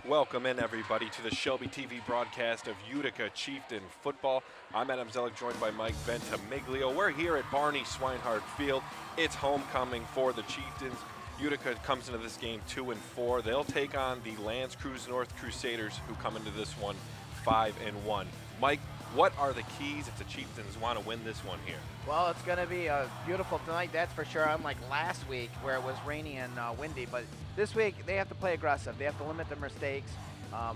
Welcome in, everybody, to the Shelby TV broadcast of Utica Chieftain football. I'm Adam Zellick, joined by Mike Ventamiglio. We're here at Barney Swinehart Field. It's homecoming for the Chieftains. Utica comes into this game 2-4. They'll take on the Creuse North Crusaders, who come into this one 5-1. Mike, what are the keys if the Chieftains want to win this one here? Well, it's going to be beautiful tonight, that's for sure, unlike last week where it was rainy and windy. But this week, they have to play aggressive. They have to limit their mistakes,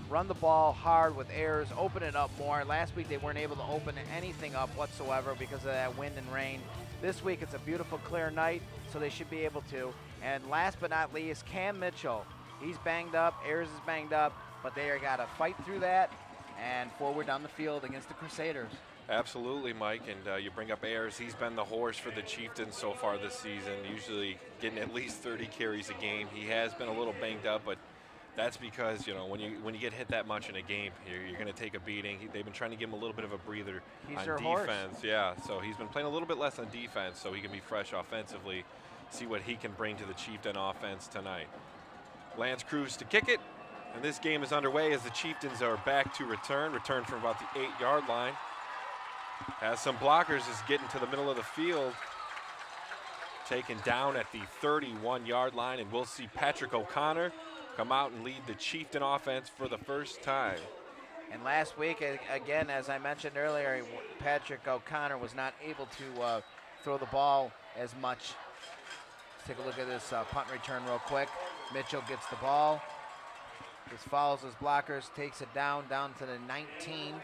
run the ball hard with errors, open it up more. Last week, they weren't able to open anything up whatsoever because of that wind and rain. This week, it's a beautiful, clear night, so they should be able to. And last but not least, Cam Mitchell. He's banged up, Ayers is banged up, but they got to fight through that and forward down the field against the Crusaders. Absolutely, Mike, and you bring up Ayers. He's been the horse for the Chieftains so far this season, usually getting at least 30 carries a game. He has been a little banged up, but that's because, you know, when you get hit that much in a game, you're going to take a beating. They've been trying to give him a little bit of a breather on defense. Horse. Yeah, so he's been playing a little bit less on defense so he can be fresh offensively, see what he can bring to the Chieftain offense tonight. Creuse to kick it. And this game is underway as the Chieftains are back to return from about the 8-yard line. Has some blockers, is getting to the middle of the field. Taken down at the 31-yard line, and we'll see Patrick O'Connor come out and lead the Chieftain offense for the first time. And last week, again, as I mentioned earlier, Patrick O'Connor was not able to throw the ball as much. Let's take a look at this punt return real quick. Mitchell gets the ball. Just follows his blockers, takes it down to the 19.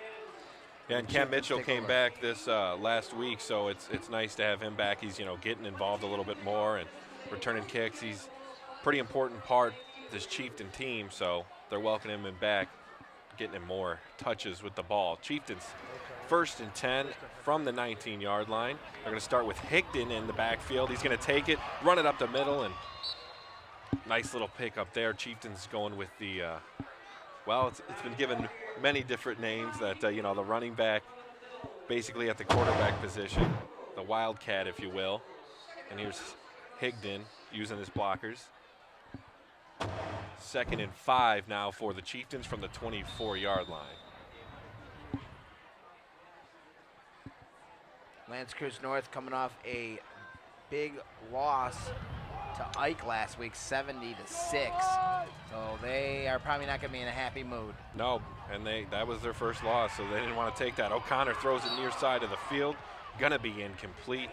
Yeah, and Cam Mitchell came back this last week, so it's nice to have him back. He's, you know, getting involved a little bit more and returning kicks. He's a pretty important part of this Chieftain team, so they're welcoming him back, getting him more touches with the ball. Chieftains 1st and 10 from the 19-yard line. They're going to start with Higdon in the backfield. He's going to take it, run it up the middle, and nice little pick up there. Chieftains going with the, well, it's been given many different names that, you know, the running back basically at the quarterback position, the wildcat, if you will. And here's Higdon using his blockers. 2nd and 5 now for the Chieftains from the 24-yard line. Creuse North coming off a big loss to Ike last week, 70-6. So they are probably not going to be in a happy mood. No, and that was their first loss, so they didn't want to take that. O'Connor throws it near side of the field, gonna be incomplete.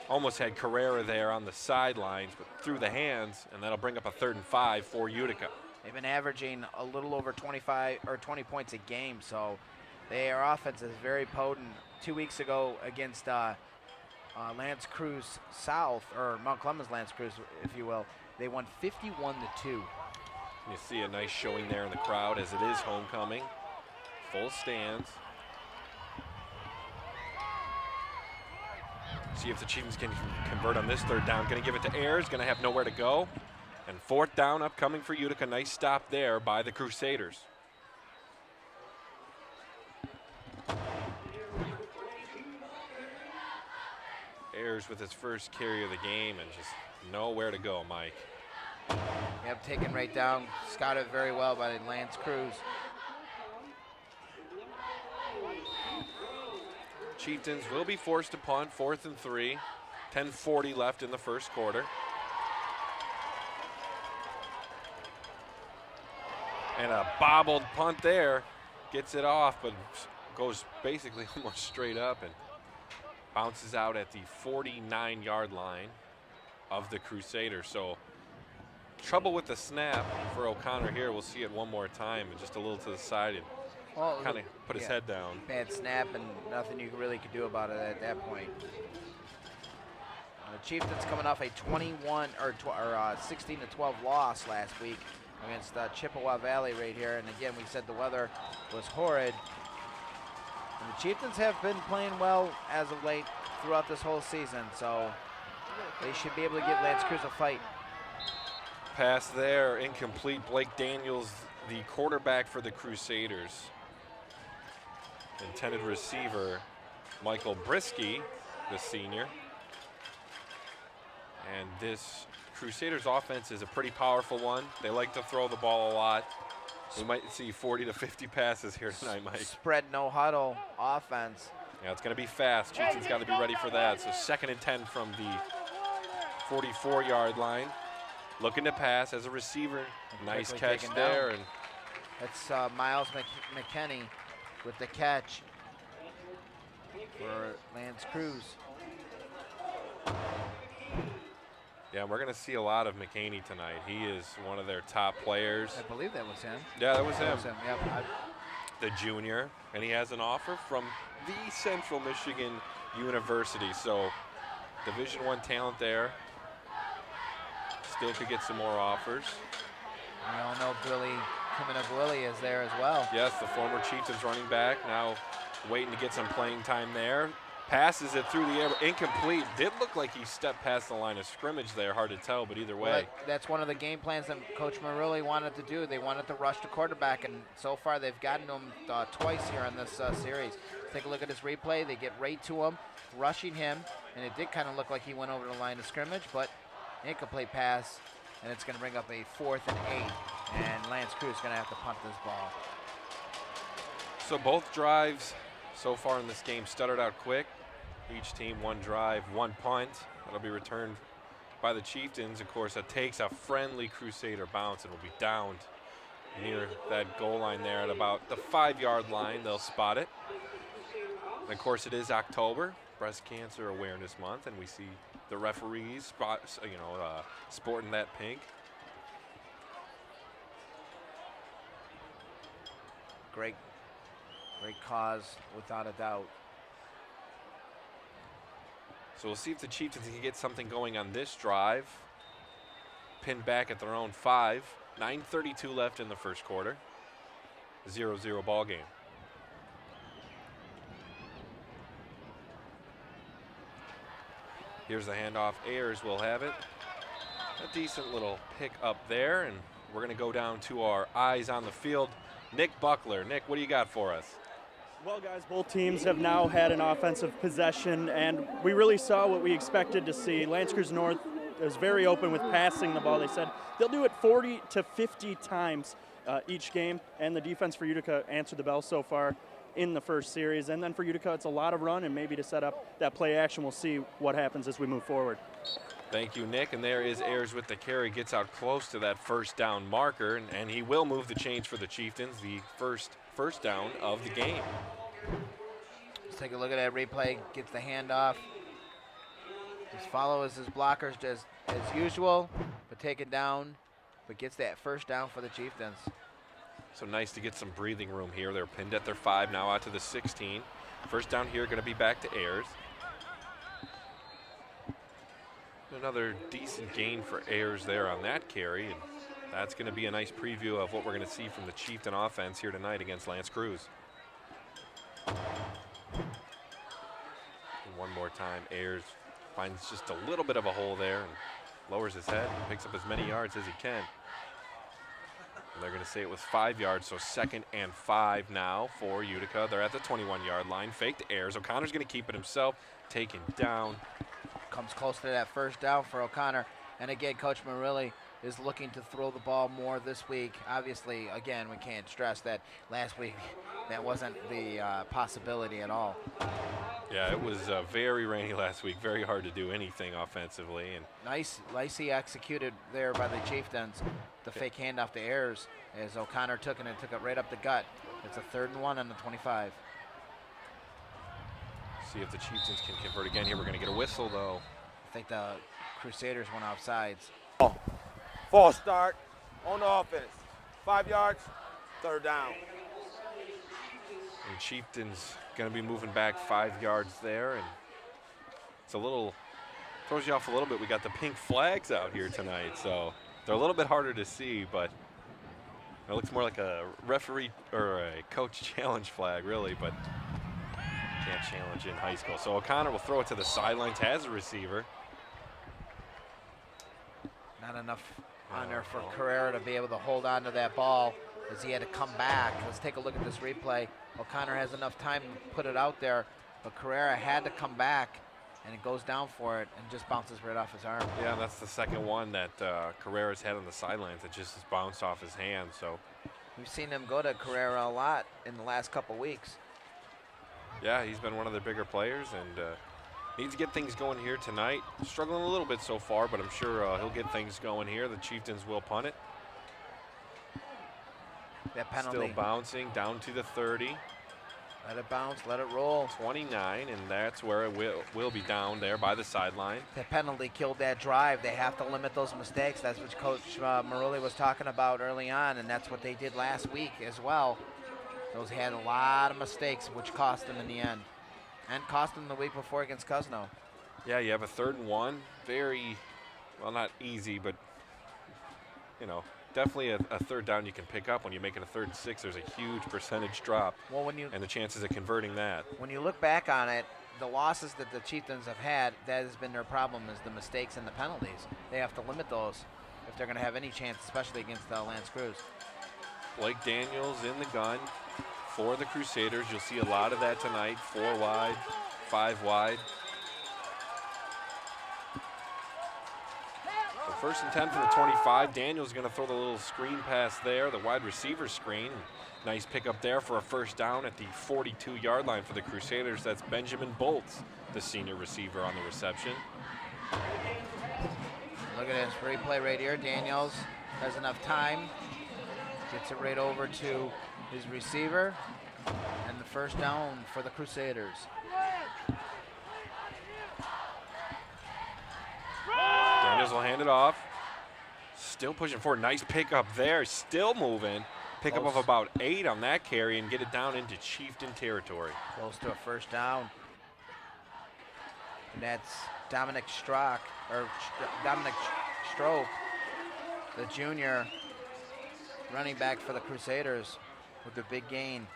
Almost had Carrera there on the sidelines, but through the hands, and that'll bring up a 3rd and 5 for Utica. They've been averaging a little over 25 or 20 points a game, so their offense is very potent. 2 weeks ago against Creuse South, or Mount Clemens Creuse, if you will, they won 51-2. You see a nice showing there in the crowd as it is homecoming. Full stands. See if the Chieftains can convert on this 3rd down. Going to give it to Ayers, going to have nowhere to go. And 4th down upcoming for Utica. Nice stop there by the Crusaders. Ayers with his first carry of the game and just nowhere to go, Mike. Yep, taken right down, scouted very well by Creuse. Chieftains will be forced to punt, 4th and 3. 10:40 left in the first quarter. And a bobbled punt there. Gets it off, but goes basically almost straight up and bounces out at the 49-yard line of the Crusaders. So trouble with the snap for O'Connor here. We'll see it one more time and just a little to the side and kind of put his head down. Bad snap and nothing you really could do about it at that point. The Chieftains coming off a 21 or 16-12 loss last week against Chippewa Valley right here. And again, we said the weather was horrid. And the Chieftains have been playing well as of late throughout this whole season, so they should be able to give Creuse a fight. Pass there, incomplete. Blake Daniels, the quarterback for the Crusaders. Intended receiver, Michael Brisky, the senior. And this Crusaders offense is a pretty powerful one. They like to throw the ball a lot. We might see 40 to 50 passes here tonight, Mike. Spread no huddle offense. Yeah, it's going to be fast. Chieftains got to be ready for that. So 2nd and 10 from the 44-yard line. Looking to pass as a receiver. Nice catch there. And it's Miles McKinney with the catch for Lance Creuse. yeah, we're going to see a lot of McKinney tonight. He is one of their top players. I believe that was him. Yeah, that was him. Yep. The junior, and he has an offer from the Central Michigan University. So Division I talent there. Still could get some more offers. We all know Billy Willie is there as well. Yes, the former Chieftains running back, now waiting to get some playing time there. Passes it through the air, incomplete. Did look like he stepped past the line of scrimmage there, hard to tell, but either way. Well, that's one of the game plans that Coach Marilli wanted to do. They wanted to rush the quarterback, and so far they've gotten to him twice here in this series. Take a look at this replay. They get right to him, rushing him, and it did kind of look like he went over the line of scrimmage, but incomplete pass, and it's going to bring up a 4th and 8, and Lance Creuse is going to have to punt this ball. So both drives so far in this game stuttered out quick. Each team one drive, one punt. That'll be returned by the Chieftains. Of course, that takes a friendly Crusader bounce and will be downed near that goal line there at about the 5-yard line. They'll spot it. And of course, it is October, Breast Cancer Awareness Month, and we see the referees sporting that pink. Great cause, without a doubt. So we'll see if the Chieftains can get something going on this drive. Pinned back at their own 5. 9:32 left in the first quarter. 0-0 ball game. Here's the handoff. Ayers will have it. A decent little pick up there, and we're going to go down to our eyes on the field. Nick Buckler. Nick, what do you got for us? Well, guys, both teams have now had an offensive possession, and we really saw what we expected to see. Lance Creuse North is very open with passing the ball. They said they'll do it 40 to 50 times each game, and the defense for Utica answered the bell so far in the first series. And then for Utica, it's a lot of run, and maybe to set up that play action, we'll see what happens as we move forward. Thank you, Nick. And there is Ayers with the carry, gets out close to that first down marker, and he will move the chains for the Chieftains, the first down of the game. Let's take a look at that replay. Gets the handoff. Just follows his blockers as usual, but taken down, but gets that first down for the Chieftains. So nice to get some breathing room here. They're pinned at their 5, now out to the 16. First down here, going to be back to Ayers. Another decent gain for Ayers there on that carry, and that's going to be a nice preview of what we're going to see from the Chieftain offense here tonight against Lance Creuse. And one more time, Ayers finds just a little bit of a hole there and lowers his head and picks up as many yards as he can. And they're going to say it was 5 yards, so 2nd and 5 now for Utica. They're at the 21-yard line. Fake to Ayers. O'Connor's going to keep it himself, taken down. Comes close to that first down for O'Connor. And again, Coach Marilli is looking to throw the ball more this week. Obviously, again, we can't stress that last week that wasn't the possibility at all. Yeah, it was very rainy last week. Very hard to do anything offensively. And nicely executed there by the Chieftains. The fake handoff to Ayers as O'Connor took it and took it right up the gut. It's a 3rd and 1 on the 25. See if the Chieftains can convert again here. We're going to get a whistle, though. I think the Crusaders went offsides. False start on the offense. 5 yards, 3rd down. And Chieftains going to be moving back 5 yards there. And it's a little, throws you off a little bit. We got the pink flags out here tonight, so they're a little bit harder to see, but it looks more like a referee or a coach challenge flag, really, but can't challenge in high school. So O'Connor will throw it to the sidelines as a receiver. Not enough on there for Carrera to be able to hold on to that ball as he had to come back. Let's take a look at this replay. O'Connor has enough time to put it out there, but Carrera had to come back, and it goes down for it and just bounces right off his arm. Yeah, that's the second one that Carrera's had on the sidelines that just bounced off his hand. So We've seen him go to Carrera a lot in the last couple weeks. Yeah, he's been one of their bigger players and needs to get things going here tonight. Struggling a little bit so far, but I'm sure he'll get things going here. The Chieftains will punt it. That penalty. Still bouncing down to the 30. Let it bounce, let it roll. 29, and that's where it will be down there by the sideline. The penalty killed that drive. They have to limit those mistakes. That's what Coach Marulli was talking about early on, and that's what they did last week as well. Those had a lot of mistakes, which cost them in the end. And cost them the week before against Cosno. Yeah, you have a 3rd and 1. Very, well, not easy, but, you know, definitely a 3rd down you can pick up. When you make it a 3rd and 6, there's a huge percentage drop. Well, and the chances of converting that. When you look back on it, the losses that the Chieftains have had, that has been their problem, is the mistakes and the penalties. They have to limit those if they're going to have any chance, especially against Lance Creuse. Blake Daniels in the gun for the Crusaders. You'll see a lot of that tonight. 4 wide, 5 wide. So 1st and 10 from the 25. Daniels going to throw the little screen pass there, the wide receiver screen. Nice pickup there for a 1st down at the 42-yard line for the Crusaders. That's Benjamin Bolts, the senior receiver on the reception. Look at this replay right here. Daniels has enough time. Gets it right over to his receiver. And the 1st down for the Crusaders. Daniels will hand it off. Still pushing forward. Nice pickup there. Still moving. Pickup of about 8 on that carry and get it down into Chieftain territory. Close to a 1st down. And that's Dominic Stroke, the junior running back for the Crusaders with the big gain.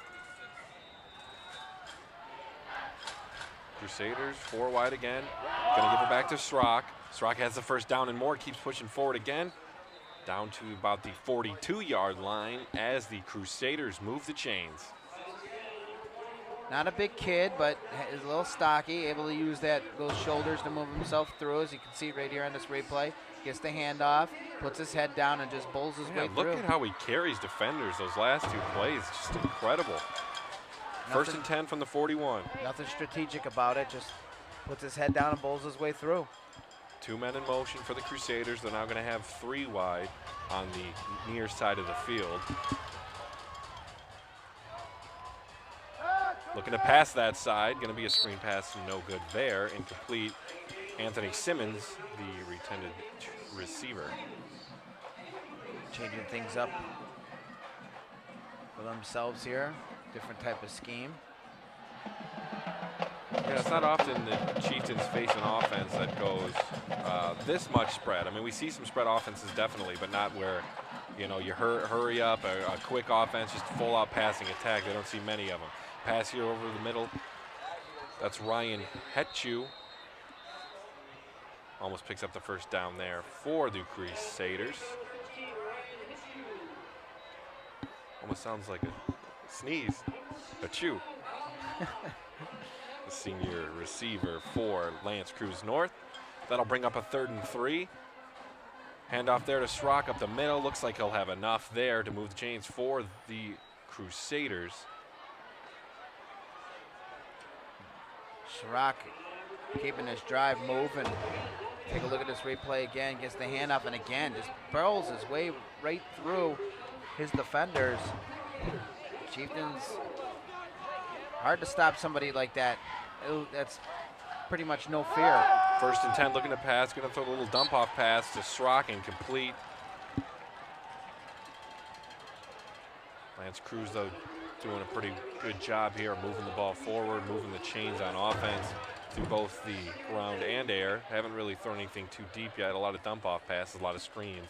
Crusaders 4 wide again. Gonna give it back to Strock. Strock has the 1st down and more, keeps pushing forward again. Down to about the 42-yard line as the Crusaders move the chains. Not a big kid, but is a little stocky, able to use those shoulders to move himself through, as you can see right here on this replay. Gets the handoff, puts his head down, and just bowls his way through. Look at how he carries defenders those last 2 plays. Just incredible. 1st and 10 from the 41. Nothing strategic about it, just puts his head down and bowls his way through. 2 men in motion for the Crusaders. They're now going to have 3 wide on the near side of the field. Looking to pass that side. Going to be a screen pass, no good there. Incomplete. Anthony Simmons, the intended receiver. Changing things up for themselves here. Different type of scheme. Yeah, it's not often the Chieftains face an offense that goes this much spread. I mean, we see some spread offenses definitely, but not where, you know, you hurry up, a quick offense, just full-out passing attack. They don't see many of them. Pass here over the middle. That's Ryan Hetchu. Almost picks up the 1st down there for the Crusaders. Almost sounds like a sneeze. Hetchu. The senior receiver for Lance Creuse North. That'll bring up a 3rd and 3. Handoff there to Schrock up the middle. Looks like he'll have enough there to move the chains for the Crusaders. Schrock keeping his drive moving. Take a look at this replay again. Gets the handoff and again just barrels his way right through his defenders. Chieftains, hard to stop somebody like that. That's pretty much no fear. 1st and 10, looking to pass. Going to throw a little dump-off pass to Schrock, incomplete. Lance Creuse, though, doing a pretty good job here, moving the ball forward, moving the chains on offense through both the ground and air. Haven't really thrown anything too deep yet. A lot of dump-off passes, a lot of screens.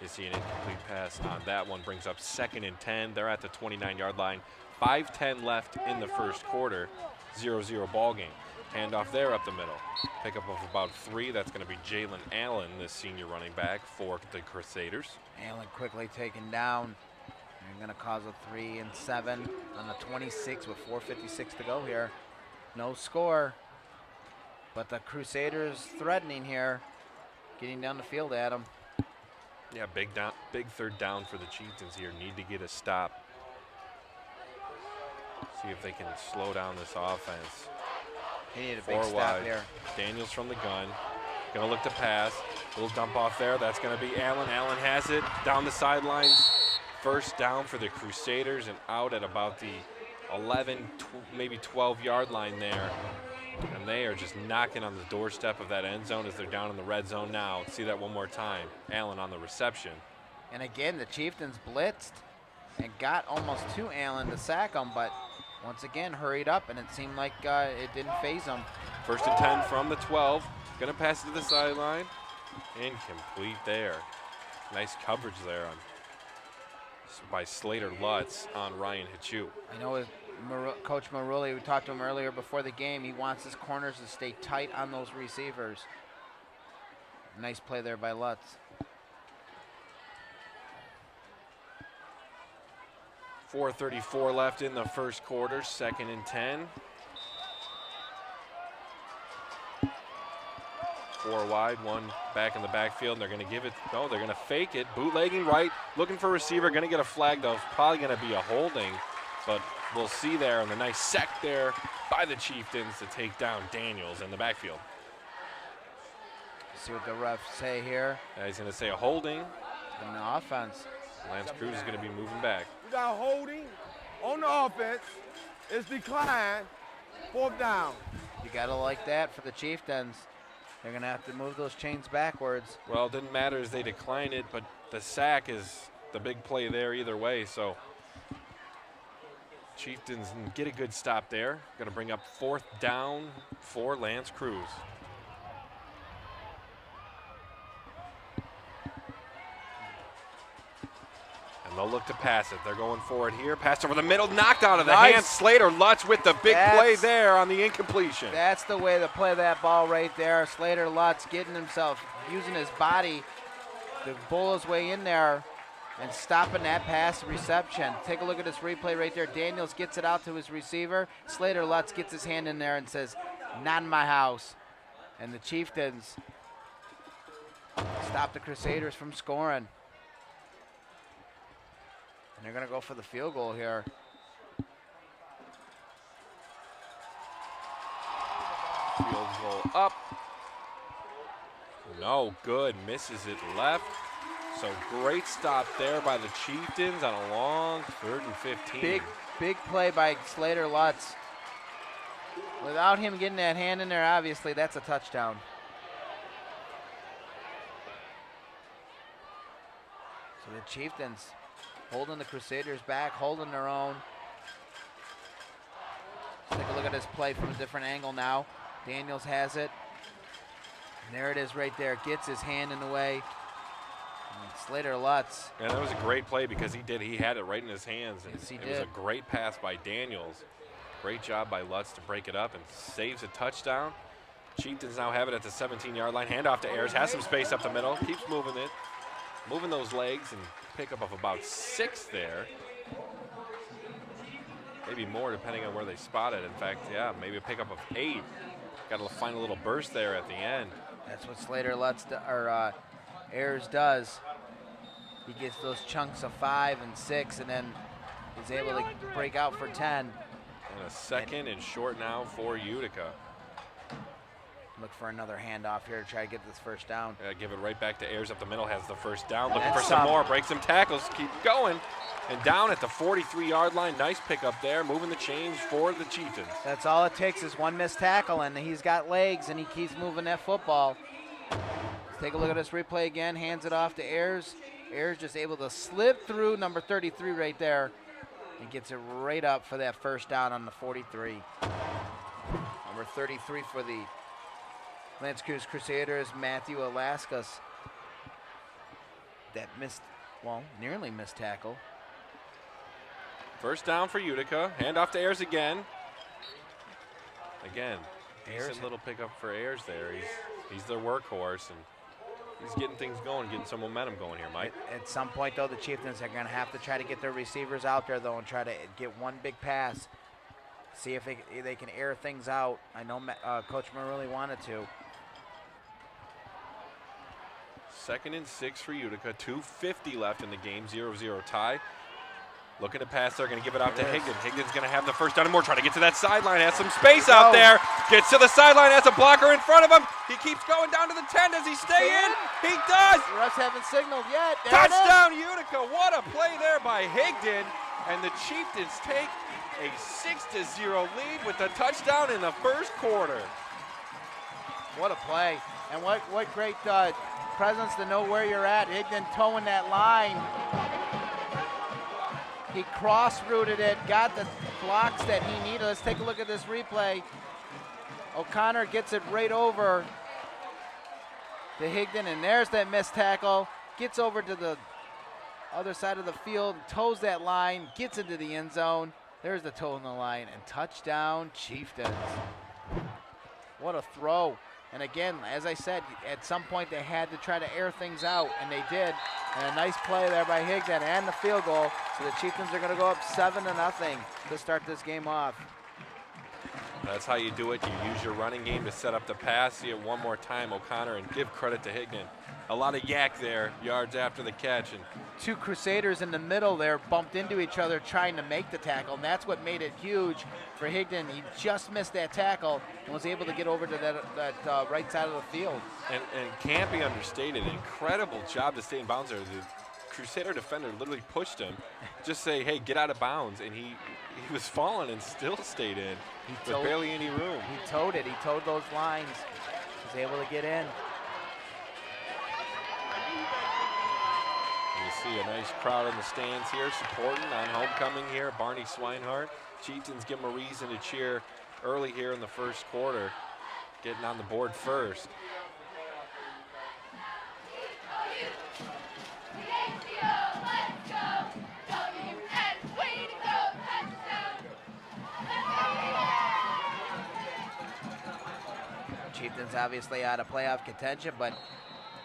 You see an incomplete pass on that one. Brings up 2nd and 10. They're at the 29-yard line. 5:10 left in the 1st quarter. 0-0 ball game. Handoff there up the middle. Pickup of about 3. That's going to be Jalen Allen, the senior running back for the Crusaders. Allen quickly taken down. They're going to cause a 3 and 7 on the 26 with 4:56 to go here. No score. But the Crusaders threatening here, getting down the field at them. Yeah, big third down for the Chieftains here. Need to get a stop. See if they can slow down this offense. He needed a Four big wide. stop here. Daniels from the gun. Gonna look to pass. Little dump off there. That's gonna be Allen. Allen has it down the sidelines. First down for the Crusaders and out at about the 11, maybe 12-yard line there. And they are just knocking on the doorstep of that end zone as they're down in the red zone now. See that one more time. Allen on the reception. And again, the Chieftains blitzed and got almost to Allen to sack him, but once again hurried up, and it seemed like it didn't phase him. First and 10 from the 12. Gonna pass it to the sideline. Incomplete there. Nice coverage there by Slater Lutz on Ryan Hachu. I know Coach Marulli, we talked to him earlier before the game, he wants his corners to stay tight on those receivers. Nice play there by Lutz. 4:34 left in the first quarter, 2nd and 10. 4 wide, 1 back in the backfield, and they're going to give it, no, they're going to fake it. Bootlegging right, looking for a receiver, going to get a flag, though. It's probably going to be a holding, but we'll see there, and the nice sack there by the Chieftains to take down Daniels in the backfield. See what the refs say here. He's going to say a holding. In the offense. Lance Creuse is going to be moving back. We got holding on the offense. It's declined. 4th down. You got to like that for the Chieftains. They're going to have to move those chains backwards. Well, it didn't matter as they decline it, but the sack is the big play there either way. So Chieftains get a good stop there. Going to bring up 4th down for Lance Creuse. And they'll look to pass it. They're going for it here. Passed over the middle, knocked out of the Nice. hand. Slater Lutz with the big play there on the incompletion. That's the way to play that ball right there. Slater Lutz getting himself, using his body to bull his way in there and stopping that pass reception. Take a look at this replay right there. Daniels gets it out to his receiver. Slater Lutz gets his hand in there and says, "Not in my house." And the Chieftains stop the Crusaders from scoring. And they're going to go for the field goal here. Field goal up. No good, misses it left. So great stop there by the Chieftains on a long 3rd and 15. Big play by Slater Lutz. Without him getting that hand in there, obviously, that's a touchdown. So the Chieftains holding the Crusaders back, holding their own. Let's take a look at this play from a different angle now. Daniels has it. And there it is right there. Gets his hand in the way. And Slater Lutz. And that was a great play because he had it right in his hands. And Yes, he it did. was a great pass by Daniels. Great job by Lutz to break it up and saves a touchdown. Chieftains now have it at the 17-yard line. Handoff to Ayers, has some space up the middle, keeps moving it. Moving those legs and pickup of about 6 there. Maybe more depending on where they spot it. In fact, yeah, maybe a pickup of 8. Got to find a little burst there at the end. That's what Slater Lutz Ayers does. He gets those chunks of 5 and 6 and then is able to break out for 10. And a 2nd and short now for Utica. Look for another handoff here to try to get this first down. Give it right back to Ayers up the middle, has the first down. Looking That's for some some. more, breaks some tackles, keep going. And down at the 43-yard line, nice pickup there, moving the chains for the Chieftains. That's all it takes is one missed tackle, and he's got legs, and he keeps moving that football. Let's take a look at this replay again. Hands it off to Ayers. Ayers just able to slip through number 33 right there and gets it right up for that first down on the 43. Number 33 for the Lance Creuse Crusaders, Matthew Alaskas. That nearly missed tackle. First down for Utica. Handoff to Ayers again. Again, Ayers decent little pickup for Ayers there. He's their workhorse, and he's getting things going, getting some momentum going here, Mike. At some point, though, the Chieftains are going to have to try to get their receivers out there, though, and try to get one big pass. See if they can air things out. I know Coach Marulli wanted to. 2nd and 6 for Utica. 2:50 left in the game. 0-0 tie. Looking to pass, they're going to give it out to Higdon. Higdon's going to have the first down and more, trying to get to that sideline, has some space out there. Gets to the sideline, has a blocker in front of him. He keeps going down to the 10. Does he stay in? He does. The refs haven't signaled yet. There Touchdown Utica. What a play there by Higdon. And the Chieftains take a 6-0 lead with a touchdown in the first quarter. What a play. And what great presence to know where you're at. Higdon towing that line. He cross-routed it, got the blocks that he needed. Let's take a look at this replay. O'Connor gets it right over to Higdon, and there's that missed tackle. Gets over to the other side of the field, toes that line, gets into the end zone. There's the toe in the line, and touchdown Chieftains. What a throw. And again, as I said, at some point they had to try to air things out, and they did. And a nice play there by Higdon and the field goal. So the Chieftains are going to go up 7-0 to start this game off. That's how you do it. You use your running game to set up the pass. See it one more time, O'Connor, and give credit to Higdon. A lot of yak there, yards after the catch. And two Crusaders in the middle there bumped into each other trying to make the tackle, and that's what made it huge for Higdon. He just missed that tackle and was able to get over to that right side of the field. And can't be understated. Incredible job to stay in bounds there. The Crusader defender literally pushed him. Just say, hey, get out of bounds. And he was falling and still stayed in with barely any room. He towed it. He towed those lines. He was able to get in. You see a nice crowd in the stands here supporting on homecoming here. Barney Swinehart. Chieftains give him a reason to cheer early here in the first quarter, getting on the board first. Chieftains obviously out of playoff contention, but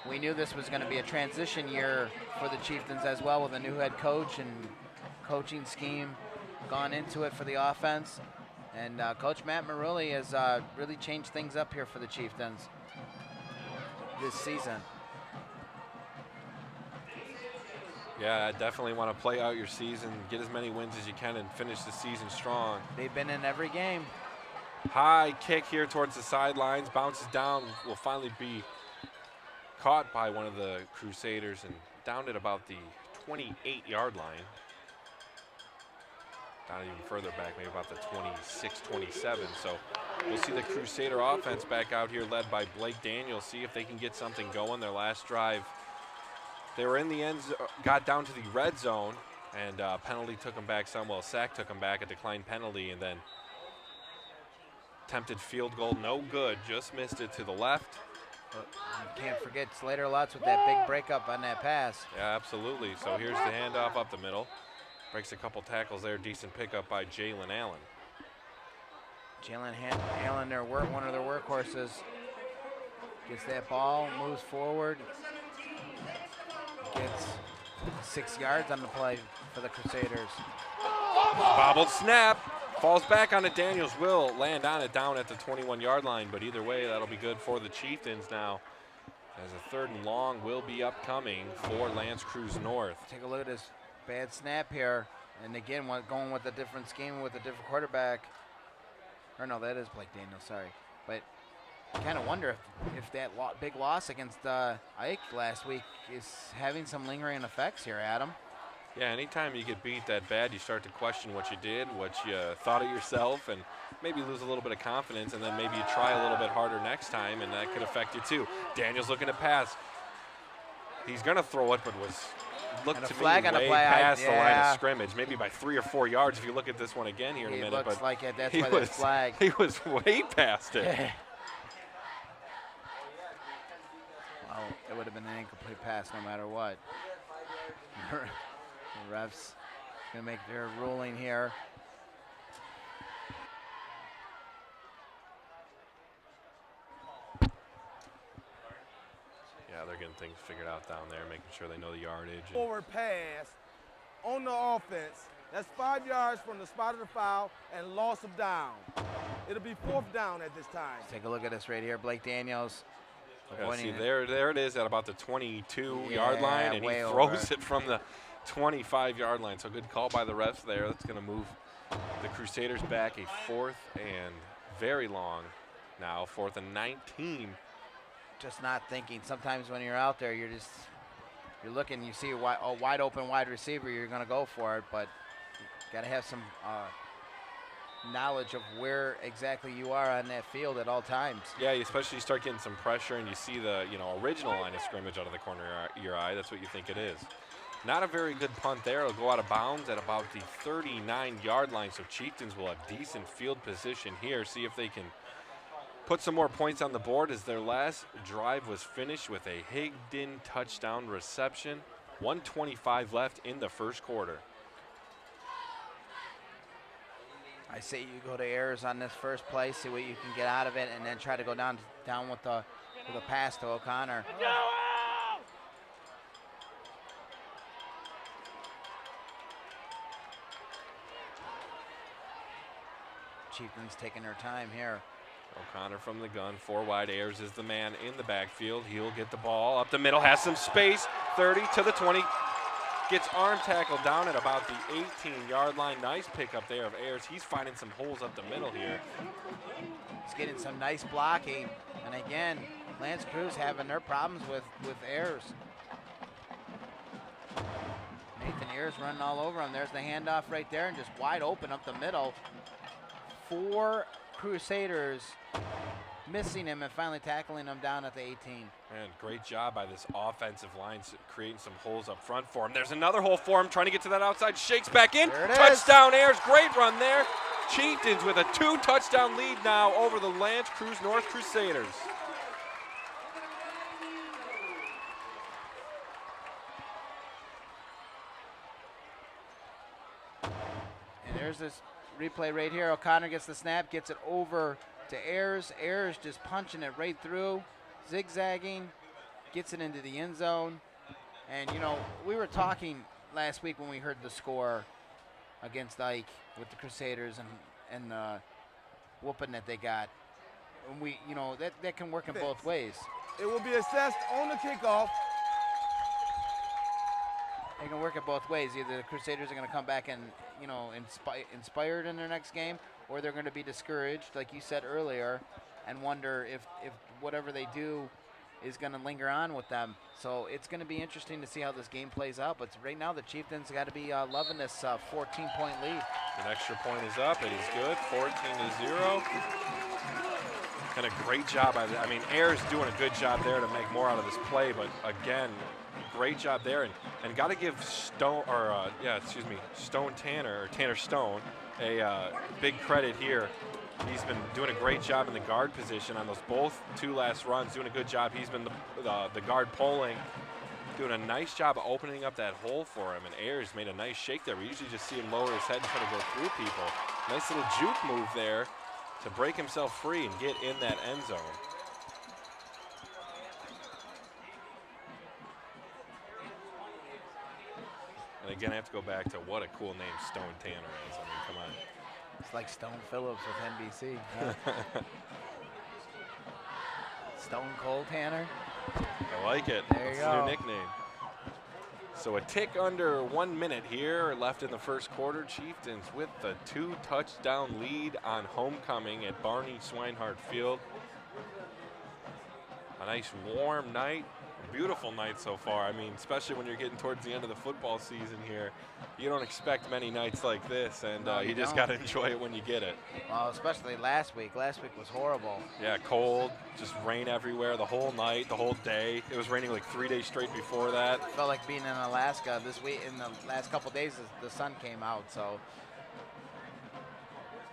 we knew this was going to be a transition year for the Chieftains as well, with a new head coach and coaching scheme gone into it for the offense. And Coach Matt Marulli has really changed things up here for the Chieftains this season. Yeah, I definitely want to play out your season, get as many wins as you can, and finish the season strong. They've been in every game. High kick here towards the sidelines, bounces down, will finally be caught by one of the Crusaders and down at about the 28-yard line. Down even further back, maybe about the 26, 27. So we'll see the Crusader offense back out here led by Blake Daniels, see if they can get something going. Their last drive, they were in the end, got down to the red zone, and penalty took them back some. Well, sack took them back, a declined penalty, and then attempted field goal, no good, just missed it to the left. You can't forget Slater Lutz with that big breakup on that pass. Yeah, absolutely. So here's the handoff up the middle. Breaks a couple tackles there. Decent pickup by Jalen Allen. Jalen Allen, one of their workhorses. Gets that ball, moves forward. Gets 6 yards on the play for the Crusaders. Bobbled snap. Falls back on it. Daniels will land on it down at the 21-yard line, but either way, that'll be good for the Chieftains now, as a 3rd and long will be upcoming for L'Anse Creuse North. Take a look at this bad snap here, and again, going with a different scheme with a different quarterback. Or no, that is Blake Daniels, sorry. But I kind of wonder if that big loss against Ike last week is having some lingering effects here, Adam. Yeah, anytime you get beat that bad, you start to question what you did, what you thought of yourself, and maybe lose a little bit of confidence, and then maybe you try a little bit harder next time, and that could affect you too. Daniels looking to pass. He's going to throw it, but looked to me way past the line of scrimmage, maybe by 3 or 4 yards if you look at this one again here in a minute. It looks like it. That's why there's flag. He was way past it. Well, it would have been an incomplete pass no matter what. The refs going to make their ruling here. Yeah, they're getting things figured out down there, making sure they know the yardage. Forward pass on the offense. That's 5 yards from the spot of the foul and loss of down. It'll be 4th down at this time. Take a look at this right here. Blake Daniels Yeah, see, there it is at about the 22-yard Yeah, line, and he way throws over. it from the 25-yard line. So good call by the refs there. That's going to move the Crusaders back a 4th and very long now, 4th and 19. Just not thinking. Sometimes when you're out there, you're looking, you see a wide open wide receiver, you're going to go for it, but got to have some knowledge of where exactly you are on that field at all times. Yeah, especially you start getting some pressure and you see the original line of scrimmage out of the corner of your eye. That's what you think it is. Not a very good punt there. It'll go out of bounds at about the 39-yard line, so Chieftains will have decent field position here. See if they can put some more points on the board, as their last drive was finished with a Higdon touchdown reception. 1:25 left in the first quarter. I say you go to errors on this first play, see what you can get out of it, and then try to go down with a pass to O'Connor. Chieftains taking their time here. O'Connor from the gun, 4 wide. Ayers is the man in the backfield. He'll get the ball up the middle, has some space, 30 to the 20. Gets arm tackled down at about the 18-yard line. Nice pickup there of Ayers. He's finding some holes up the middle here. He's getting some nice blocking. And again, Lance Creuse having their problems with Ayers. Nathan Ayers running all over him. There's the handoff right there, and just wide open up the middle. 4 Crusaders missing him and finally tackling him down at the 18. And great job by this offensive line creating some holes up front for him. There's another hole for him, trying to get to that outside. Shakes back in. Touchdown, Ayers. Great run there. Chieftains with a 2-touchdown lead now over the Lance Creuse North Crusaders. And there's this replay right here. O'Connor gets the snap, gets it over to Ayers. Ayers just punching it right through, zigzagging, gets it into the end zone. And, we were talking last week when we heard the score against Ike with the Crusaders and the whooping that they got. And we, that can work in both ways. It will be assessed on the kickoff. They can work it both ways. Either the Crusaders are going to come back and, inspired in their next game, or they're going to be discouraged, like you said earlier, and wonder if whatever they do is going to linger on with them. So it's going to be interesting to see how this game plays out. But right now, the Chieftains got to be loving this 14-point lead. An extra point is up. It is good. 14-0. And a great job. Ayers doing a good job there to make more out of this play. But again, great job there. And got to give Tanner Stone, a big credit here. He's been doing a great job in the guard position on those both 2 last runs, doing a good job. He's been the guard pulling, doing a nice job of opening up that hole for him. And Ayers made a nice shake there. We usually just see him lower his head and try to go through people. Nice little juke move there to break himself free and get in that end zone. And again, I have to go back to what a cool name Stone Tanner is. Come on. It's like Stone Phillips with NBC. Yeah. Stone Cold Tanner. I like it. There you That's go. a new nickname. So a tick under 1 minute here left in the first quarter. Chieftains with the 2-touchdown lead on homecoming at Barney Swinehart Field. A nice warm night. Beautiful night so far. Especially when you're getting towards the end of the football season here. You don't expect many nights like this, and No, you just don't. got to enjoy it when you get it. Well, especially last week. Last week was horrible. Yeah, cold, just rain everywhere the whole night, the whole day. It was raining like 3 days straight before that. Felt like being in Alaska this week. In the last couple of days, the sun came out. So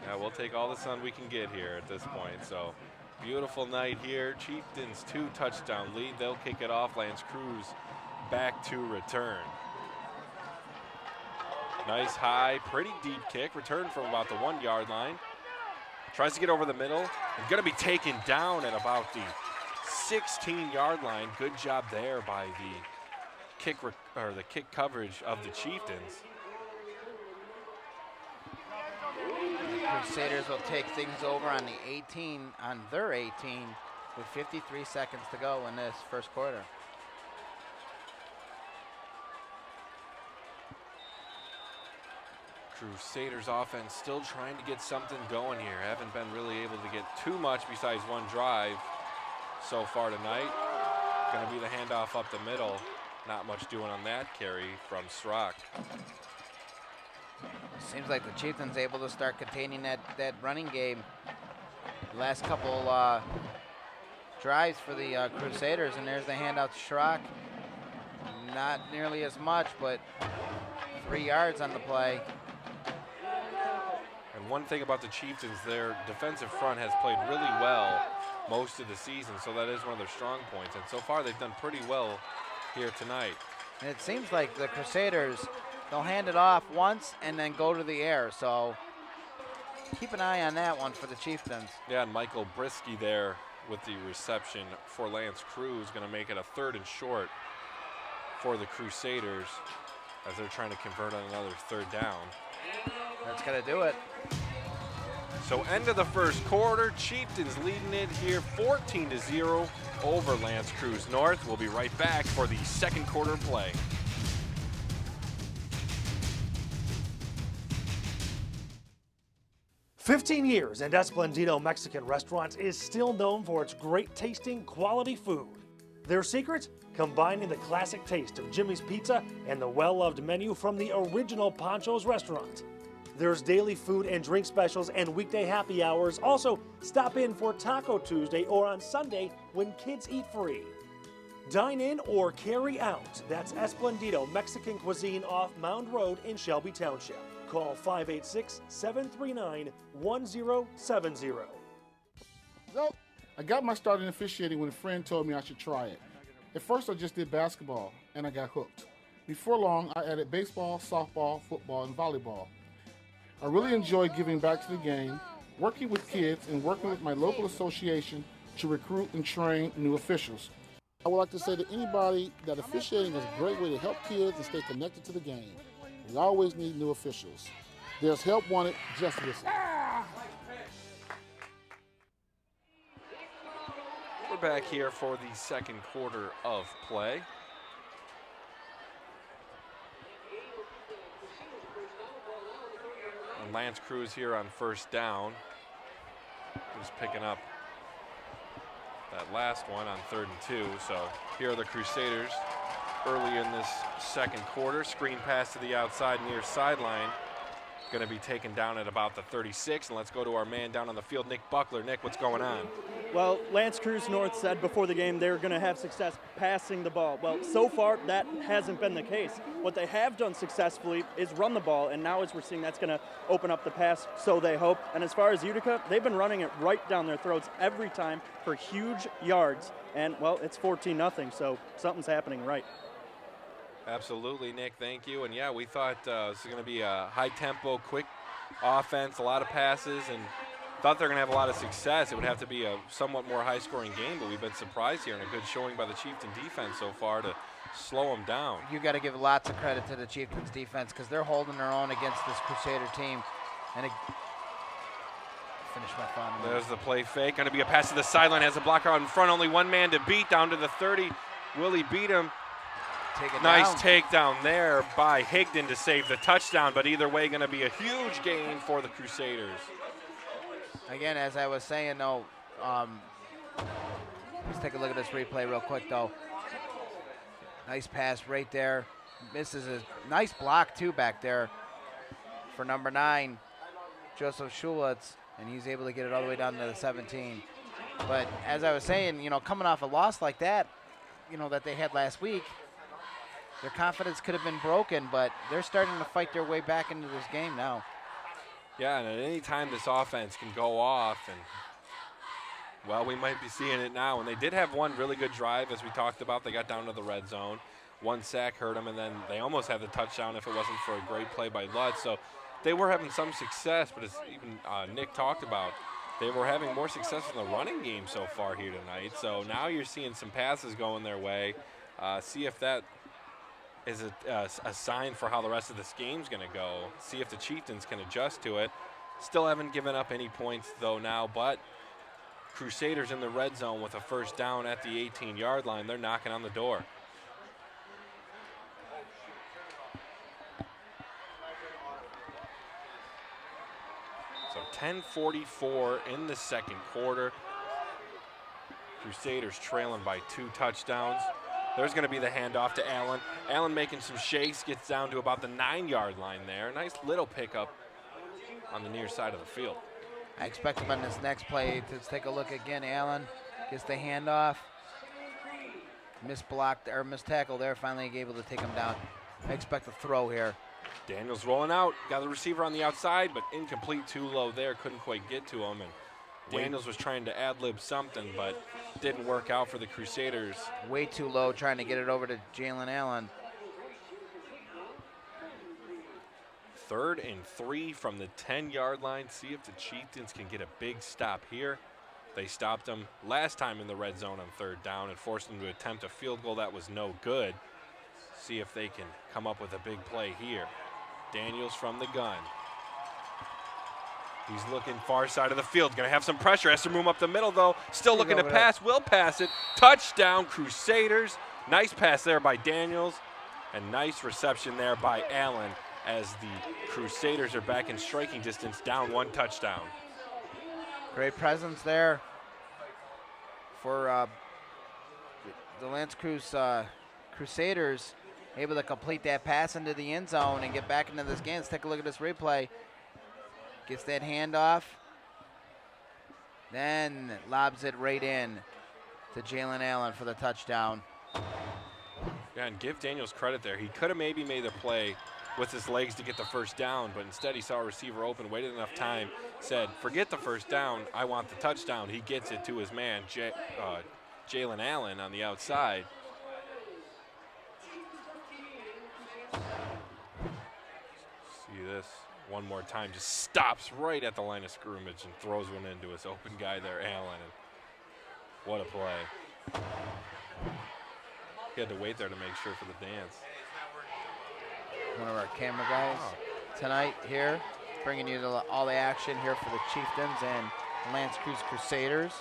Yeah, we'll take all the sun we can get here at this point. So beautiful night here. Chieftains 2-touchdown lead. They'll kick it off. Lance Creuse back to return. Nice high, pretty deep kick. Return from about the 1-yard line. Tries to get over the middle. And going to be taken down at about the 16-yard line. Good job there by the kick coverage of the Chieftains. the Crusaders will take things over on their 18 with 53 seconds to go in this first quarter. Crusaders offense still trying to get something going here. Haven't been really able to get too much besides one drive so far tonight. Going to be the handoff up the middle. Not much doing on that carry from Srock. Seems like the Chieftains able to start containing that running game. Last couple drives for the Crusaders, and there's the handout to Schrock. Not nearly as much, but 3 yards on the play. And one thing about the Chieftains, their defensive front has played really well most of the season, so that is one of their strong points. And so far, they've done pretty well here tonight. And it seems like the Crusaders, they'll hand it off once and then go to the air. So keep an eye on that one for the Chieftains. Yeah, and Michael Brisky there with the reception for Lance Creuse, going to make it a 3rd and short for the Crusaders as they're trying to convert on another 3rd down. That's going to do it. So end of the first quarter, Chieftains leading it here 14-0 over Lance Creuse North. We'll be right back for the second quarter play. "15 years and Esplendito Mexican Restaurant is still known for its great tasting, quality food. Their secret? Combining the classic taste of Jimmy's Pizza and the well-loved menu from the original Pancho's restaurant. There's daily food and drink specials and weekday happy hours. Also, stop in for Taco Tuesday or on Sunday when kids eat free. Dine in or carry out. That's Esplendito Mexican Cuisine off Mound Road in Shelby Township. Call 586-739-1070. So, I got my start in officiating when a friend told me I should try it. At first, I just did basketball, and I got hooked. Before long, I added baseball, softball, football, and volleyball. I really enjoy giving back to the game, working with kids, and working with my local association to recruit and train new officials. I would like to say to anybody that officiating is a great way to help kids and stay connected to the game. We always need new officials. There's help wanted, just listen. We're back here for the second quarter of play. And Lance Creuse here on 1st down. Just picking up that last one on 3rd and 2. So here are the Crusaders early in this second quarter. Screen pass to the outside near sideline. Going to be taken down at about the 36. And let's go to our man down on the field, Nick Buckler. Nick, what's going on? Well, Lance Creuse North said before the game they were going to have success passing the ball. Well, so far that hasn't been the case. What they have done successfully is run the ball, and now as we're seeing, that's going to open up the pass, so they hope. And as far as Utica, they've been running it right down their throats every time for huge yards. And, well, it's 14-0, so something's happening right. Absolutely, Nick. Thank you. And, yeah, we thought this was going to be a high-tempo, quick offense, a lot of passes, and thought they were going to have a lot of success. It would have to be a somewhat more high-scoring game, but we've been surprised here, and a good showing by the Chieftain defense so far to slow them down. You got to give lots of credit to the Chieftains defense because they're holding their own against this Crusader team. And finish my thought. There's the play fake. Going to be a pass to the sideline. Has a blocker out in front. Only one man to beat down to the 30. Will he beat him? Nice takedown there by Higdon to save the touchdown, but either way, going to be a huge gain for the Crusaders. Again, as I was saying, though, let's take a look at this replay real quick, though. Nice pass right there. Misses a nice block, too, back there for number 9, Joseph Schulitz, and he's able to get it all the way down to the 17. But as I was saying, coming off a loss like that, that they had last week, their confidence could have been broken, but they're starting to fight their way back into this game now. Yeah, and at any time this offense can go off, and, well, we might be seeing it now. And they did have one really good drive, as we talked about. They got down to the red zone. One sack hurt them, and then they almost had the touchdown if it wasn't for a great play by Lutz. So they were having some success, but as even Nick talked about, they were having more success in the running game so far here tonight. So now you're seeing some passes going their way. See if that is a sign for how the rest of this game's going to go. See if the Chieftains can adjust to it. Still haven't given up any points, though, now, but Crusaders in the red zone with a first down at the 18-yard line. They're knocking on the door. So 10:44 in the second quarter. Crusaders trailing by 2 touchdowns. There's going to be the handoff to Allen. Allen making some shakes, gets down to about the 9-yard line there. Nice little pickup on the near side of the field. I expect him on this next play to take a look again. Allen gets the handoff. Misblocked or mistackled there. Finally able to take him down. I expect a throw here. Daniels rolling out. Got the receiver on the outside, but incomplete, too low there. Couldn't quite get to him. And Daniels was trying to ad-lib something, but didn't work out for the Crusaders. Way too low, trying to get it over to Jalen Allen. 3rd and 3 from the 10-yard line. See if the Chieftains can get a big stop here. They stopped them last time in the red zone on 3rd down and forced them to attempt a field goal that was no good. See if they can come up with a big play here. Daniels from the gun. He's looking far side of the field. Going to have some pressure. Has to move up the middle, though. Still looking to pass. Will pass it. Touchdown, Crusaders. Nice pass there by Daniels. And nice reception there by Allen as the Crusaders are back in striking distance, down 1 touchdown. Great presence there for the Lance Creuse Crusaders. Able to complete that pass into the end zone and get back into this game. Let's take a look at this replay. Gets that handoff. Then lobs it right in to Jalen Allen for the touchdown. Yeah, and give Daniels credit there. He could have maybe made a play with his legs to get the first down, but instead he saw a receiver open, waited enough time, said, forget the first down, I want the touchdown. He gets it to his man, Jalen Allen on the outside. See this one more time, just stops right at the line of scrimmage and throws one into his open guy there, Allen. And what a play. He had to wait there to make sure for the dance. One of our camera guys tonight here, bringing you all the action here for the Chieftains and Lance Creuse Crusaders.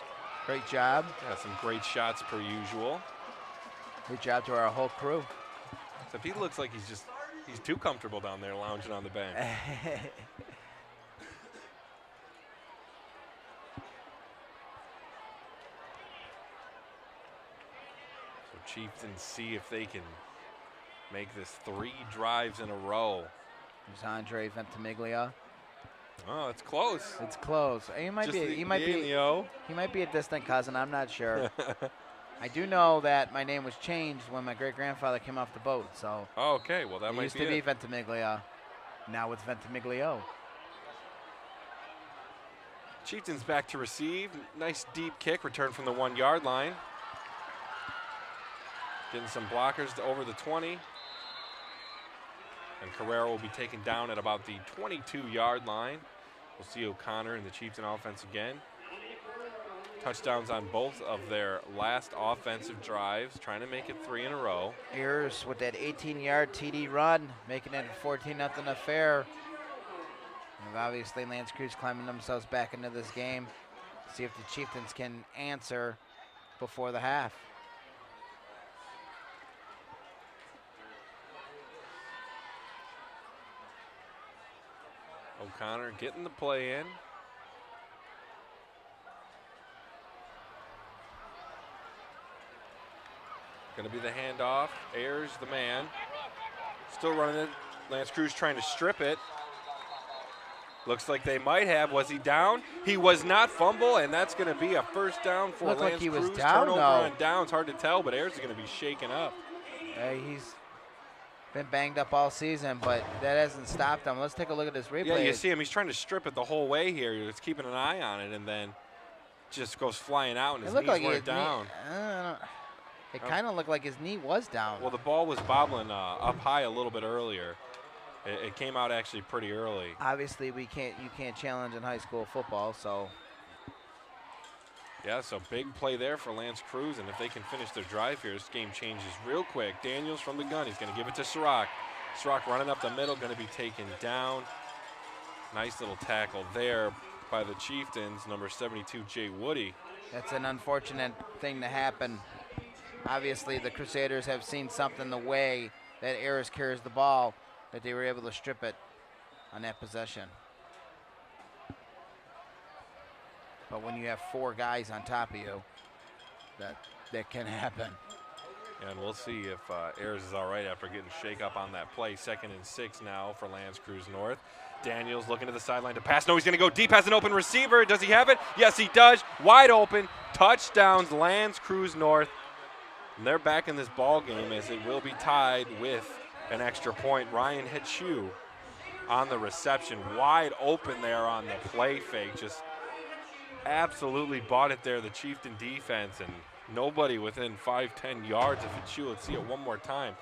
Great job. Yeah, some great shots per usual. Great job to our whole crew. Except he looks like he's too comfortable down there lounging on the bench. So Chieftains see if they can make this 3 drives in a row. There's Andre Ventimiglia. Oh, it's close. It's close. He might be a distant cousin. I'm not sure. I do know that my name was changed when my great-grandfather came off the boat. So. Oh, okay, well that might be used to be Ventimiglia. Now it's Ventimiglio. Chieftains back to receive. Nice deep kick, return from the 1-yard line. Getting some blockers over the 20. And Carrera will be taken down at about the 22-yard line. We'll see O'Connor in the Chieftain offense again. Touchdowns on both of their last offensive drives, trying to make it 3 in a row. Ayers with that 18-yard TD run, making it a 14-0 affair. And obviously Lance Creuse climbing themselves back into this game. See if the Chieftains can answer before the half. O'Connor getting the play in. Going to be the handoff. Ayers the man. Still running it. Lance Creuse trying to strip it. Looks like they might have. Was he down? He was not. Fumble, and that's going to be a first down for Looked Lance like he Creuse. was down, Turnover though. on downs. Hard to tell, but Ayers is going to be shaken up. He's been banged up all season, but that hasn't stopped him. Let's take a look at this replay. Yeah, you see him. He's trying to strip it the whole way here. He's keeping an eye on it, and then just goes flying out, and his knees weren't down. It kind of looked like his knee was down. Well, the ball was bobbling up high a little bit earlier. It came out actually pretty early. Obviously, you can't challenge in high school football, so. Yeah, so big play there for Lance Creuse, and if they can finish their drive here, this game changes real quick. Daniels from the gun. He's going to give it to Sirach. Sirach running up the middle, going to be taken down. Nice little tackle there by the Chieftains, number 72, Jay Woody. That's an unfortunate thing to happen. Obviously, the Crusaders have seen something the way that Ayers carries the ball that they were able to strip it on that possession. But when you have 4 guys on top of you, that can happen. And we'll see if Ayers is all right after getting shake up on that play. 2nd and 6 now for L'Anse Creuse North. Daniels looking to the sideline to pass. No, he's going to go deep. Has an open receiver. Does he have it? Yes, he does. Wide open. Touchdowns, L'Anse Creuse North. And they're back in this ball game as it will be tied with an extra point. Ryan Hitchu on the reception. Wide open there on the play fake. Just absolutely bought it there, the Chieftain defense, and nobody within 5-10 yards of Hitchu. Let's see it one more time.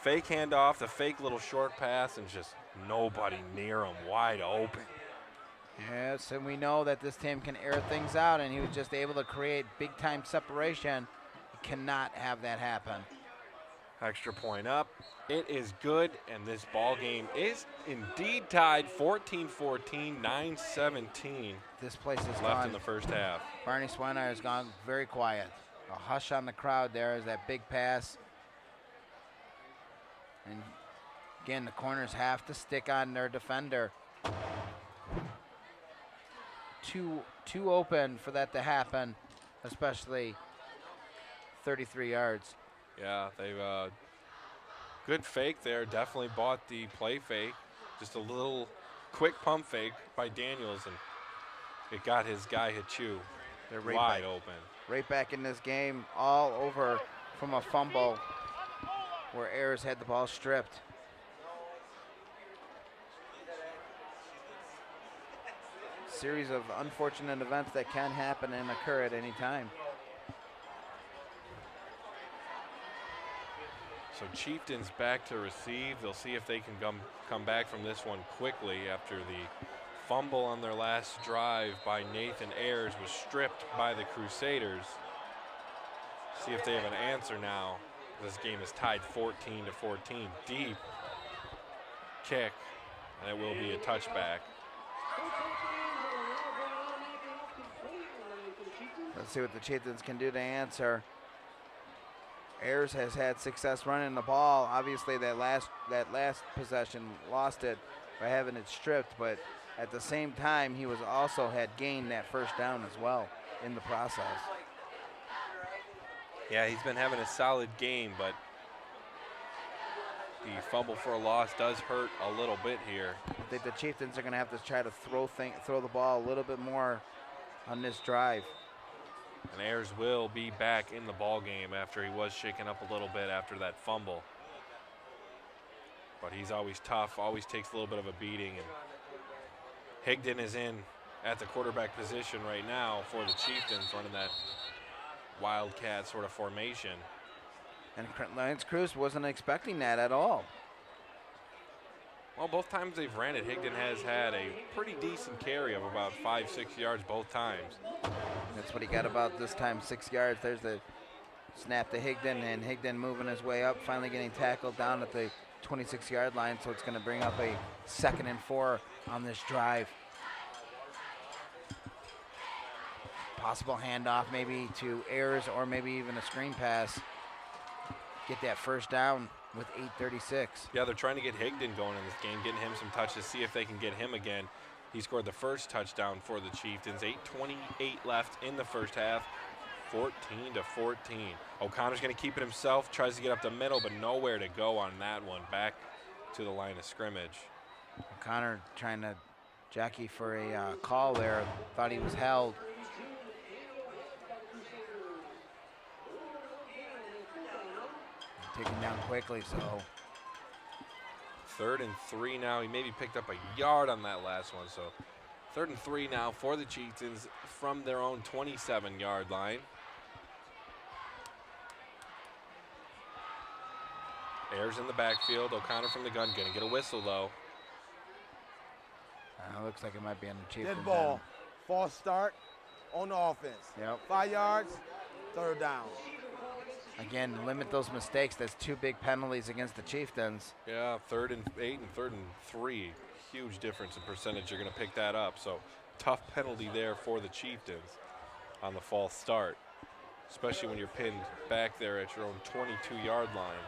Fake handoff, the fake little short pass, and just nobody near him, wide open. Yes, and we know that this team can air things out, and he was just able to create big-time separation. He cannot have that happen. Extra point up. It is good, and this ball game is indeed tied 14-14, 9-17. This place is left gone. in the first half. Barney Swenar has gone very quiet. A hush on the crowd there as that big pass. And again, the corners have to stick on their defender. Too open for that to happen, especially 33 yards. Yeah, they've good fake there. Definitely bought the play fake. Just a little quick pump fake by Daniels, and it got his guy Hitchu wide open. Right back in this game, all over from a fumble where Ayers had the ball stripped. Series of unfortunate events that can happen and occur at any time. So Chieftains back to receive. They'll see if they can come back from this one quickly after the fumble on their last drive by Nathan Ayers was stripped by the Crusaders. See if they have an answer now. This game is tied 14-14. Deep kick, and it will be a touchback. Let's see what the Chieftains can do to answer. Ayers has had success running the ball. Obviously, that last possession lost it by having it stripped, but at the same time, he was also had gained that first down as well in the process. Yeah, he's been having a solid game, but the fumble for a loss does hurt a little bit here. I think the Chieftains are going to have to try to throw the ball a little bit more on this drive. And Ayers will be back in the ball game after he was shaken up a little bit after that fumble. But he's always tough, always takes a little bit of a beating. And Higdon is in at the quarterback position right now for the Chieftains, running that wildcat sort of formation. And L'Anse Creuse wasn't expecting that at all. Well, both times they've ran it, Higdon has had a pretty decent carry of about 5-6 yards both times. That's what he got about this time, 6 yards. There's the snap to Higdon, and Higdon moving his way up, finally getting tackled down at the 26-yard line, so it's going to bring up a 2nd and 4 on this drive. Possible handoff maybe to Ayers or maybe even a screen pass. Get that first down with 8:36. Yeah, they're trying to get Higdon going in this game, getting him some touches, see if they can get him again. He scored the first touchdown for the Chieftains. 8:28 left in the first half, 14-14. O'Connor's going to keep it himself, tries to get up the middle, but nowhere to go on that one. Back to the line of scrimmage. O'Connor trying to jockey for a call there, thought he was held. Taken down quickly, so. 3rd and 3 now. He maybe picked up a yard on that last one, so 3rd and 3 now for the Chieftains from their own 27-yard line. Ayers in the backfield. O'Connor from the gun. Gonna get a whistle, though. Looks like it might be on the Chieftains. Dead ball. False start on the offense. Yep. 5 yards, 3rd down. Again, limit those mistakes. That's 2 big penalties against the Chieftains. Yeah, 3rd and 8 and 3rd and 3. Huge difference in percentage. You're going to pick that up. So tough penalty there for the Chieftains. on the false start, especially when you're pinned back there at your own 22-yard line.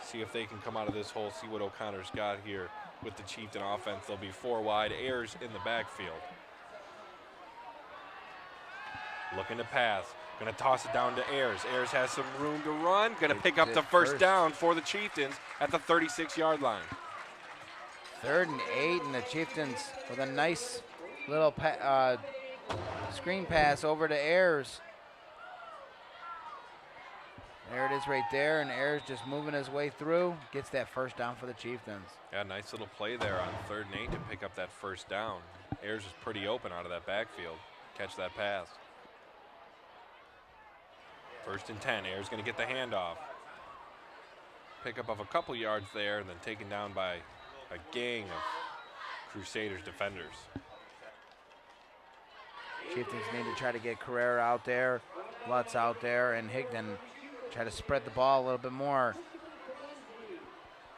See if they can come out of this hole, see what O'Connor's got here with the Chieftain offense. They'll be 4 wide, Ayers in the backfield. Looking to pass, gonna toss it down to Ayers. Ayers has some room to run, gonna pick up the first down for the Chieftains at the 36-yard line. 3rd and 8, and the Chieftains with a nice little screen pass over to Ayers. There it is right there, and Ayers just moving his way through, gets that first down for the Chieftains. Yeah, nice little play there on 3rd and 8 to pick up that first down. Ayers was pretty open out of that backfield. Catch that pass. 1st and 10, Ayers gonna get the handoff. Pickup of a couple yards there, and then taken down by a gang of Crusaders defenders. Chieftains need to try to get Carrera out there, Lutz out there, and Higdon try to spread the ball a little bit more.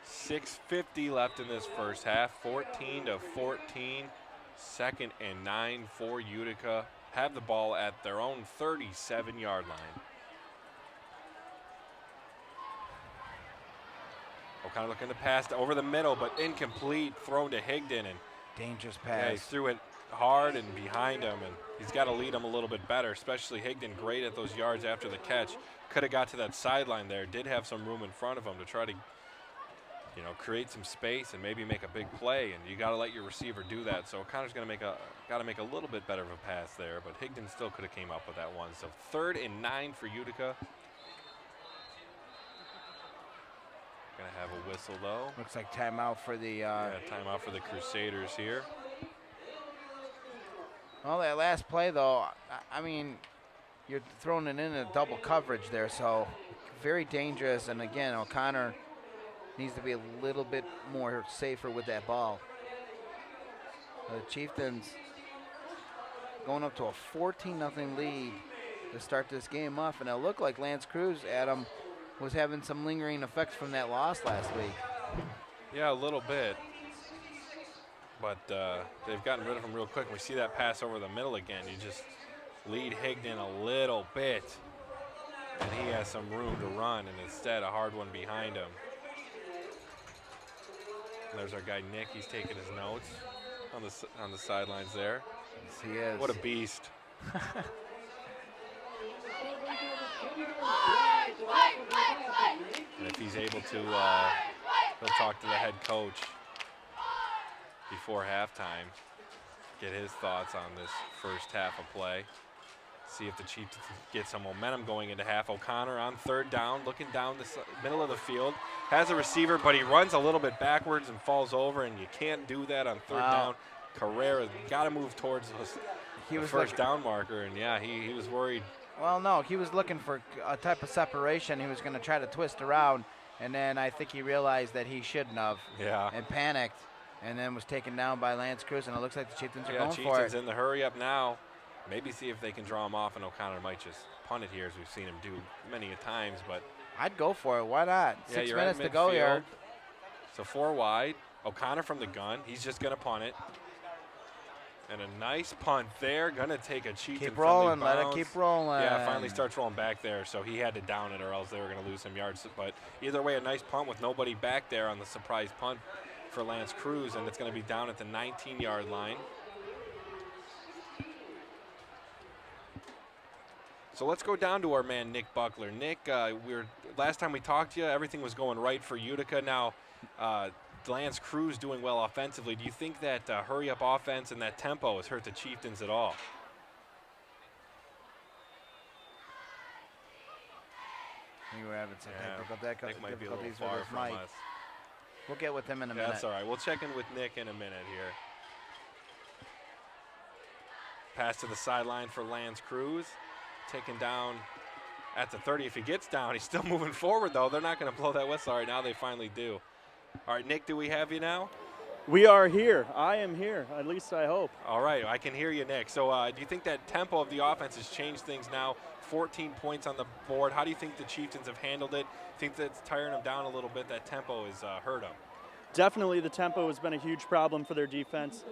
6:50 left in this first half, 14-14. 2nd and 9 for Utica. Have the ball at their own 37-yard line. O'Connor looking to pass over the middle, but incomplete, thrown to Higdon, and dangerous yeah, pass. he threw it hard and behind him, and he's got to lead him a little bit better, especially Higdon, great at those yards after the catch. Could have got to that sideline there, did have some room in front of him to try to, you know, create some space and maybe make a big play, and you got to let your receiver do that. So O'Connor's going to got to make a little bit better of a pass there, but Higdon still could have came up with that one. So 3rd and 9 for Utica. Gonna have a whistle though. Looks like timeout for the. Timeout for the Crusaders here. Well, that last play though, I mean, you're throwing it in a double coverage there, so very dangerous. And again, O'Connor needs to be a little bit more safer with that ball. The Chieftains going up to a 14-0 lead to start this game off, and it looked like Lance Creuse, Adam, was having some lingering effects from that loss last week. Yeah, a little bit. But they've gotten rid of him real quick. We see that pass over the middle again. You just lead Higdon a little bit, and he has some room to run, and instead a hard one behind him. And there's our guy Nick. He's taking his notes on the sidelines there. Yes, he is. What a beast. And if he's able to, he'll talk to the head coach before halftime, get his thoughts on this first half of play. See if the Chiefs get some momentum going into half. O'Connor on 3rd down, looking down the middle of the field. Has a receiver, but he runs a little bit backwards and falls over, and you can't do that on 3rd down. Carrera got to move towards the first down marker, and yeah, he was worried. Well, no, he was looking for a type of separation. He was going to try to twist around, and then I think he realized that he shouldn't have. Yeah. And panicked, and then was taken down by Lance Creuse, and it looks like the Chieftains are going for it. Chieftains in the hurry up now. Maybe see if they can draw him off, and O'Connor might just punt it here, as we've seen him do many a times. But I'd go for it. Why not? Yeah, 6 you're minutes at to go here. So 4 wide. O'Connor from the gun. He's just going to punt it. And a nice punt there. Going to take a Chieftain Keep rolling. bounce. Let it keep rolling. Yeah, finally starts rolling back there. So he had to down it, or else they were going to lose some yards. But either way, a nice punt with nobody back there on the surprise punt for Lance Creuse. And it's going to be down at the 19-yard line. So let's go down to our man, Nick Buckler. Nick, last time we talked to you, everything was going right for Utica. Now, Lance Creuse doing well offensively. Do you think that hurry-up offense and that tempo has hurt the Chieftains at all? You haven't said that. Nick might be a little far from us. We'll get with him in a minute. That's all right. We'll check in with Nick in a minute here. Pass to the sideline for Lance Creuse. Taken down at the 30. If he gets down, he's still moving forward, though. They're not going to blow that whistle. All right, now they finally do. All right, Nick, do we have you now? We are here. I am here, at least I hope. All right, I can hear you, Nick. So do you think that tempo of the offense has changed things now? 14 points on the board. How do you think the Chieftains have handled it? Think that's tiring them down a little bit? That tempo has hurt them? Definitely the tempo has been a huge problem for their defense.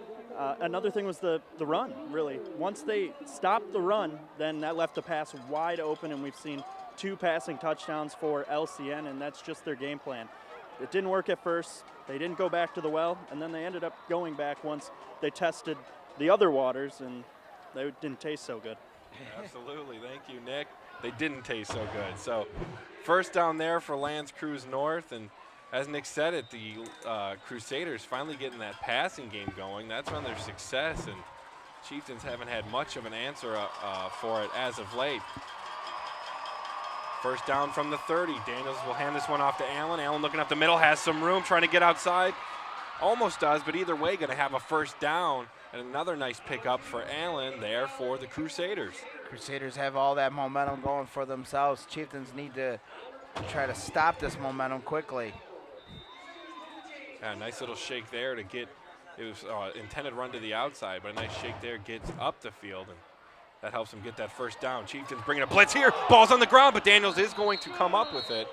Another thing was the run, really. Once they stopped the run, then that left the pass wide open, and we've seen 2 passing touchdowns for LCN, and that's just their game plan. It didn't work at first. They didn't go back to the well, and then they ended up going back once they tested the other waters, and they didn't taste so good. Absolutely. Thank you, Nick. They didn't taste so good. So first down there for L'Anse Creuse North, and as Nick said it, the Crusaders finally getting that passing game going. That's been their success, and Chieftains haven't had much of an answer for it as of late. First down from the 30. Daniels will hand this one off to Allen. Allen looking up the middle, has some room, trying to get outside. Almost does, but either way going to have a first down. And another nice pickup for Allen there for the Crusaders. Crusaders have all that momentum going for themselves. Chieftains need to try to stop this momentum quickly. Yeah, nice little shake there to get, it was intended run to the outside, but a nice shake there gets up the field, and that helps them get that first down. Chieftains bringing a blitz here. Ball's on the ground, but Daniels is going to come up with it.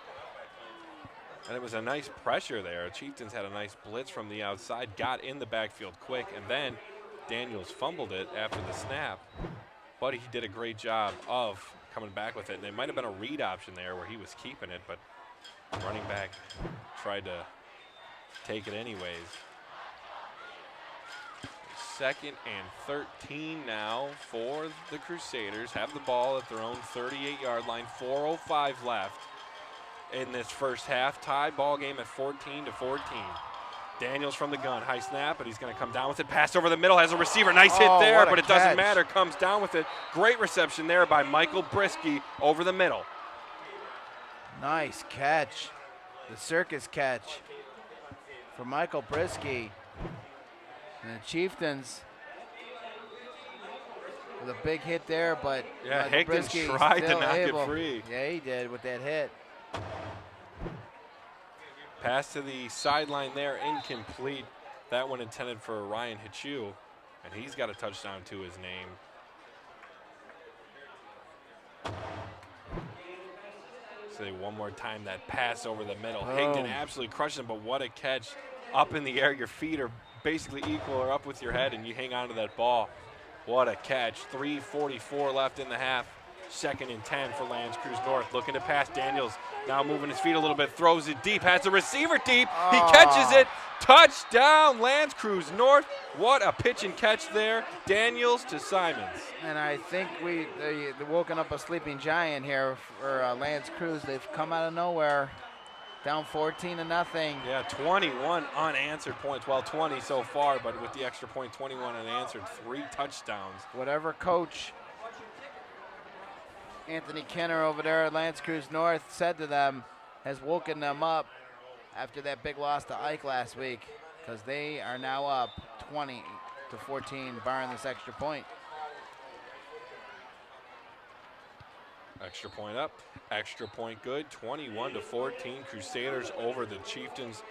And it was a nice pressure there. Chieftains had a nice blitz from the outside, got in the backfield quick, and then Daniels fumbled it after the snap. But he did a great job of coming back with it. And it might have been a read option there where he was keeping it, but running back tried to take it anyways. 2nd and 13 now for the Crusaders. Have the ball at their own 38-yard line. 4:05 left in this first half. Tie ball game at 14-14. Daniels from the gun, high snap, but he's going to come down with it. Pass over the middle, has a receiver. Nice hit there, but it doesn't matter. Comes down with it. Great reception there by Michael Brisky over the middle. Nice catch. The circus catch for Michael Brisky. And the Chieftains with a big hit there, but yeah, Michael Higdon Brisky tried to still knock able. it free. Yeah, he did with that hit. Pass to the sideline there, incomplete. That one intended for Ryan Hichu, and he's got a touchdown to his name. Say one more time, that pass over the middle. Higdon absolutely crushed him, but what a catch. Up in the air, your feet are basically equal or up with your head, and you hang on to that ball. What a catch. 3:44 left in the half. 2nd and 10 for L'Anse Creuse North. Looking to pass. Daniels now moving his feet a little bit, throws it deep, has a receiver deep. He catches it. Touchdown, L'Anse Creuse North. What a pitch and catch there. Daniels to Simons. And I think they've woken up a sleeping giant here for L'Anse Creuse. They've come out of nowhere. Down 14-0. Yeah, 21 unanswered points. Well, 20 so far, but with the extra point, 21 unanswered. 3 touchdowns. Whatever coach Anthony Kenner over there at L'Anse Creuse North said to them has woken them up after that big loss to Ike last week, because they are now up 20-14, barring this extra point. Extra point up, extra point good, 21-14. Crusaders over the Chieftains.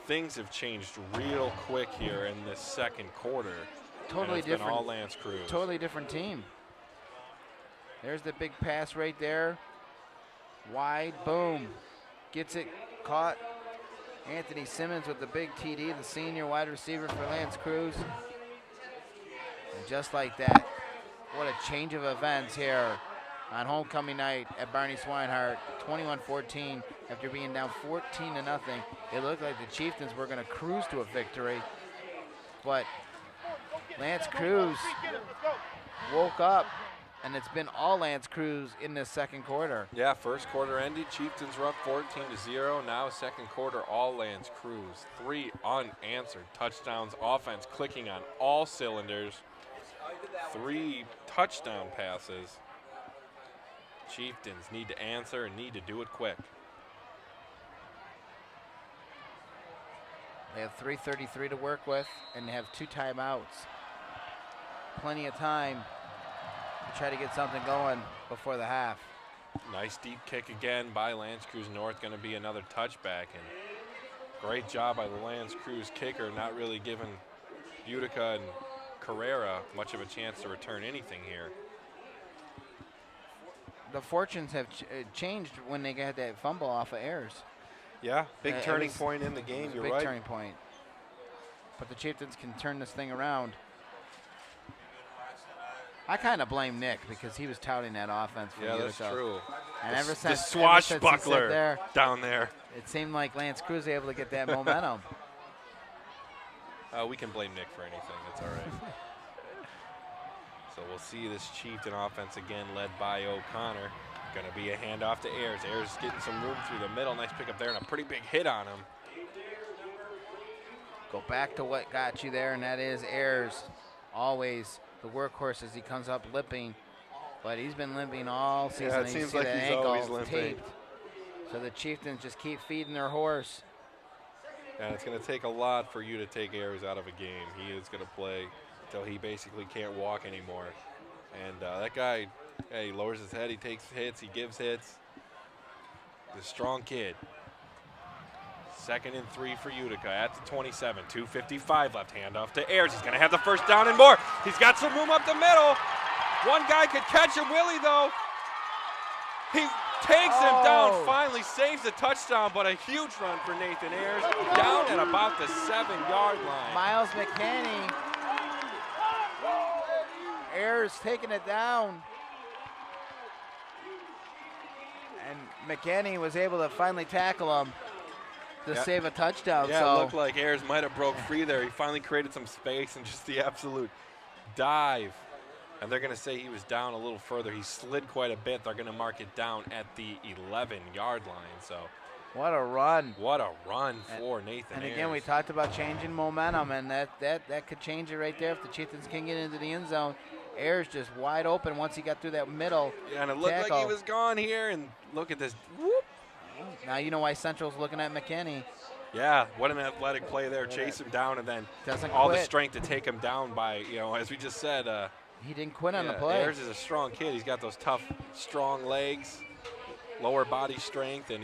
Things have changed real quick here in this second quarter. Totally it's different. Been all L'Anse Creuse. Totally different team. There's the big pass right there. Wide, boom. Gets it, caught. Anthony Simmons with the big TD, the senior wide receiver for L'Anse Creuse. And just like that, what a change of events here on homecoming night at Barney Swinehart. 21-14 after being down 14-0. It looked like the Chieftains were going to cruise to a victory, but L'Anse Creuse woke up, and it's been all L'Anse Creuse in this second quarter. Yeah, first quarter ended. Chieftains were up 14-0. Now second quarter, all L'Anse Creuse. 3 unanswered touchdowns. Offense clicking on all cylinders. 3 touchdown passes. Chieftains need to answer and need to do it quick. They have 3:33 to work with, and they have 2 timeouts. Plenty of time to try to get something going before the half. Nice deep kick again by L'Anse Creuse North, going to be another touchback. And great job by the L'Anse Creuse kicker, not really giving Utica and Carrera much of a chance to return anything here. The fortunes have changed when they got that fumble off of Ayers. Yeah, big turning point in the game, you're right. Big turning point. but the Chieftains can turn this thing around. I kind of blame Nick because he was touting that offense for Yeah, Utica. that's true. And The ever since he swashbuckler said there, down there. it seemed like Lance Creuse was able to get that momentum. We can blame Nick for anything. It's all right. So we'll see this Chieftain offense again led by O'Connor. Going to be a handoff to Ayers. Ayers getting some room through the middle. Nice pick up there and a pretty big hit on him. Go back to what got you there, and that is Ayers. Always the workhorse as he comes up limping. But he's been limping all season. Yeah, it and you seems see like that he's ankle always limping. taped. So the Chieftains just keep feeding their horse. And it's going to take a lot for you to take Ayers out of a game. He is going to play until he basically can't walk anymore. And that guy, he lowers his head, he takes hits, he gives hits. He's a strong kid. 2nd and 3 for Utica at the 27. 2:55 left. Handoff to Ayers. He's going to have the first down and more. He's got some room up the middle. One guy could catch him, will he, though? He takes him down, finally saves the touchdown, but a huge run for Nathan Ayers. Down at about the 7-yard line. Miles McKinney. Ayers taking it down. And McKinney was able to finally tackle him to save a touchdown. Yeah, so it looked like Ayers might have broke free there. He finally created some space and just the absolute dive. And they're going to say he was down a little further. He slid quite a bit. They're going to mark it down at the 11-yard line. So what a run. What a run for Nathan And Ayers. again, we talked about changing momentum, and that could change it right there if the Chieftains can get into the end zone. Ayers just wide open once he got through that middle. Yeah, and it looked tackle. like he was gone here. And look at this. Whoop. Now you know why Central's looking at McKinney. Yeah, what an athletic play there. Chase him down and then Doesn't all quit. the strength to take him down by, as we just said. He didn't quit on the play. Ayers is a strong kid. He's got those tough, strong legs, lower body strength, and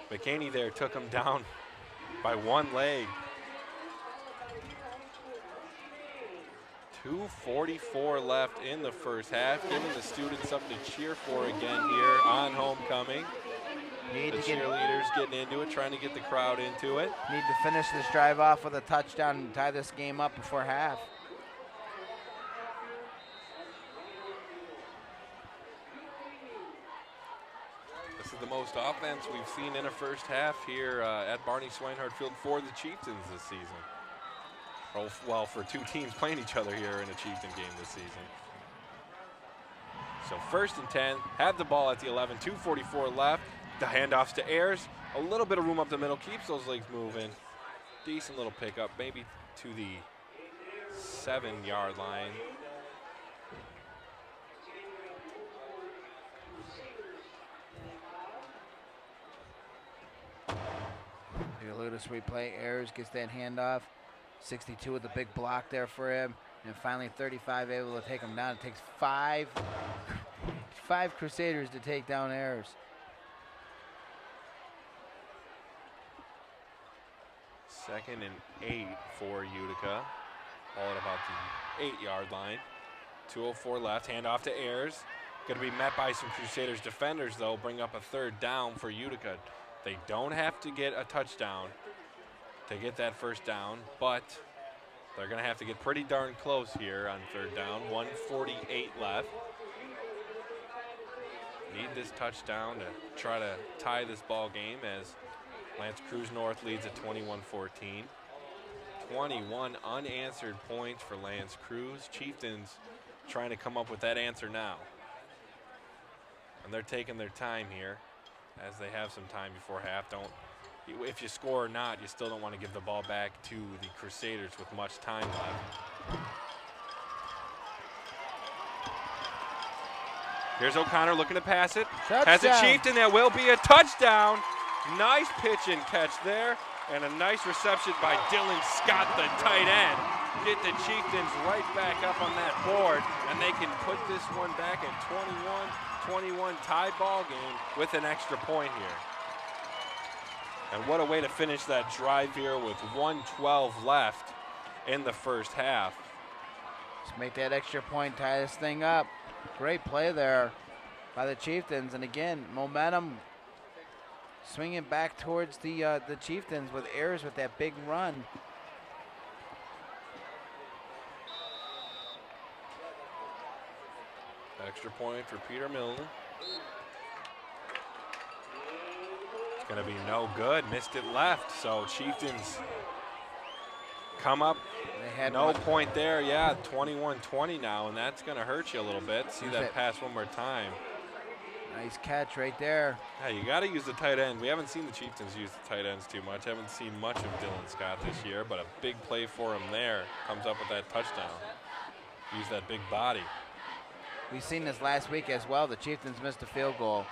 McKinney there took him down by one leg. 2:44 left in the first half, giving the students something to cheer for again here on homecoming. The cheerleaders getting into it, trying to get the crowd into it. Need to finish this drive off with a touchdown and tie this game up before half. This is the most offense we've seen in a first half here at Barney Swinehart Field for the Chieftains this season. Well, for two teams playing each other here in a Chieftain game this season. So 1st and 10, have the ball at the 11, 2:44 left. The handoffs to Ayers, a little bit of room up the middle, keeps those legs moving. Decent little pickup, maybe to the 7-yard line. Lotus replay. Ayers gets that handoff. 62 with a big block there for him. And finally 35 able to take him down. It takes five Crusaders to take down Ayers. 2nd and 8 for Utica. All at about the 8-yard line. 2:04 left, handoff to Ayers. Going to be met by some Crusaders defenders, though. Bring up a 3rd down for Utica. They don't have to get a touchdown to get that first down, but they're going to have to get pretty darn close here on 3rd down. 1:48 left. Need this touchdown to try to tie this ball game as Lance Creuse North leads at 21-14. 21 unanswered points for Lance Creuse. Chieftains trying to come up with that answer now. And they're taking their time here as they have some time before half. If you score or not, you still don't want to give the ball back to the Crusaders with much time left. Here's O'Connor looking to pass it. Touchdown. Has a Chieftain, that will be a touchdown. Nice pitch and catch there. And a nice reception by Dylan Scott, the tight end. Get the Chieftains right back up on that board, and they can put this one back at 21-21 tie ball game with an extra point here. And what a way to finish that drive here with 1:12 left in the first half. Let's make that extra point, tie this thing up. Great play there by the Chieftains, and again, momentum swinging back towards the Chieftains with Ayers with that big run. Extra point for Peter Milne. It's going to be no good. Missed it left. So Chieftains come up. They had No one. point there. Yeah, 21-20 now, and that's going to hurt you a little bit. See that pass one more time. Nice catch right there. Yeah, you got to use the tight end. We haven't seen the Chieftains use the tight ends too much. Haven't seen much of Dylan Scott this year, but a big play for him there. Comes up with that touchdown. Use that big body. We've seen this last week as well. The Chieftains missed a field goal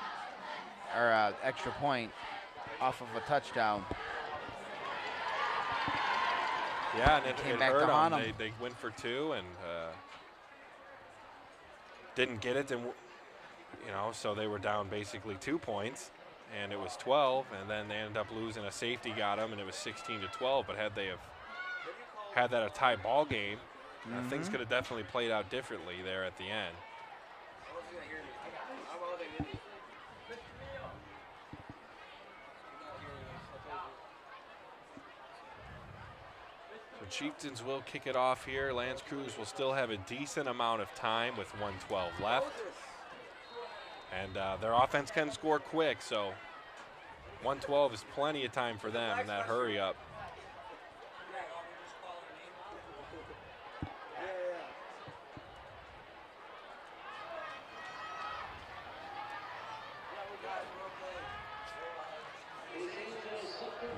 or extra point off of a touchdown. Yeah, and it back hurt to haunt them. 'em. They went for two and didn't get it. And so they were down basically 2 points, and it was 12. And then they ended up losing. A safety got them, and it was 16-12. But had they have had that a tie ball game, things could have definitely played out differently there at the end. Chieftains will kick it off here. Lance Creuse will still have a decent amount of time with 1:12 left. And their offense can score quick, so 1:12 is plenty of time for them in that hurry up.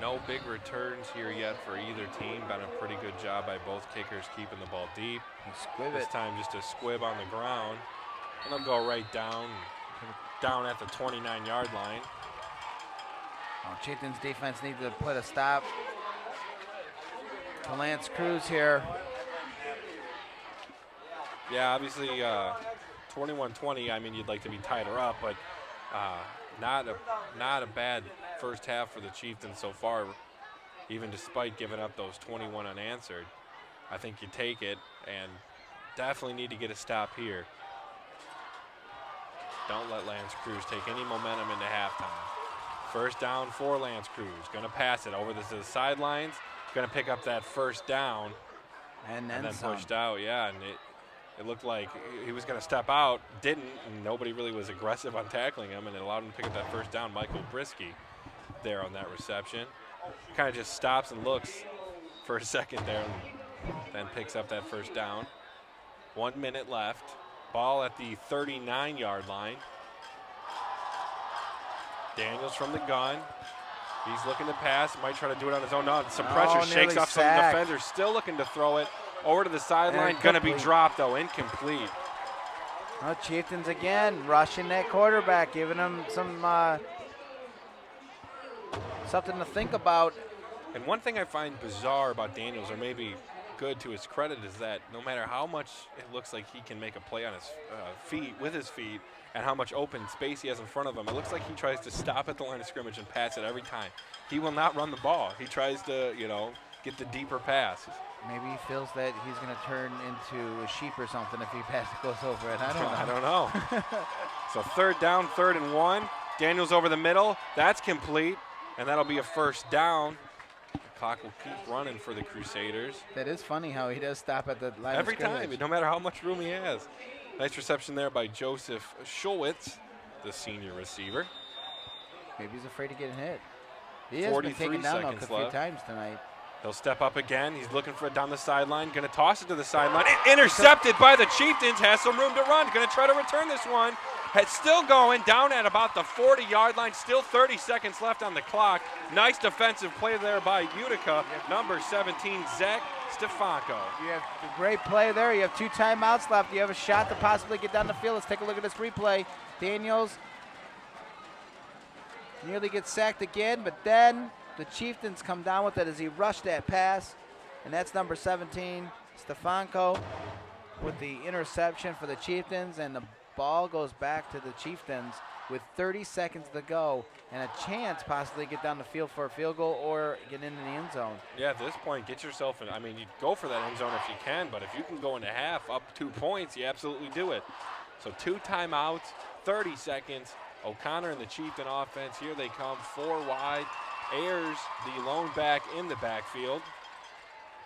No big returns here yet for either team. Been a pretty good job by both kickers keeping the ball deep. This time just a squib on the ground. And they'll go right down at the 29-yard line. Chieftains defense needs to put a stop to Lance Creuse here. Yeah, obviously 21-20, I mean, you'd like to be tighter up, but not a bad first half for the Chieftains so far, even despite giving up those 21 unanswered. I think you take it and definitely need to get a stop here. Don't let Lance Creuse take any momentum into halftime. First down for Lance Creuse. Going to pass it over to the sidelines. Going to pick up that first down. And then pushed out, yeah. And it looked like he was going to step out. Didn't. And nobody really was aggressive on tackling him, and it allowed him to pick up that first down. Michael Brisky there on that reception. Kind of just stops and looks for a second there and then picks up that first down. 1 minute left. Ball at the 39-yard line. Daniels from the gun. He's looking to pass. Might try to do it on his own. No, some pressure. Shakes off some defenders. Still looking to throw it over to the sideline. Going to be dropped, though. Incomplete. Oh, Chieftains again rushing that quarterback, giving him some something to think about. And one thing I find bizarre about Daniels, or maybe good to his credit, is that no matter how much it looks like he can make a play on his feet, with his feet, and how much open space he has in front of him, it looks like he tries to stop at the line of scrimmage and pass it every time. He will not run the ball. He tries to, get the deeper pass. Maybe he feels that he's going to turn into a sheep or something if he goes over it. I don't know. So 3rd down, 3rd and 1. Daniels over the middle. That's complete, and that'll be a first down. The clock will keep running for the Crusaders. That is funny how he does stop at the line every of scrimmage. time, no matter how much room he has. Nice reception there by Joseph Schulwitz, the senior receiver. Maybe he's afraid of getting hit. He has been taken down a few times tonight. He'll step up again. He's looking for it down the sideline. Going to toss it to the sideline. Intercepted by the Chieftains. Has some room to run. Going to try to return this one. It's still going down at about the 40-yard line. Still 30 seconds left on the clock. Nice defensive play there by Utica. Number 17, Zach Stefanko. You have a great play there. You have 2 timeouts left. You have a shot to possibly get down the field. Let's take a look at this replay. Daniels nearly gets sacked again, but then the Chieftains come down with it as he rushed that pass, and that's number 17, Stefanko, with the interception for the Chieftains, and the ball goes back to the Chieftains with 30 seconds to go and a chance possibly to get down the field for a field goal or get into the end zone. Yeah, at this point, get yourself in. I mean, you go for that end zone if you can, but if you can go into half up 2 points, you absolutely do it. So 2 timeouts, 30 seconds. O'Connor and the Chieftain offense, here they come, 4 wide. Ayers, the lone back in the backfield.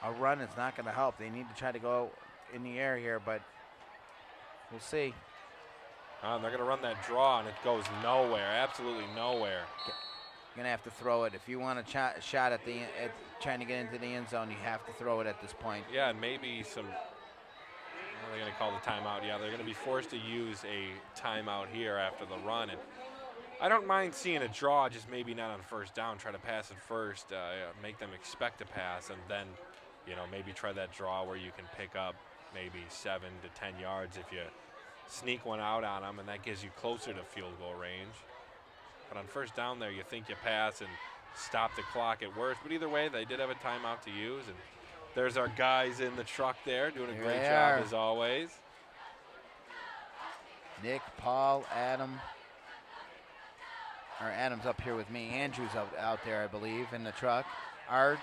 A run is not going to help. They need to try to go in the air here, but we'll see. They're going to run that draw, and it goes nowhere, absolutely nowhere. You're gonna have to throw it if you want a shot at trying to get into the end zone. You have to throw it at this point. Yeah, and maybe some. They're going to call the timeout. Yeah, they're going to be forced to use a timeout here after the run. And I don't mind seeing a draw, just maybe not on first down. Try to pass it first, make them expect a pass, and then, maybe try that draw where you can pick up maybe 7 to 10 yards if you sneak one out on them, and that gives you closer to field goal range. But on first down there, you think you pass and stop the clock at worst. But either way, they did have a timeout to use. And there's our guys in the truck there doing a great job as always. Nick, Paul, Adam. Or Adam's up here with me. Andrew's out there, I believe, in the truck. Art.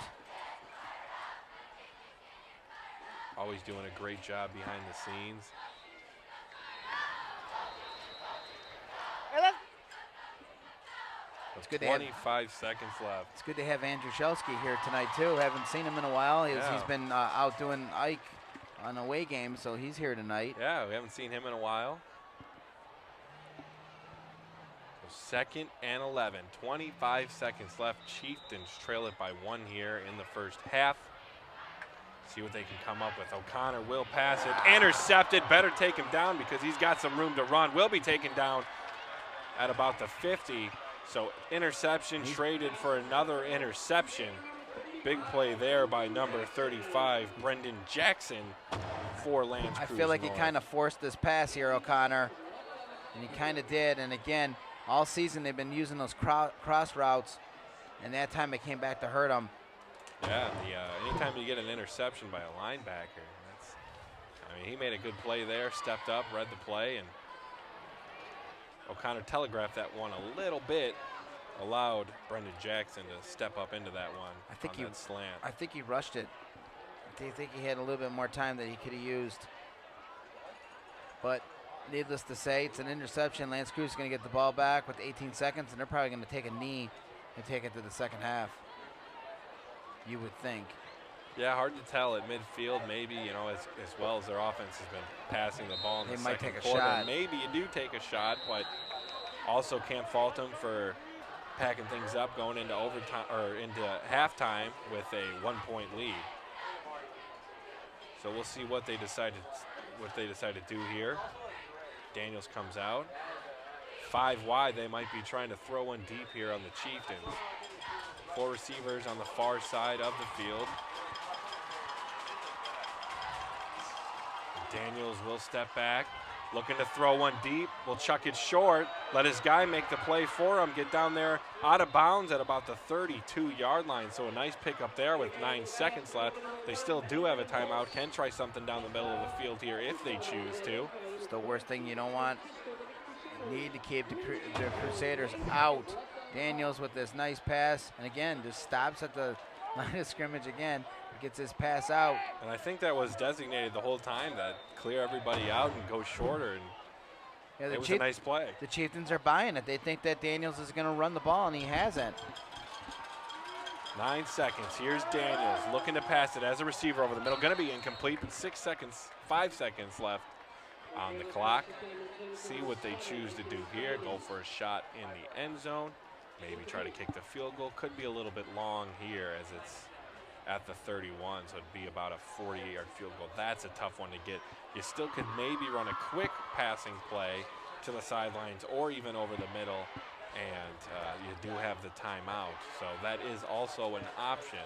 Always doing a great job behind the scenes. It's good 25 seconds left. It's good to have Andrew Shelsky here tonight, too. Haven't seen him in a while. He's been out doing Ike on away games, so he's here tonight. Yeah, we haven't seen him in a while. So 2nd and 11, 25 seconds left. Chieftains trail it by 1 here in the first half. See what they can come up with. O'Connor will pass it. Intercepted. Better take him down because he's got some room to run. Will be taken down at about the 50. So interception traded for another interception. Big play there by number 35, Brendan Jackson, for Lance Creuse. I feel like he kind of forced this pass here, O'Connor, and he kind of did. And again, all season they've been using those cross routes, and that time it came back to hurt him. Yeah, anytime you get an interception by a linebacker, he made a good play there, stepped up, read the play, and O'Connor telegraphed that one a little bit, allowed Brendan Jackson to step up into that one. That slant. I think he rushed it. I think he had a little bit more time that he could have used. But needless to say, it's an interception. Lance Creuse is going to get the ball back with 18 seconds, and they're probably going to take a knee and take it to the second half. You would think. Yeah, hard to tell at midfield. Maybe, as well as their offense has been passing the ball in the second quarter. Shot. Maybe you do take a shot, but also can't fault them for packing things up, going into overtime or into halftime with a 1-point lead. So we'll see what they decide to do here. Daniels comes out. 5 wide. They might be trying to throw one deep here on the Chieftains. 4 receivers on the far side of the field. Daniels will step back, looking to throw one deep. Will chuck it short, let his guy make the play for him, get down there out of bounds at about the 32-yard line. So a nice pickup there with 9 seconds left. They still do have a timeout, can try something down the middle of the field here if they choose to. It's the worst thing you don't want. Need to keep the Crusaders out. Daniels with this nice pass, and again, just stops at the line of scrimmage again. Gets his pass out. And I think that was designated the whole time, that clear everybody out and go shorter. And it was a nice play. The Chieftains are buying it. They think that Daniels is going to run the ball, and he hasn't. 9 seconds. Here's Daniels looking to pass it as a receiver over the middle. Going to be incomplete, but 5 seconds left on the clock. See what they choose to do here. Go for a shot in the end zone. Maybe try to kick the field goal. Could be a little bit long here as it's at the 31, so it'd be about a 40-yard field goal. That's a tough one to get. You still could maybe run a quick passing play to the sidelines or even over the middle, and you do have the timeout. So that is also an option.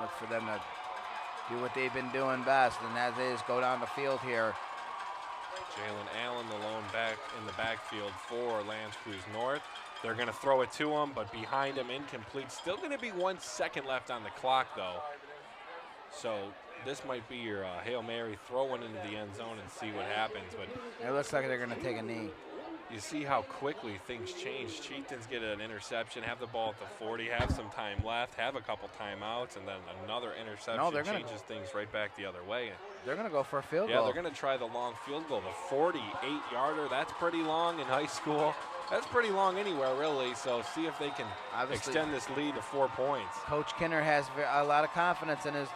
Look for them to do what they've been doing best, and that is go down the field here. Jalen Allen, the lone back in the backfield for Lance Creuse North. They're going to throw it to him, but behind him, incomplete. Still going to be 1 second left on the clock, though. So this might be your Hail Mary, throw one into the end zone and see what happens. But it looks like they're going to take a knee. You see how quickly things change. Chieftains get an interception, have the ball at the 40, have some time left, have a couple timeouts, and then another interception changes things right back the other way. They're going to go for a field goal. Yeah, they're going to try the long field goal. The 48-yarder, that's pretty long in high school. That's pretty long anywhere, really. So see if they can extend this lead to 4 points. Coach Kinner has a lot of confidence in his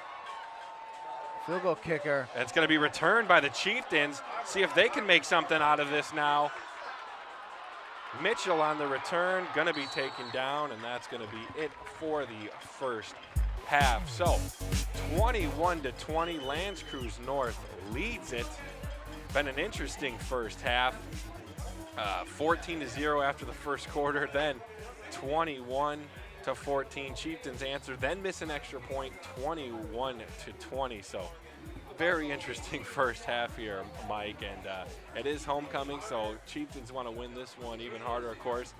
Field goal kicker. It's going to be returned by the Chieftains. See if they can make something out of this now. Mitchell on the return, going to be taken down, and that's going to be it for the first half. So 21-20, L'Anse Creuse North leads it. Been an interesting first half. 14-0 after the first quarter, then 21-14. Chieftains answer, then miss an extra point, 21-20. So very interesting first half here, Mike, and it is homecoming, so Chieftains want to win this one even harder, of course.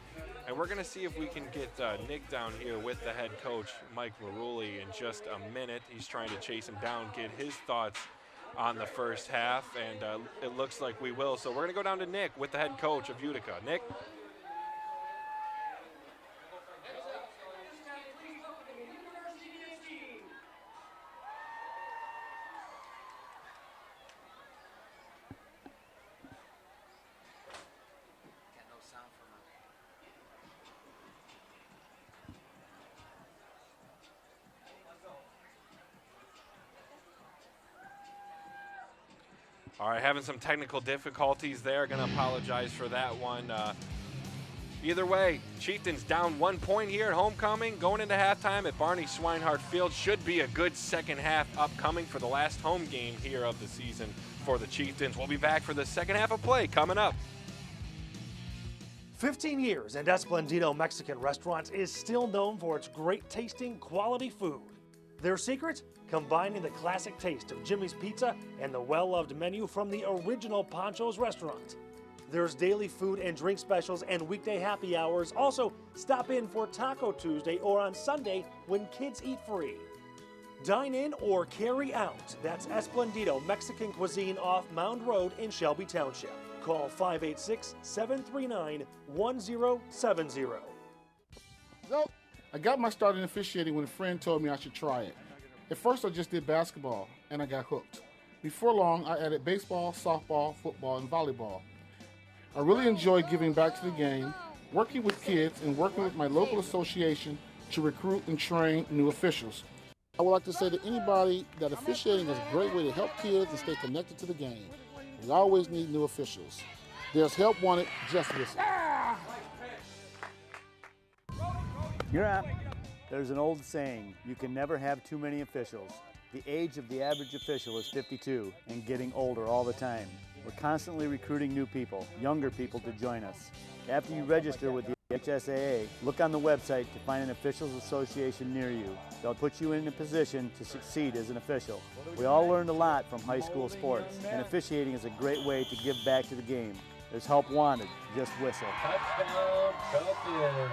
And we're going to see if we can get Nick down here with the head coach, Mike Maruli, in just a minute. He's trying to chase him down, get his thoughts on the first half, and it looks like we will. So we're going to go down to Nick with the head coach of Utica. Nick? All right, having some technical difficulties there. Going to apologize for that one. Either way, Chieftains down 1 point here at homecoming. Going into halftime at Barney Swinehart Field. Should be a good second half upcoming for the last home game here of the season for the Chieftains. We'll be back for the second half of play coming up. 15 years and Esplendito Mexican Restaurants is still known for its great tasting, quality food. Their secret? Combining the classic taste of Jimmy's Pizza and the well-loved menu from the original Pancho's restaurant. There's daily food and drink specials and weekday happy hours. Also, stop in for Taco Tuesday or on Sunday when kids eat free. Dine in or carry out. That's Esplendito Mexican Cuisine off Mound Road in Shelby Township. Call 586-739-1070. So, I got my start in officiating when a friend told me I should try it. At first, I just did basketball, and I got hooked. Before long, I added baseball, softball, football, and volleyball. I really enjoy giving back to the game, working with kids, and working with my local association to recruit and train new officials. I would like to say to anybody that officiating is a great way to help kids and stay connected to the game. We always need new officials. There's help wanted, just listen. You're up. There's an old saying, you can never have too many officials. The age of the average official is 52 and getting older all the time. We're constantly recruiting new people, younger people to join us. After you register with the HSAA, look on the website to find an officials association near you. They'll put you in a position to succeed as an official. We all learned a lot from high school sports, and officiating is a great way to give back to the game. There's help wanted, just whistle. Touchdown, Champions.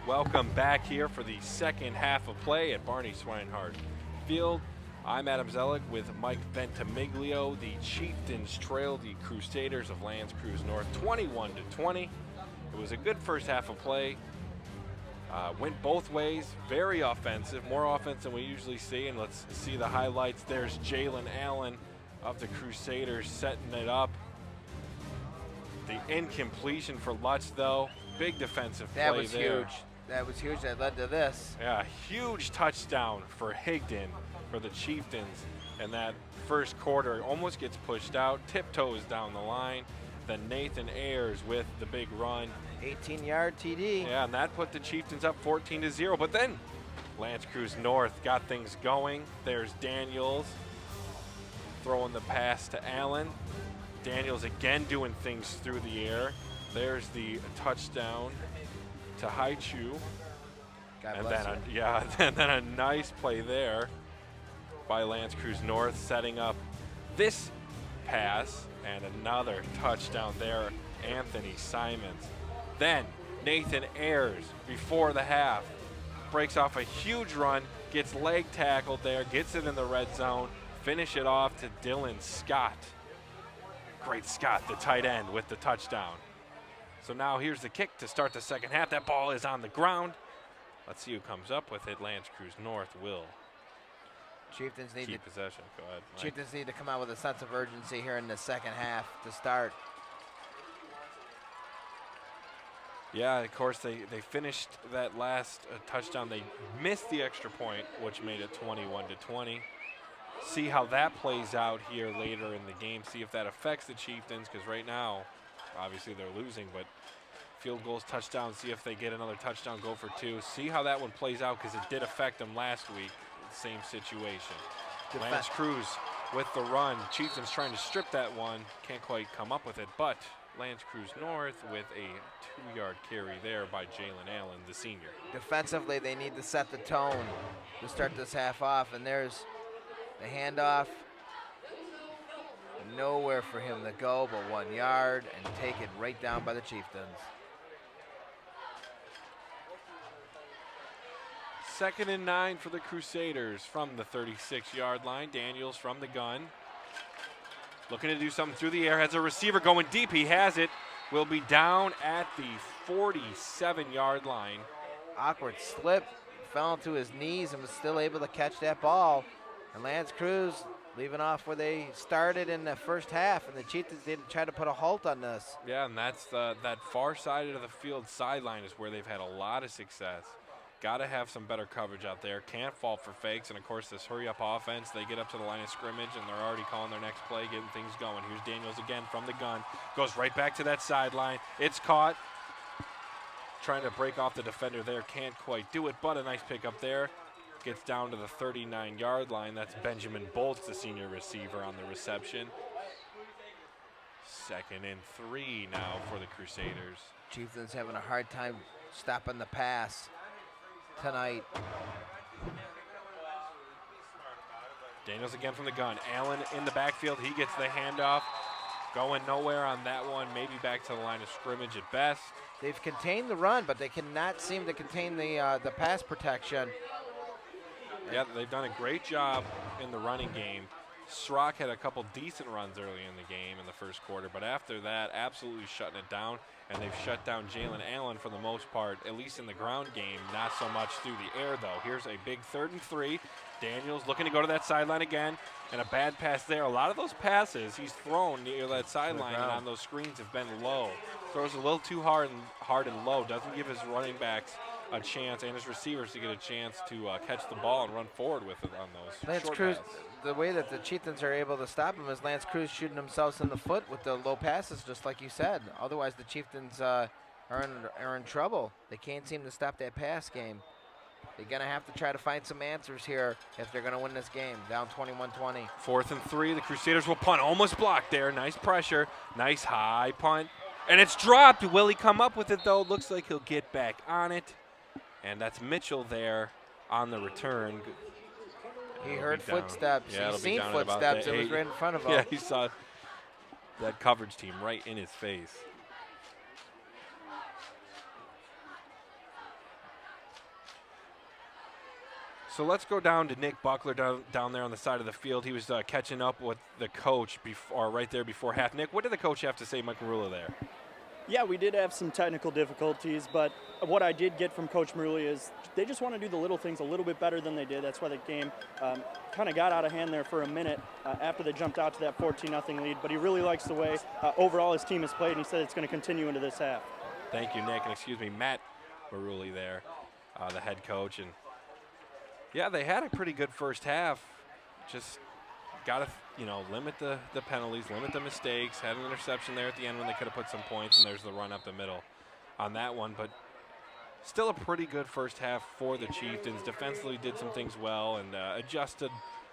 Welcome back here for the second half of play at Barney Swinehart Field. I'm Adam Zellick with Mike Ventimiglio. The Chieftains trailed the Crusaders of L'Anse Creuse North 21-20. It was a good first half of play. Went both ways, very offensive, more offense than we usually see. And let's see the highlights. There's Jalen Allen of the Crusaders setting it up. The incompletion for Lutz, though. Big defensive play there. That was huge. That was huge. That led to this. Yeah, huge touchdown for Higdon for the Chieftains. And that first quarter almost gets pushed out, tiptoes down the line. Then Nathan Ayers with the big run. 18-yard TD. Yeah, and that put the Chieftains up 14-0. But then L'Anse Creuse North got things going. There's Daniels throwing the pass to Allen. Daniels again doing things through the air. There's the touchdown to Haichu. And then a nice play there by L'Anse Creuse North, setting up this pass, and another touchdown there, Anthony Simons. Then Nathan Ayers, before the half, breaks off a huge run, gets leg tackled there, gets it in the red zone, finish it off to Dylan Scott. Great Scott, the tight end, with the touchdown. So now here's the kick to start the second half. That ball is on the ground. Let's see who comes up with it. L'Anse Creuse North will Chieftains need keep possession. Go ahead, Mike. Chieftains need to come out with a sense of urgency here in the second half to start. Yeah, of course, they finished that last touchdown. They missed the extra point, which made it 21-20. See how that plays out here later in the game. See if that affects the Chieftains, because right now, obviously they're losing, but field goals, touchdowns, see if they get another touchdown, go for 2. See how that one plays out, because it did affect them last week. Same situation. Lance Creuse with the run. Chieftains trying to strip that one. Can't quite come up with it, but Lance Creuse North with a 2-yard carry there by Jalen Allen, the senior. Defensively, they need to set the tone to start this half off, and there's the handoff. Nowhere for him to go but 1 yard and take it right down by the Chieftains. 2nd and 9 for the Crusaders from the 36-yard line. Daniels from the gun. Looking to do something through the air. Has a receiver going deep. He has it. Will be down at the 47-yard line. Awkward slip. Fell into his knees and was still able to catch that ball. And Lance Creuse leaving off where they started in the first half. And the Chieftains didn't try to put a halt on this. Yeah, and that's that far side of the field sideline is where they've had a lot of success. Got to have some better coverage out there. Can't fall for fakes. And, of course, this hurry-up offense, they get up to the line of scrimmage, and they're already calling their next play, getting things going. Here's Daniels again from the gun. Goes right back to that sideline. It's caught. Trying to break off the defender there. Can't quite do it, but a nice pickup there. Gets down to the 39-yard line. That's Benjamin Bolts, the senior receiver, on the reception. 2nd and 3 now for the Crusaders. Chieftains having a hard time stopping the pass tonight. Daniels again from the gun. Allen in the backfield. He gets the handoff. Going nowhere on that one. Maybe back to the line of scrimmage at best. They've contained the run, but they cannot seem to contain the pass protection. Yeah, they've done a great job in the running game. Srock had a couple decent runs early in the game in the first quarter, but after that, absolutely shutting it down. And they've shut down Jalen Allen for the most part, at least in the ground game. Not so much through the air, though. Here's a big 3rd and 3. Daniels looking to go to that sideline again, and a bad pass there. A lot of those passes he's thrown near that sideline and on those screens have been low. Throws a little too hard and low. Doesn't give his running backs a chance and his receivers to get a chance to catch the ball and run forward with it on those Lance short Creuse, passes. the way that the Chieftains are able to stop him is Lance Creuse shooting themselves in the foot with the low passes, just like you said. Otherwise, the Chieftains are in trouble. They can't seem to stop that pass game. They're going to have to try to find some answers here if they're going to win this game. Down 21-20. 4th and 3. The Crusaders will punt. Almost blocked there. Nice pressure. Nice high punt. And it's dropped. Will he come up with it, though? Looks like he'll get back on it. And that's Mitchell there on the return. He heard footsteps. Yeah, He's seen footsteps. It was right in front of him. Yeah, he saw that coverage team right in his face. So let's go down to Nick Buckler down there on the side of the field. He was catching up with the coach right there before half. Nick, what did the coach have to say, Mike Marula, there? Yeah, we did have some technical difficulties, but what I did get from Coach Maruli is they just want to do the little things a little bit better than they did. That's why the game kind of got out of hand there for a minute after they jumped out to that 14-0 lead. But he really likes the way overall his team has played, and he said it's going to continue into this half. Thank you, Nick. And excuse me, Matt Maruli there, the head coach. And yeah, they had a pretty good first half. Just got to, limit the penalties, limit the mistakes. Had an interception there at the end when they could have put some points, and there's the run up the middle on that one. But still a pretty good first half for the Chieftains. Defensively did some things well and adjusted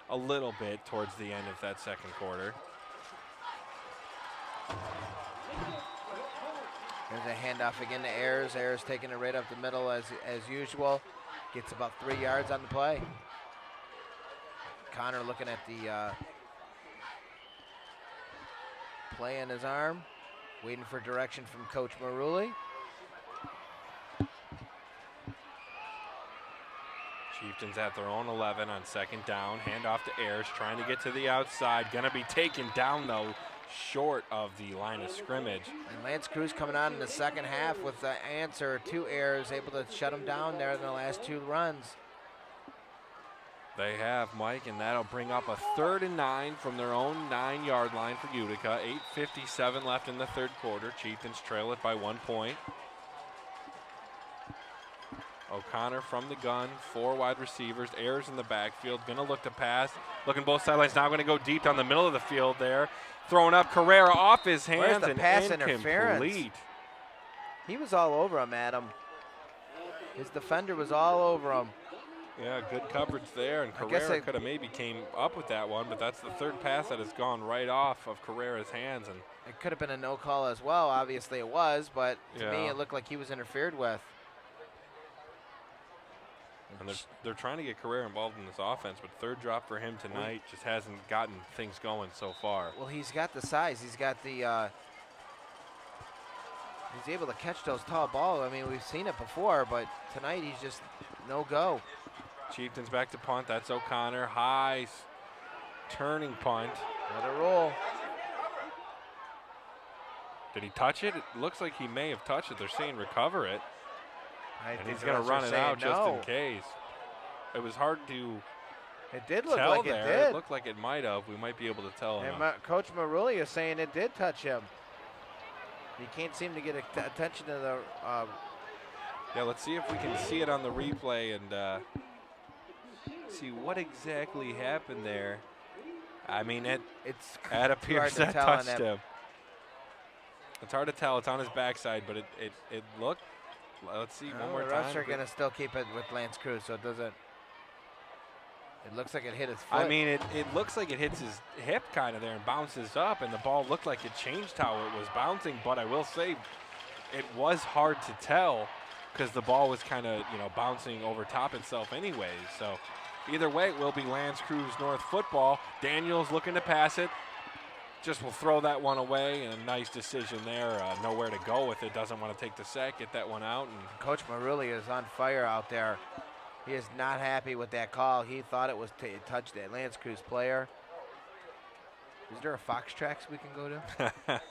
a little bit towards the end of that second quarter. There's a handoff again to Ayers. Ayers taking it right up the middle as usual. Gets about 3 yards on the play. Connor looking at the play in his arm, waiting for direction from Coach Maruli. Chieftains at their own 11 on 2nd down. Handoff to Ayers, trying to get to the outside. Going to be taken down, though, short of the line of scrimmage. And Lance Creuse coming on in the second half with the answer to Ayers, able to shut him down there in the last 2 runs. They have, Mike, and that'll bring up a 3rd and 9 from their own 9-yard line for Utica. 8:57 left in the third quarter. Chieftains trail it by 1 point. O'Connor from the gun, 4 wide receivers. Ayers in the backfield, going to look to pass. Looking both sidelines, now going to go deep down the middle of the field there. Throwing up Carrera off his hands the and pass incomplete. interference? He was all over him, Adam. His defender was all over him. Yeah, good coverage there, and Carrera could have maybe came up with that one, but that's the 3rd pass that has gone right off of Carrera's hands. And it could have been a no call as well. Obviously it was, but to me it looked like he was interfered with. And they're trying to get Carrera involved in this offense, but 3rd drop for him tonight just hasn't gotten things going so far. Well, he's got the size. He's got the he's able to catch those tall balls. I mean, we've seen it before, but tonight he's just no go. Chieftains back to punt. That's O'Connor. High turning punt. Let it roll. Did he touch it? It looks like he may have touched it. They're saying recover it. I and think he's going to run it out just in case. It was hard to It did look tell like there. it did. It looked like it might have. We might be able to tell him. And Coach Marulli is saying it did touch him. He can't seem to get attention to the yeah, let's see if we can see it on the replay and see what exactly happened there. I mean, it appears that touched him. It's hard to tell. It's on his backside, but it looked. Let's see one more the time. refs are going to still keep it with Lance Creuse, so it doesn't. It looks like it hit his foot. I mean, it looks like it hits his hip kind of there and bounces up, and the ball looked like it changed how it was bouncing. But I will say, it was hard to tell because the ball was kind of bouncing over top itself anyways. So either way, it will be Lance Creuse North football. Daniels looking to pass it. Just will throw that one away, and a nice decision there. Nowhere to go with it. Doesn't want to take the sack, get that one out. And Coach Marulli is on fire out there. He is not happy with that call. He thought it was touched that Lance Creuse player. Is there a Fox Tracks we can go to?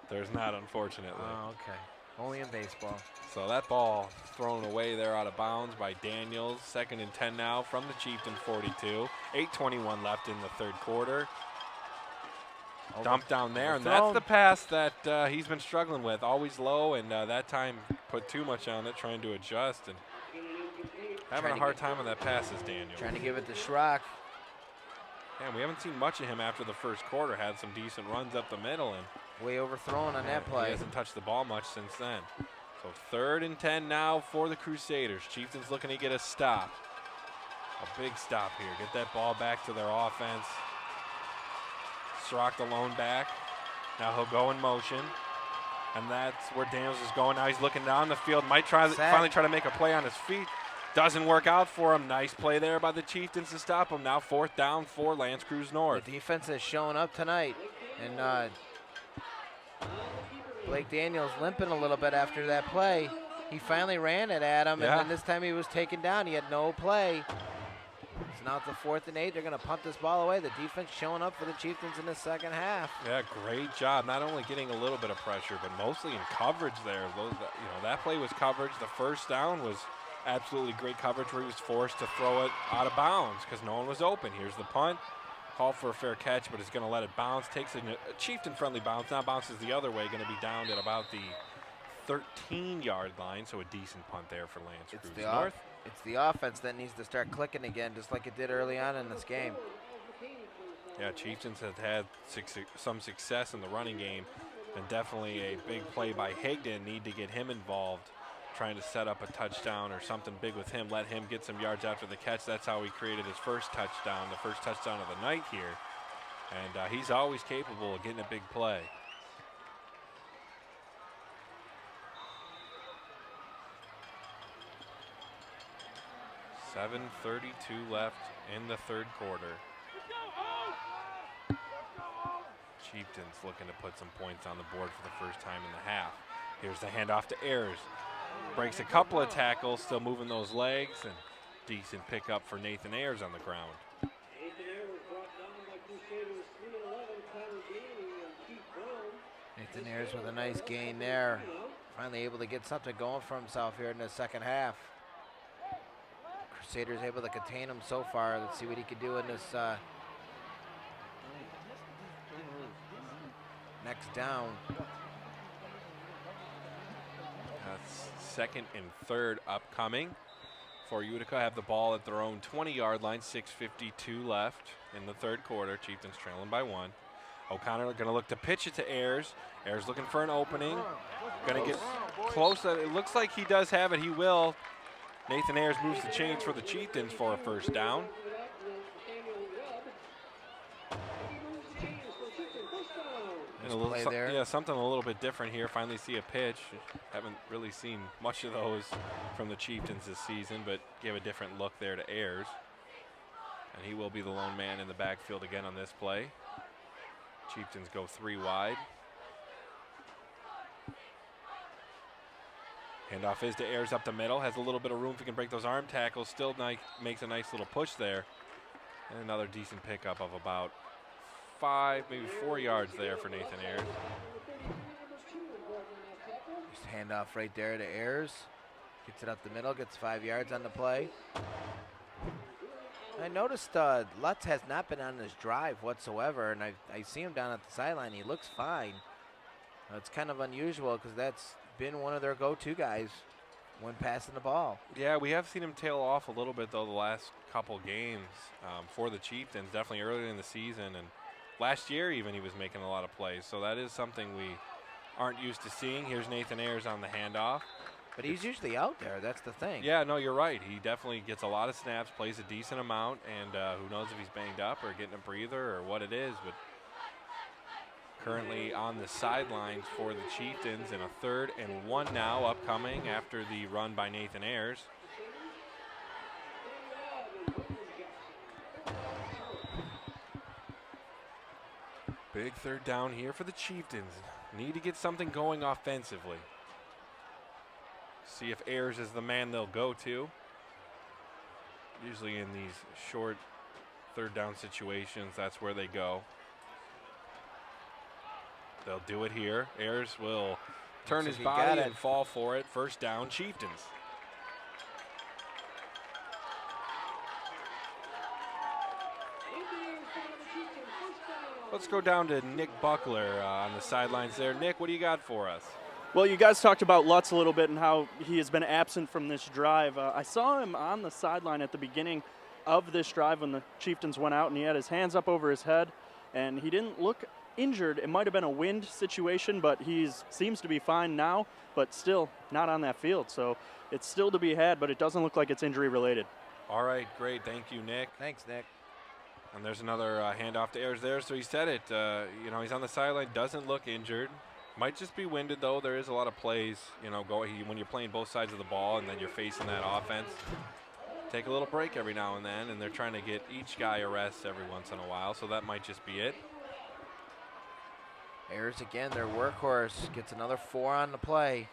There's not, unfortunately. Oh, okay. Only in baseball. So that ball thrown away there out of bounds by Daniels. 2nd and 10 now from the Chieftain 42. 8:21 left in the 3rd quarter. Dump down there, and that's the pass that he's been struggling with. Always low, and that time put too much on it, trying to adjust. And having a hard time on that pass is Daniel. Trying to give it to Schrock. Yeah, we haven't seen much of him after the 1st quarter. Had some decent runs up the middle, and way overthrown on that play. He hasn't touched the ball much since then. So 3rd and 10 now for the Crusaders. Chieftains looking to get a stop. A big stop here. Get that ball back to their offense. Schrock the lone back. Now he'll go in motion. And that's where Daniels is going. Now he's looking down the field. Might finally try to make a play on his feet. Doesn't work out for him. Nice play there by the Chieftains to stop him. Now 4th down for Lance Creuse North. The defense is showing up tonight. And Blake Daniels limping a little bit after that play. He finally ran it at him, and then this time he was taken down. He had no play. So now it's the 4th and 8. They're going to punt this ball away. The defense showing up for the Chieftains in the 2nd half. Yeah, great job. Not only getting a little bit of pressure, but mostly in coverage there. That play was coverage. The 1st down was absolutely great coverage where he was forced to throw it out of bounds because no one was open. Here's the punt. Call for a fair catch, but is going to let it bounce. Takes a Chieftain-friendly bounce. Now bounces the other way. Going to be down at about the 13-yard line, so a decent punt there for Lance Creuse North. It's the offense that needs to start clicking again, just like it did early on in this game. Yeah, Chieftains have had some success in the running game, and definitely a big play by Higdon. Need to get him involved, trying to set up a touchdown or something big with him. Let him get some yards after the catch. That's how he created his first touchdown, the first touchdown of the night here. And he's always capable of getting a big play. .7:32 left in the 3rd quarter. Chieftains looking to put some points on the board for the first time in the half. Here's the handoff to Ayers. Breaks a couple of tackles, still moving those legs, and decent pickup for Nathan Ayers on the ground. Nathan Ayers with a nice gain there. Finally able to get something going for himself here in the 2nd half. Crusaders able to contain him so far. Let's see what he can do in this next down. That's second and third upcoming for Utica. Have the ball at their own 20-yard line, 6:52 left in the third quarter. Chieftains trailing by 1. O'Connor going to look to pitch it to Ayers. Ayers looking for an opening. Going to get close. It looks like he does have it. He will. Nathan Ayers moves the chains for the Chieftains for a first down. Yeah, something a little bit different here. Finally see a pitch. Haven't really seen much of those from the Chieftains this season, but gave a different look there to Ayers. And he will be the lone man in the backfield again on this play. Chieftains go 3 wide. Handoff is to Ayers up the middle. Has a little bit of room if he can break those arm tackles. Still makes a nice little push there. And another decent pickup of about 5, maybe 4 yards there for Nathan Ayers. Just handoff right there to Ayers. Gets it up the middle, gets 5 yards on the play. I noticed Lutz has not been on this drive whatsoever, and I see him down at the sideline. He looks fine. It's kind of unusual because that's been one of their go-to guys when passing the ball. Yeah, we have seen him tail off a little bit, though, the last couple games for the Chieftains, definitely earlier in the season. And last year, even, he was making a lot of plays. So that is something we aren't used to seeing. Here's Nathan Ayers on the handoff. But he's usually out there. That's the thing. Yeah, no, you're right. He definitely gets a lot of snaps, plays a decent amount, and who knows if he's banged up or getting a breather or what it is. But currently on the sidelines for the Chieftains in a 3rd and 1 now upcoming after the run by Nathan Ayers. Big 3rd down here for the Chieftains. Need to get something going offensively. See if Ayers is the man they'll go to. Usually in these short 3rd down situations, that's where they go. They'll do it here. Ayers will turn his body and fall for it. First down, Chieftains. Let's go down to Nick Buckler on the sidelines there. Nick, what do you got for us? Well, you guys talked about Lutz a little bit and how he has been absent from this drive. I saw him on the sideline at the beginning of this drive when the Chieftains went out, and he had his hands up over his head, and he didn't look injured. It might have been a wind situation, but he seems to be fine now, but still not on that field. So it's still to be had, but it doesn't look like it's injury related. All right, great. Thank you, Nick. Thanks, Nick. And there's another handoff to Ayers there. So he said it, he's on the sideline, doesn't look injured. Might just be winded, though. There is a lot of plays, when you're playing both sides of the ball and then you're facing that offense. Take a little break every now and then, and they're trying to get each guy a rest every once in a while, so that might just be it. Ayers again, their workhorse, gets another 4 on the play.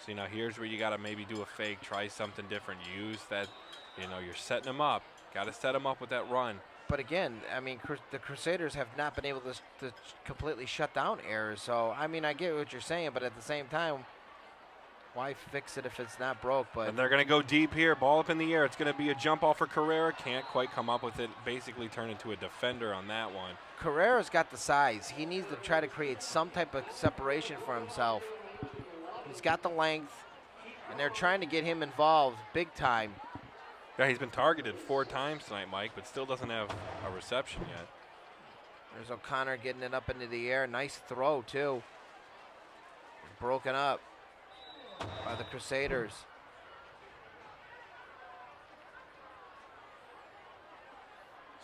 See, now here's where you got to maybe do a fake, try something different. Use that, you're setting them up. Got to set them up with that run. But again, I mean, the Crusaders have not been able to completely shut down Ayers. So, I mean, I get what you're saying, but at the same time, why fix it if it's not broke? But and they're going to go deep here. Ball up in the air. It's going to be a jump ball for Carrera. Can't quite come up with it. Basically turned into a defender on that one. Carrera's got the size. He needs to try to create some type of separation for himself. He's got the length, and they're trying to get him involved big time. Yeah, he's been targeted 4 times tonight, Mike, but still doesn't have a reception yet. There's O'Connor getting it up into the air. Nice throw, too. Broken up by the Crusaders.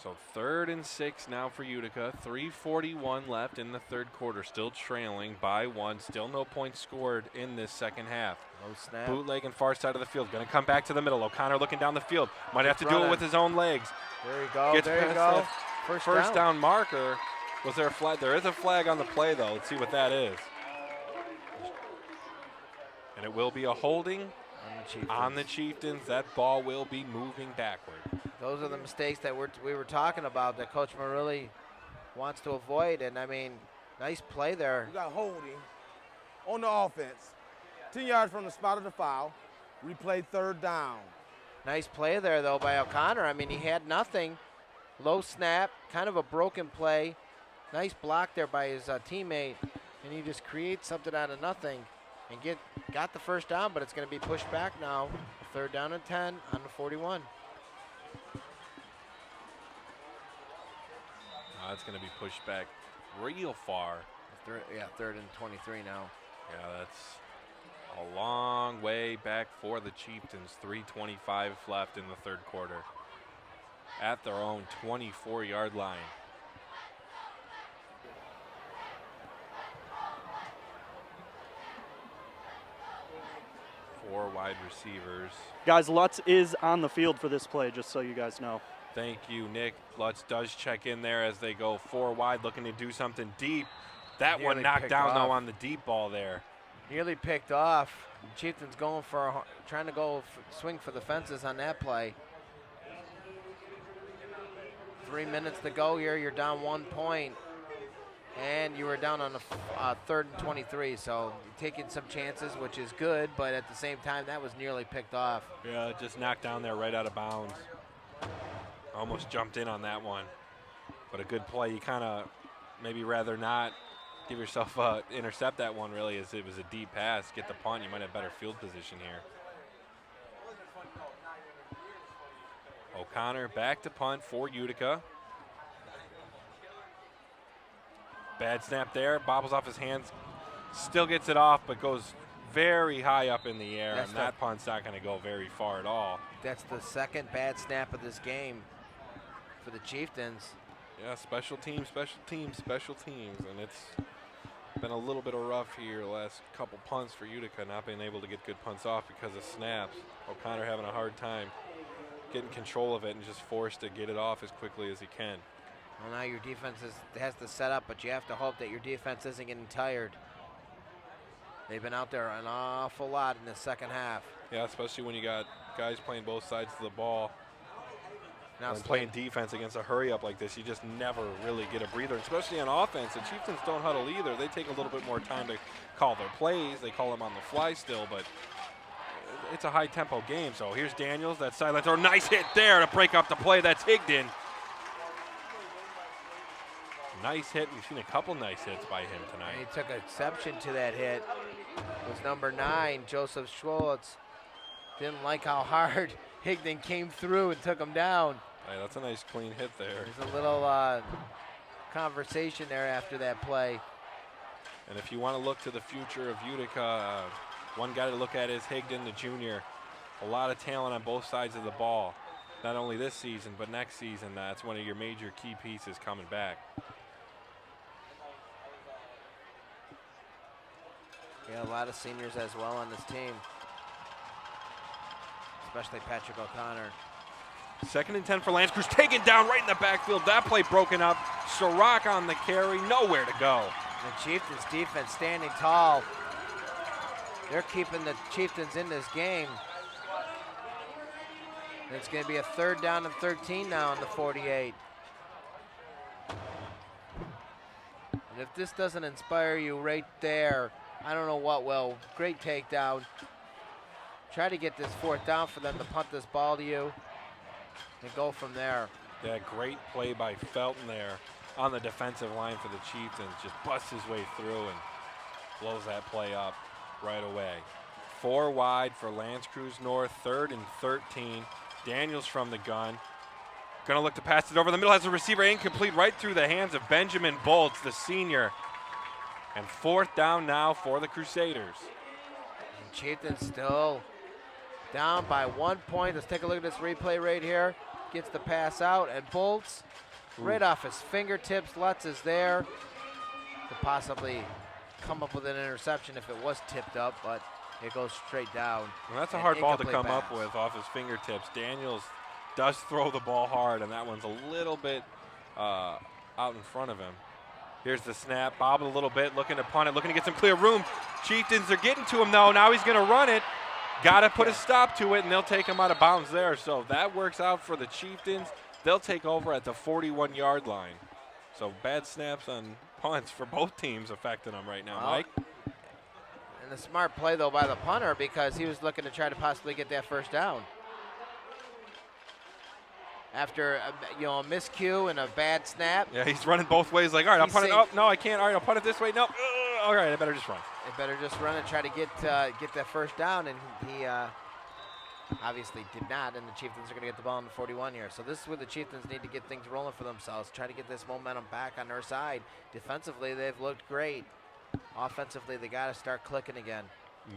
So 3rd and 6 now for Utica. 3:41 left in the 3rd quarter. Still trailing by 1. Still no points scored in this second half. No snap. Bootleg and far side of the field. Going to come back to the middle. O'Connor looking down the field. Might have to do it with his own legs. There you go. Gets there you past go. the first down marker. Was there a flag? There is a flag on the play, though. Let's see what that is. And it will be a holding on the Chieftains. That ball will be moving backward. Those are the mistakes that we were talking about that Coach Marilli wants to avoid. And, I mean, nice play there. We got holding on the offense. 10 yards from the spot of the foul. Replay 3rd down. Nice play there, though, by O'Connor. I mean, he had nothing. Low snap, kind of a broken play. Nice block there by his teammate. And he just creates something out of nothing. and got the first down, but it's going to be pushed back now. 3rd down and 10 on the 41. It's going to be pushed back real far. 3rd and 23 now. Yeah, that's a long way back for the Chieftains. 3:25 left in the 3rd quarter. At their own 24-yard line. Four wide receivers. Guys, Lutz is on the field for this play, just so you guys know. Thank you, Nick. Lutz does check in there as they go 4 wide, looking to do something deep. That one knocked down, though, on the deep ball there. Nearly picked off. Chieftains going trying to go swing for the fences on that play. 3 minutes to go here. You're down 1 point, and you were down on a 3rd and 23. So you're taking some chances, which is good, but at the same time, that was nearly picked off. Yeah, just knocked down there right out of bounds. Almost jumped in on that one, but a good play. You kind of maybe rather not give yourself intercept that one, really, as it was a deep pass. Get the punt. You might have better field position here. O'Connor back to punt for Utica. Bad snap there. Bobbles off his hands. Still gets it off, but goes very high up in the air. And that punt's not going to go very far at all. That's the 2nd bad snap of this game for the Chieftains. Yeah, special teams. And it's been a little bit of rough here the last couple punts for Utica, not being able to get good punts off because of snaps. O'Connor having a hard time getting control of it and just forced to get it off as quickly as he can. Well, now your defense has to set up, but you have to hope that your defense isn't getting tired. They've been out there an awful lot in the 2nd half. Yeah, especially when you got guys playing both sides of the ball. Now when playing defense against a hurry-up like this, you just never really get a breather, especially on offense. The Chieftains don't huddle either. They take a little bit more time to call their plays. They call them on the fly still, but it's a high-tempo game. So here's Daniels, that sideline throw. Nice hit there to break up the play. That's Higdon. Nice hit. We've seen a couple nice hits by him tonight. And he took exception to that hit. It was number 9, Joseph Schwartz. Didn't like how hard Higdon came through and took him down. Hey, that's a nice clean hit there. There's a little conversation there after that play. And if you want to look to the future of Utica, one guy to look at is Higdon, the junior. A lot of talent on both sides of the ball. Not only this season, but next season. That's one of your major key pieces coming back. Yeah, a lot of seniors as well on this team, especially Patrick O'Connor. 2nd and 10 for Lance Creuse, taken down right in the backfield. That play broken up. Sirach on the carry, nowhere to go. The Chieftains defense standing tall. They're keeping the Chieftains in this game. And it's going to be a 3rd down and 13 now on the 48. And if this doesn't inspire you right there, I don't know what will. Great takedown. Try to get this 4th down for them to punt this ball to you and go from there. Yeah, great play by Felton there on the defensive line for the Chieftains. Just busts his way through and blows that play up right away. 4 wide for Lance Creuse North, 3rd and 13. Daniels from the gun. Gonna look to pass it over the middle, has a receiver incomplete right through the hands of Benjamin Bolts, the senior. And 4th down now for the Crusaders. And Chieftains still down by 1 point. Let's take a look at this replay right here. Gets the pass out, and Bolts right off his fingertips. Lutz is there to possibly come up with an interception if it was tipped up, but it goes straight down. Well, that's a hard ball to come up with off his fingertips. Daniels does throw the ball hard, and that one's a little bit out in front of him. Here's the snap, bobbing a little bit, looking to punt it, looking to get some clear room. Chieftains are getting to him, though. Now he's going to run it. Got to put a stop to it, and they'll take him out of bounds there. So that works out for the Chieftains. They'll take over at the 41-yard line. So bad snaps on punts for both teams affecting them right now, Mike. And a smart play, though, by the punter because he was looking to try to possibly get that 1st down. After a miscue and a bad snap. Yeah, he's running both ways like, all right, I'll punt it. Oh, no, I can't. All right, I'll punt it this way. No, all right, I better just run. They better just run and try to get that first down, and he obviously did not, and the Chieftains are going to get the ball in the 41 here. So this is where the Chieftains need to get things rolling for themselves, try to get this momentum back on their side. Defensively, they've looked great. Offensively, they got to start clicking again.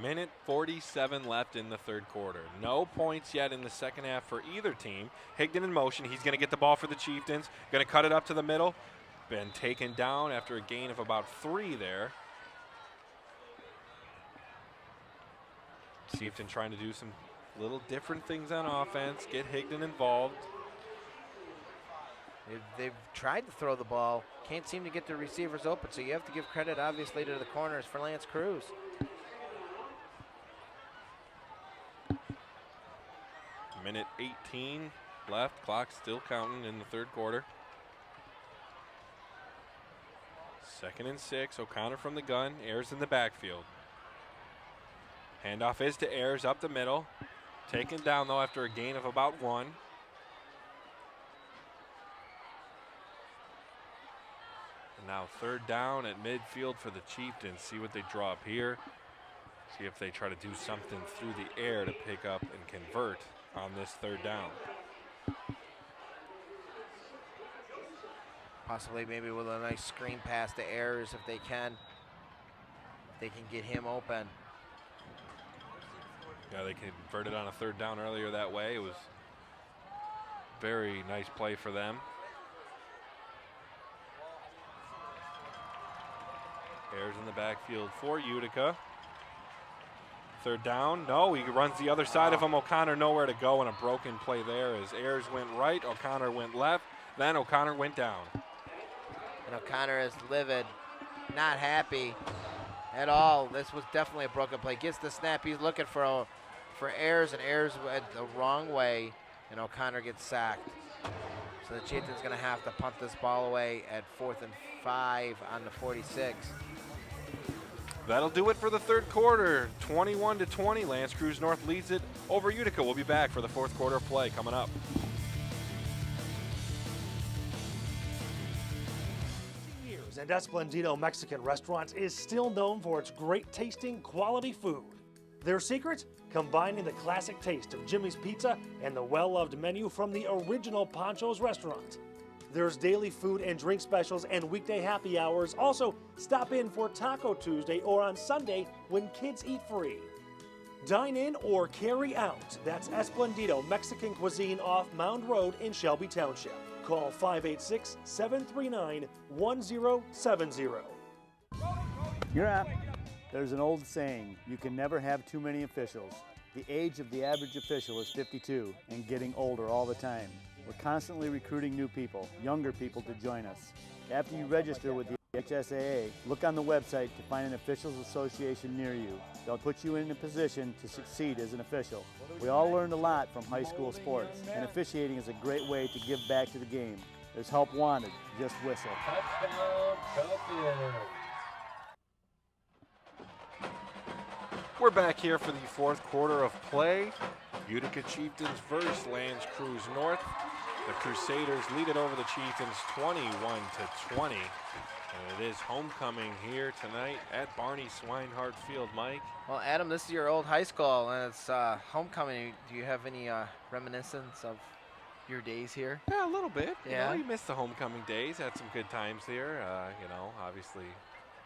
Minute 47 left in the third quarter. No points yet in the second half for either team. Higdon in motion. He's going to get the ball for the Chieftains. Going to cut it up to the middle. Been taken down after a gain of about 3 there. Chieftain trying to do some little different things on offense, get Higdon involved. They've tried to throw the ball, can't seem to get the receivers open, so you have to give credit, obviously, to the corners for Lance Creuse. Minute 18 left, clock still counting in the third quarter. 2nd and 6, O'Connor from the gun, Ayers in the backfield. Handoff is to Ayers up the middle. Taken down, though, after a gain of about 1. And now 3rd down at midfield for the Chieftains. See what they draw up here. See if they try to do something through the air to pick up and convert on this 3rd down. Possibly maybe with a nice screen pass to Ayers if they can. If they can get him open. Yeah, they converted on a 3rd down earlier that way. It was very nice play for them. Ayers in the backfield for Utica. 3rd down, no, he runs the other side of him. O'Connor nowhere to go, and a broken play there as Ayers went right, O'Connor went left, then O'Connor went down. And O'Connor is livid, not happy at all. This was definitely a broken play. Gets the snap, he's looking for Ayers, and Ayers went the wrong way, and O'Connor gets sacked. So the Chieftains going to have to punt this ball away at 4th and 5 on the 46. That'll do it for the third quarter. 21-20, Lance Creuse North leads it over Utica. We'll be back for the fourth quarter of play coming up. And Esplendito Mexican Restaurants is still known for its great tasting, quality food. Their secret? Combining the classic taste of Jimmy's Pizza and the well-loved menu from the original Pancho's restaurant. There's daily food and drink specials and weekday happy hours. Also, stop in for Taco Tuesday or on Sunday when kids eat free. Dine in or carry out. That's Esplendito Mexican Cuisine off Mound Road in Shelby Township. Call 586-739-1070. You're up. There's an old saying, you can never have too many officials. The age of the average official is 52 and getting older all the time. We're constantly recruiting new people, younger people to join us. After you register with the HSAA, look on the website to find an officials association near you. They'll put you in a position to succeed as an official. We all learned a lot from high school sports, and officiating is a great way to give back to the game. There's help wanted, just whistle. Touchdown, Crusaders. We're back here for the fourth quarter of play. Utica Chieftains versus Lance Creuse North. The Crusaders lead it over the Chieftains 21-20. And it is homecoming here tonight at Barney Swinehart Field. Mike? Well, Adam, this is your old high school, and it's homecoming. Do you have any reminiscence of your days here? Yeah, a little bit. Yeah. You know, you missed the homecoming days. Had some good times here. You know, obviously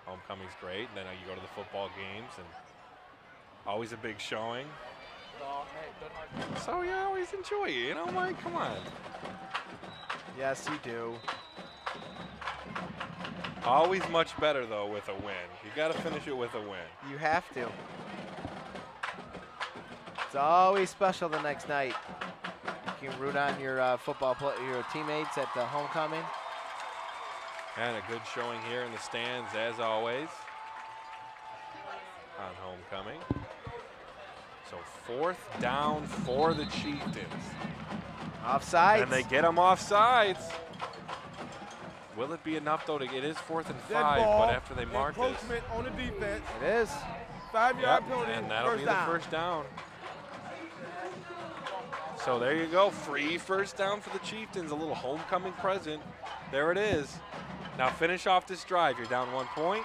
homecoming's great. And then you go to the football games, and always a big showing. So you always enjoy it, you know, Mike? Come on. Yes, you do. Always much better, though, with a win. You got to finish it with a win. You have to. It's always special the next night. You can root on your your teammates at the homecoming. And a good showing here in the stands, as always, on homecoming. So 4th down for the Chieftains. Offsides. And they get them offsides. Will it be enough, though? It is 4th and 5, but after they mark this. Encroachment on the defense. It is. 5-yard penalty. And that'll first be down. the first down. So there you go. Free first down for the Chieftains. A little homecoming present. There it is. Now finish off this drive. You're down 1 point.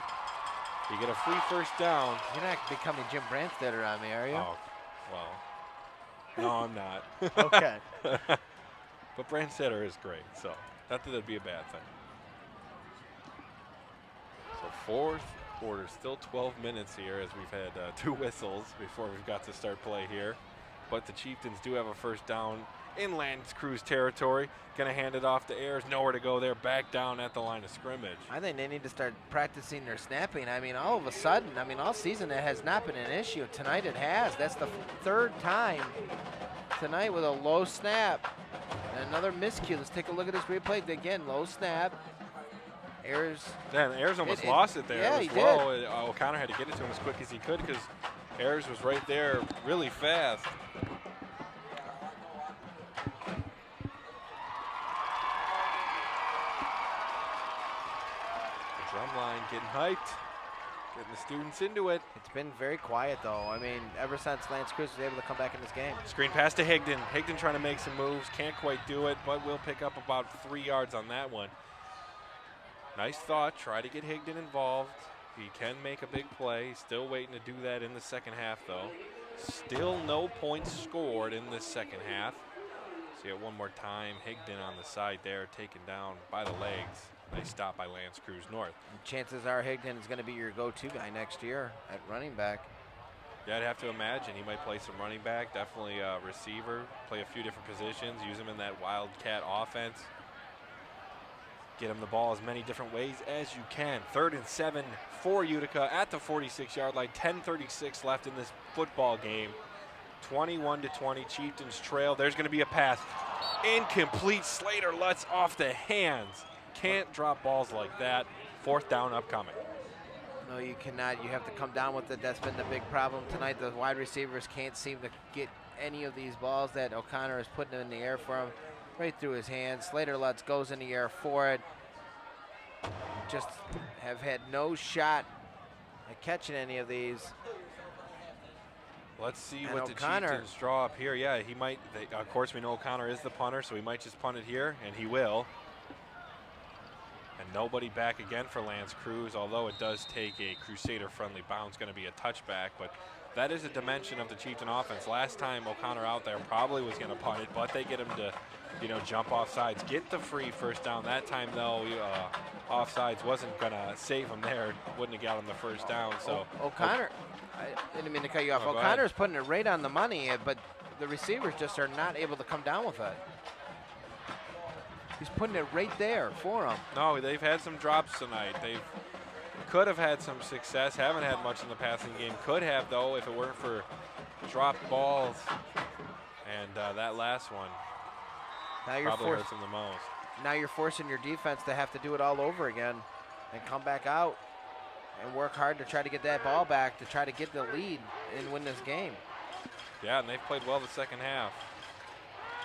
You get a free first down. You're not becoming Jim Brandstetter on me, are you? Oh, well, no, I'm not. Okay. But Brandstetter is great, so not that it'd be a bad thing. So fourth quarter, still 12 minutes here as we've had 2 whistles before we've got to start play here. But the Chieftains do have a first down in Lance Creuse territory. Gonna hand it off to Ayers. Nowhere to go there. Back down at the line of scrimmage. I think they need to start practicing their snapping. I mean, all of a sudden, I mean, all season it has not been an issue. Tonight it has. That's the 3rd time tonight with a low snap. And another miscue. Let's take a look at this replay. Again, low snap. Ayers. Then Ayers almost lost it there. Yeah, it was he low. did. O'Connor had to get it to him as quick as he could because Ayers was right there really fast. The drum line getting hyped, getting the students into it. It's been very quiet, though. I mean, ever since Lance Creuse was able to come back in this game. Screen pass to Higdon. Higdon trying to make some moves. Can't quite do it, but we'll pick up about 3 yards on that one. Nice thought. Try to get Higdon involved. He can make a big play. Still waiting to do that in the second half, though. Still no points scored in this second half. See it one more time. Higdon on the side there, taken down by the legs. Nice stop by Lance Creuse North. Chances are Higdon is going to be your go-to guy next year at running back. Yeah, I'd have to imagine he might play some running back, definitely a receiver, play a few different positions, use him in that Wildcat offense. Get him the ball as many different ways as you can. 3rd and 7 for Utica at the 46-yard line. 10:36 left in this football game. 21-20, Chieftains trail. There's going to be a pass. Incomplete. Slater lets off the hands. Can't drop balls like that. 4th down upcoming. No, you cannot. You have to come down with it. That's been the big problem tonight. The wide receivers can't seem to get any of these balls that O'Connor is putting in the air for him. Right through his hands. Slater Lutz goes in the air for it. Just have had no shot at catching any of these. Let's see And what O'Connor, the Chieftains draw up here. Yeah, he might. Of course, we know O'Connor is the punter, so he might just punt it here, and he will. And nobody back again for Lance Creuse, although it does take a Crusader-friendly bounce, going to be a touchback, but that is a dimension of the Chieftain offense. Last time O'Connor out there probably was going to punt it, but they get him to, jump off sides, get the free first down. That time, though, offsides wasn't going to save him there. Wouldn't have got him the first down. So O'Connor, I didn't mean to cut you off. Oh, O'Connor's putting it right on the money, but the receivers just are not able to come down with it. He's putting it right there for him. No, they've had some drops tonight. They could have had some success. Haven't had much in the passing game. Could have, though, if it weren't for dropped balls. And that last one probably hurts them the most. Now you're forcing your defense to have to do it all over again and come back out and work hard to try to get that ball back, to try to get the lead and win this game. Yeah, and they've played well the second half.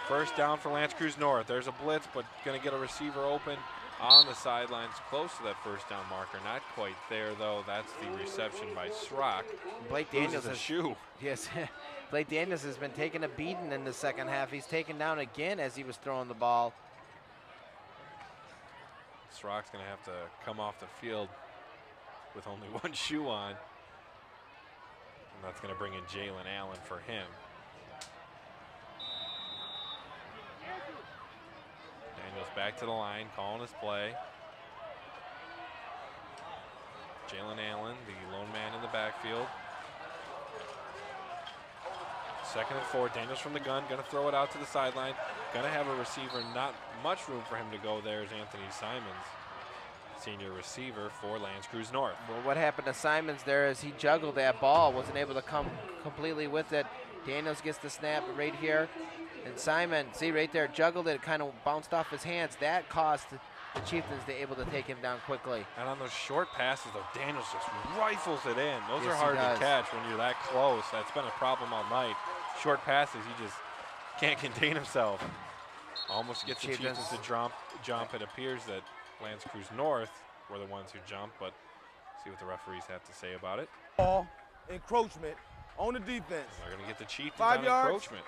First down for Lance Creuse North. There's a blitz, but going to get a receiver open on the sidelines, close to that first down marker. Not quite there, though. That's the reception by Schrock. Blake Daniels has a shoe. Yes, Blake Daniels has been taking a beating in the second half. He's taken down again as he was throwing the ball. Schrock's going to have to come off the field with only one shoe on. And that's going to bring in Jalen Allen for him. Daniels back to the line, calling his play. Jalen Allen, the lone man in the backfield. 2nd and 4, Daniels from the gun, going to throw it out to the sideline. Going to have a receiver, not much room for him to go there is Anthony Simons, senior receiver for Lance Creuse North. Well, what happened to Simons there is he juggled that ball, wasn't able to come completely with it. Daniels gets the snap right here. And Simon, see right there, juggled it, kind of bounced off his hands. That caused the Chieftains to able to take him down quickly. And on those short passes, though, Daniels just rifles it in. Those Yes, are hard he does. to catch when you're that close. That's been a problem all night. Short passes, he just can't contain himself. Almost gets the Chieftains to jump. It appears that Lance Creuse North were the ones who jumped, but see what the referees have to say about it. Ball, encroachment on the defense. They're going to get the Chieftains 5 on yards. encroachment.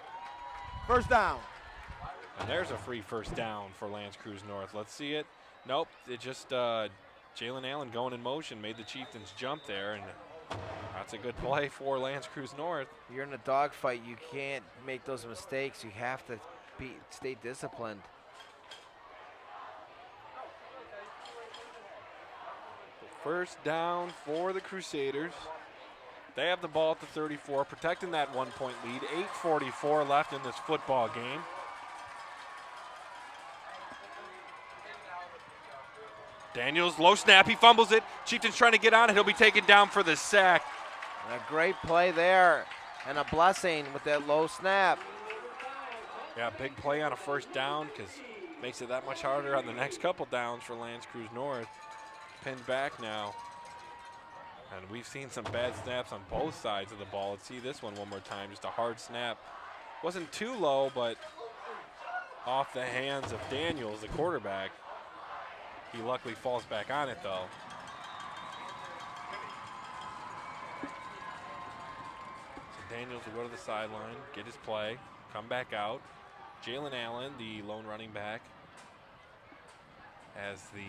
First down. And there's a free first down for Lance Creuse North. Let's see it. Nope, it just Jalen Allen going in motion, made the Chieftains jump there, and that's a good play for L'Anse Creuse North. You're in a dogfight. You can't make those mistakes. You have to stay disciplined. First down for the Crusaders. They have the ball at the 34, protecting that 1-point lead. 8:44 left in this football game. Daniels, low snap, he fumbles it. Chieftains trying to get on it. He'll be taken down for the sack. And a great play there, and a blessing with that low snap. Yeah, big play on a first down because makes it that much harder on the next couple downs for L'Anse Creuse North. Pinned back now. And we've seen some bad snaps on both sides of the ball. Let's see this one more time. Just a hard snap. Wasn't too low, but off the hands of Daniels, the quarterback. He luckily falls back on it, though. So Daniels will go to the sideline, get his play, come back out. Jalen Allen, the lone running back, as the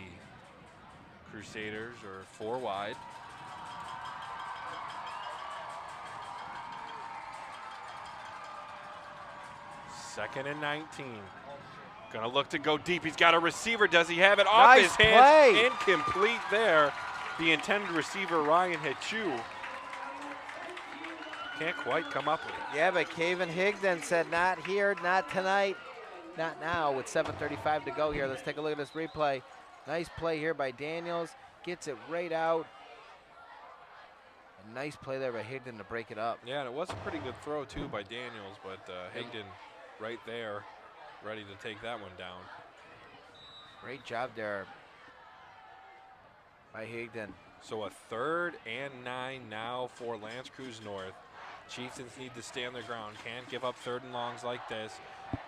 Crusaders are 4 wide. Second and 19. Gonna look to go deep. He's got a receiver. Does he have it off his hands? Play. Incomplete there. The intended receiver, Ryan Hitchu. Can't quite come up with it. Yeah, but Caven Higdon said, not here, not tonight, not now, with 7:35 to go here. Let's take a look at this replay. Nice play here by Daniels. Gets it right out. A nice play there by Higdon to break it up. Yeah, and it was a pretty good throw, too, by Daniels, but Higdon right there, ready to take that one down. Great job there by Higdon. So a 3rd and 9 now for L'Anse Creuse North. Chieftains need to stay on their ground. Can't give up 3rd and longs like this.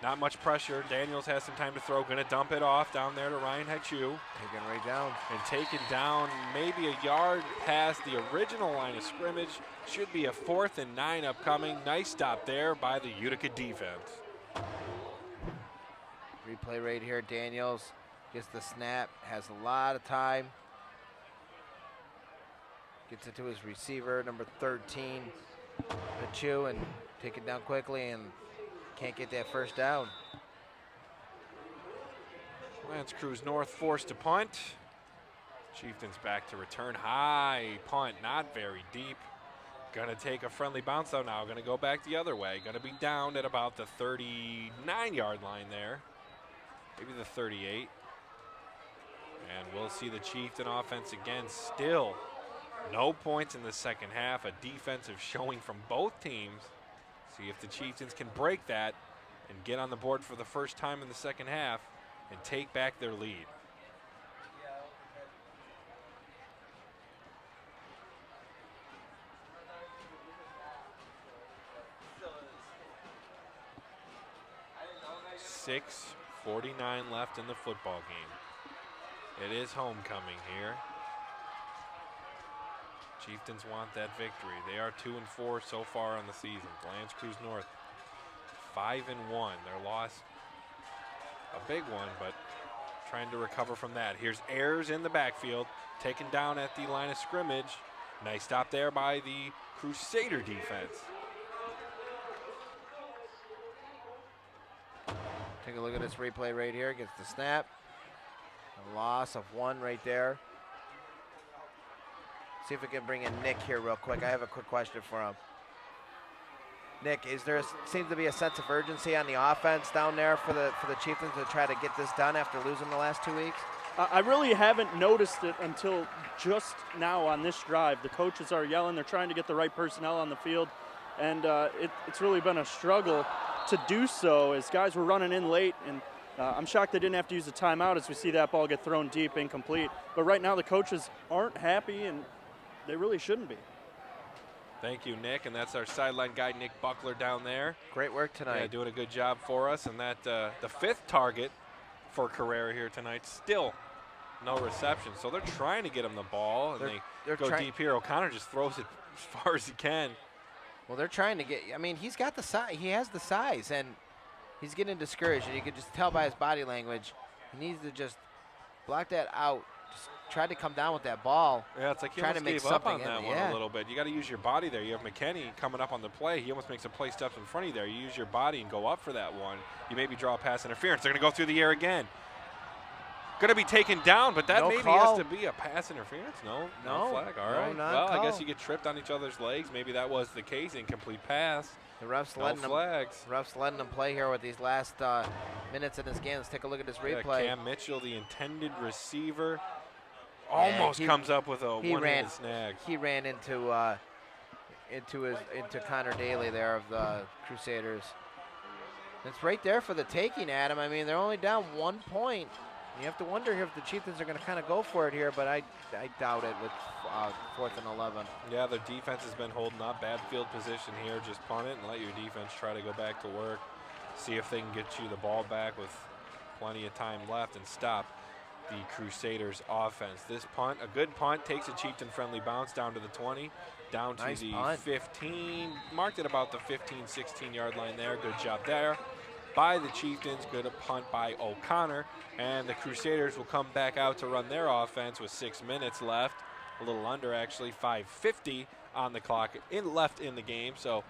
Not much pressure. Daniels has some time to throw. Going to dump it off down there to Ryan Hitchu. Taken right down. And taken down maybe a yard past the original line of scrimmage. Should be a 4th and 9 upcoming. Nice stop there by the Utica defense. Replay right here. Daniels gets the snap. Has a lot of time. Gets it to his receiver, number 13, Hitchu, and take it down quickly and can't get that first down. L'Anse Creuse North forced to punt. Chieftains back to return. High punt, not very deep. Gonna take a friendly bounce though now. Gonna go back the other way. Gonna be down at about the 39-yard line there. Maybe the 38. And we'll see the Chieftain offense again. Still no points in the second half. A defensive showing from both teams. See if the Chieftains can break that and get on the board for the first time in the second half and take back their lead. .6:49 left in the football game. It is homecoming here. Chieftains want that victory. They are 2-4 so far on the season. L'Anse Creuse North 5-1. Their loss, a big one, but trying to recover from that. Here's Ayers in the backfield, taken down at the line of scrimmage. Nice stop there by the Crusader defense. Take a look at this replay right here. Gets the snap. A loss of 1 right there. See if we can bring in Nick here real quick. I have a quick question for him. Nick, seems to be a sense of urgency on the offense down there for the Chieftains to try to get this done after losing the last 2 weeks? I really haven't noticed it until just now on this drive. The coaches are yelling. They're trying to get the right personnel on the field, and it's really been a struggle to do so as guys were running in late, and I'm shocked they didn't have to use a timeout as we see that ball get thrown deep, incomplete. But right now the coaches aren't happy, and they really shouldn't be. Thank you, Nick, and that's our sideline guy, Nick Buckler, down there. Great work tonight. Yeah, doing a good job for us, and that the 5th target for Carrera here tonight, still no reception. So they're trying to get him the ball, and they go deep here. O'Connor just throws it as far as he can. Well, they're trying to get, I mean, he's got the size, he has the size, and he's getting discouraged, and you can just tell by his body language. He needs to just block that out. Just tried to come down with that ball. Yeah, it's like he trying to almost make gave up on something that in it, one yeah. a little bit. You got to use your body there. You have McKinney coming up on the play. He almost makes a play steps in front of you there. You use your body and go up for that one. You maybe draw a pass interference. They're going to go through the air again. Going to be taken down, but that No maybe call. has to be a pass interference. No No, flag. All no right. Well, non-call. I guess you get tripped on each other's legs. Maybe that was the case. Incomplete pass. The refs No letting flags. refs letting them play here with these last minutes in this game. Let's take a look at this Yeah, replay. Cam Mitchell, the intended receiver, Yeah, almost he- comes up with a he one-handed ran- snag. He ran into Connor Daly there of the Crusaders. It's right there for the taking, Adam. I mean, they're only down 1 point. You have to wonder here if the Chieftains are going to kind of go for it here, but I doubt it with 4th and 11. Yeah, their defense has been holding up. Bad field position here. Just punt it and let your defense try to go back to work. See if they can get you the ball back with plenty of time left and stop the Crusaders offense. This punt, a good punt, takes a Chieftain-friendly bounce down to the 20, down to Nice the punt. 15. Marked at about the 15, 16-yard line there. Good job there by the Chieftains. Good punt by O'Connor. And the Crusaders will come back out to run their offense with 6 minutes left. A little under, actually. 5:50 on the clock left in the game. So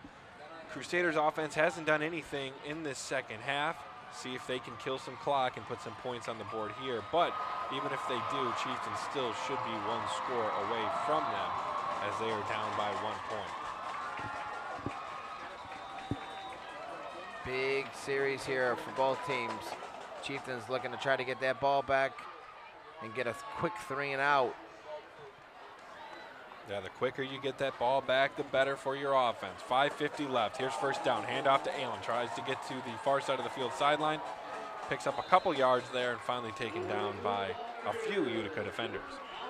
Crusaders offense hasn't done anything in this second half. See if they can kill some clock and put some points on the board here. But even if they do, Chieftains still should be one score away from them as they are down by 1 point. Big series here for both teams. Chieftains looking to try to get that ball back and get a quick 3 and out. Yeah, the quicker you get that ball back, the better for your offense. 5:50 left. Here's first down. Handoff to Allen. Tries to get to the far side of the field sideline. Picks up a couple yards there and finally taken down by a few Utica defenders.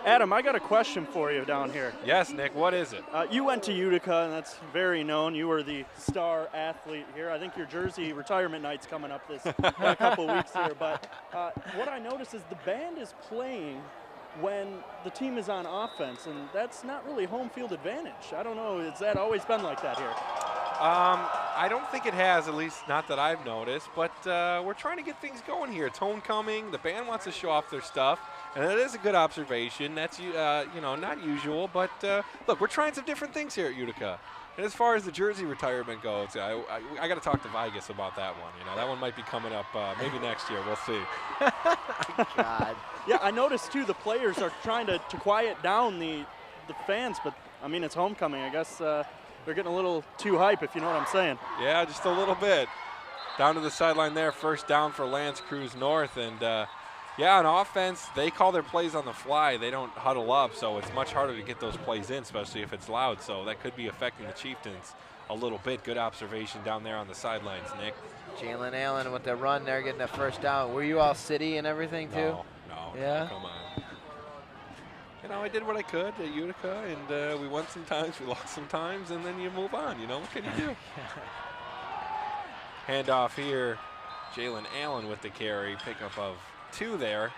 Adam, I got a question for you down here. Yes, Nick, what is it? You went to Utica, and that's very known. You were the star athlete here. I think your jersey retirement night's coming up this in a couple weeks here. But what I noticed is the band is playing when the team is on offense, and that's not really home field advantage. I don't know, has that always been like that here? I don't think it has, at least not that I've noticed, but we're trying to get things going here. It's homecoming. The band wants to show off their stuff, and that is a good observation. That's not usual, but look, we're trying some different things here at Utica. And as far as the jersey retirement goes, I got to talk to Vigas about that one. That one might be coming up maybe next year. We'll see. God. Yeah, I noticed too the players are trying to quiet down the fans, but I mean it's homecoming. I guess they're getting a little too hype, if you know what I'm saying. Yeah, just a little bit. Down to the sideline there, first down for Lance Creuse North, and yeah, on offense, they call their plays on the fly. They don't huddle up, so it's much harder to get those plays in, especially if it's loud. So that could be affecting the Chieftains a little bit. Good observation down there on the sidelines, Nick. Jalen Allen with the run there, getting that first down. Were you all city and everything too? No, Yeah? come on. I did what I could at Utica, and we won sometimes, we lost sometimes, and then you move on. What can you do? Handoff here, Jalen Allen with the carry, pickup of 2 there,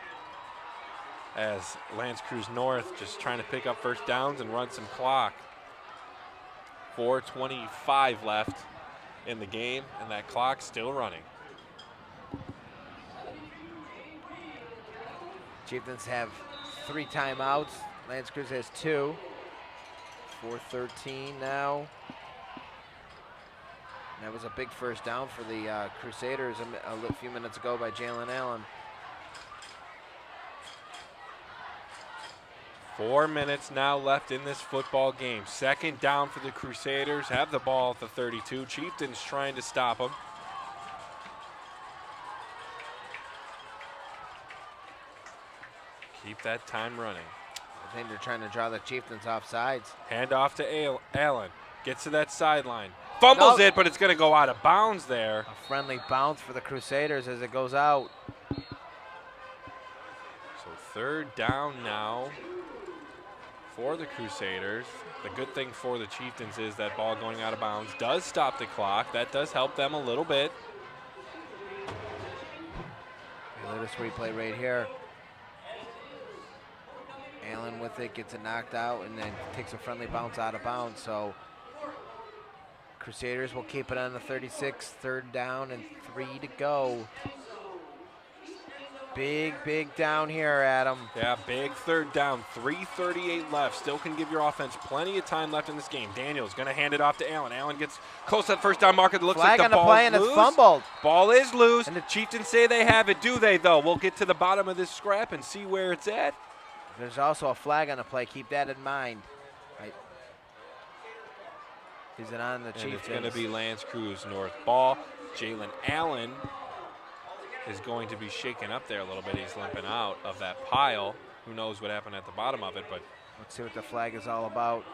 as Lance Creuse North just trying to pick up first downs and run some clock. 4:25 left in the game, and that clock still running. Chieftains have 3 timeouts. Lance Creuse has 2. 4:13 now. That was a big first down for the Crusaders a few minutes ago by Jalen Allen. 4 minutes now left in this football game. Second down for the Crusaders. Have the ball at the 32. Chieftains trying to stop them. Keep that time running. I think they're trying to draw the Chieftains off sides. Hand off to Allen. Gets to that sideline. Fumbles No. it, but it's going to go out of bounds there. A friendly bounce for the Crusaders as it goes out. So third down now for the Crusaders. The good thing for the Chieftains is that ball going out of bounds does stop the clock. That does help them a little bit. Let us replay right here. Allen with it, gets it knocked out, and then takes a friendly bounce out of bounds. So Crusaders will keep it on the 36, third down and 3 to go. Big down here, Adam. Yeah, big third down, 3:38 left. Still can give your offense plenty of time left in this game. Daniel's going to hand it off to Allen. Allen gets close to that first down marker. It looks Flag like the on the ball's play, and loose. it's fumbled. Ball is loose. And the Chieftains say they have it. Do they, though? We'll get to the bottom of this scrap and see where it's at. There's also a flag on the play. Keep that in mind. Right. Is it on the Chieftains? It's going to be Lance Creuse North ball. Jalen Allen is going to be shaken up there a little bit. He's limping out of that pile. Who knows what happened at the bottom of it, but let's see what the flag is all about.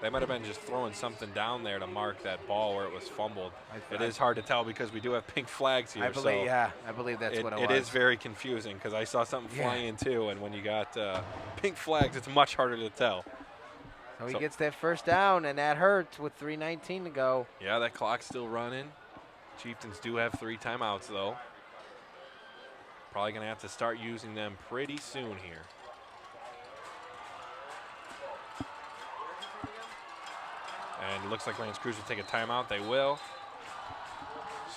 They might have been just throwing something down there to mark that ball where it was fumbled. It is hard to tell because we do have pink flags here. I believe, I believe that's what it was. It is very confusing because I saw something flying in too, and when you got pink flags, it's much harder to tell. So he gets that first down, and that hurts with 3:19 to go. Yeah, that clock's still running. Chieftains do have 3 timeouts, though. Probably going to have to start using them pretty soon here. And it looks like Lance Creuse will take a timeout. They will.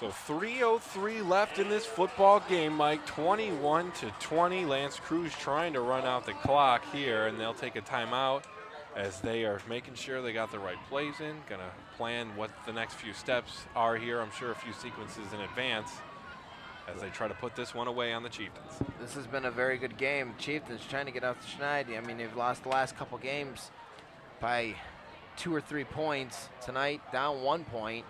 So 3:03 left in this football game, Mike. 21-20. Lance Creuse trying to run out the clock here, and they'll take a timeout as they are making sure they got the right plays in. Going to plan what the next few steps are here. I'm sure a few sequences in advance as they try to put this one away on the Chieftains. This has been a very good game. Chieftains trying to get off the schneid. I mean, they've lost the last couple games by 2 or 3 points. Tonight, down 1 point.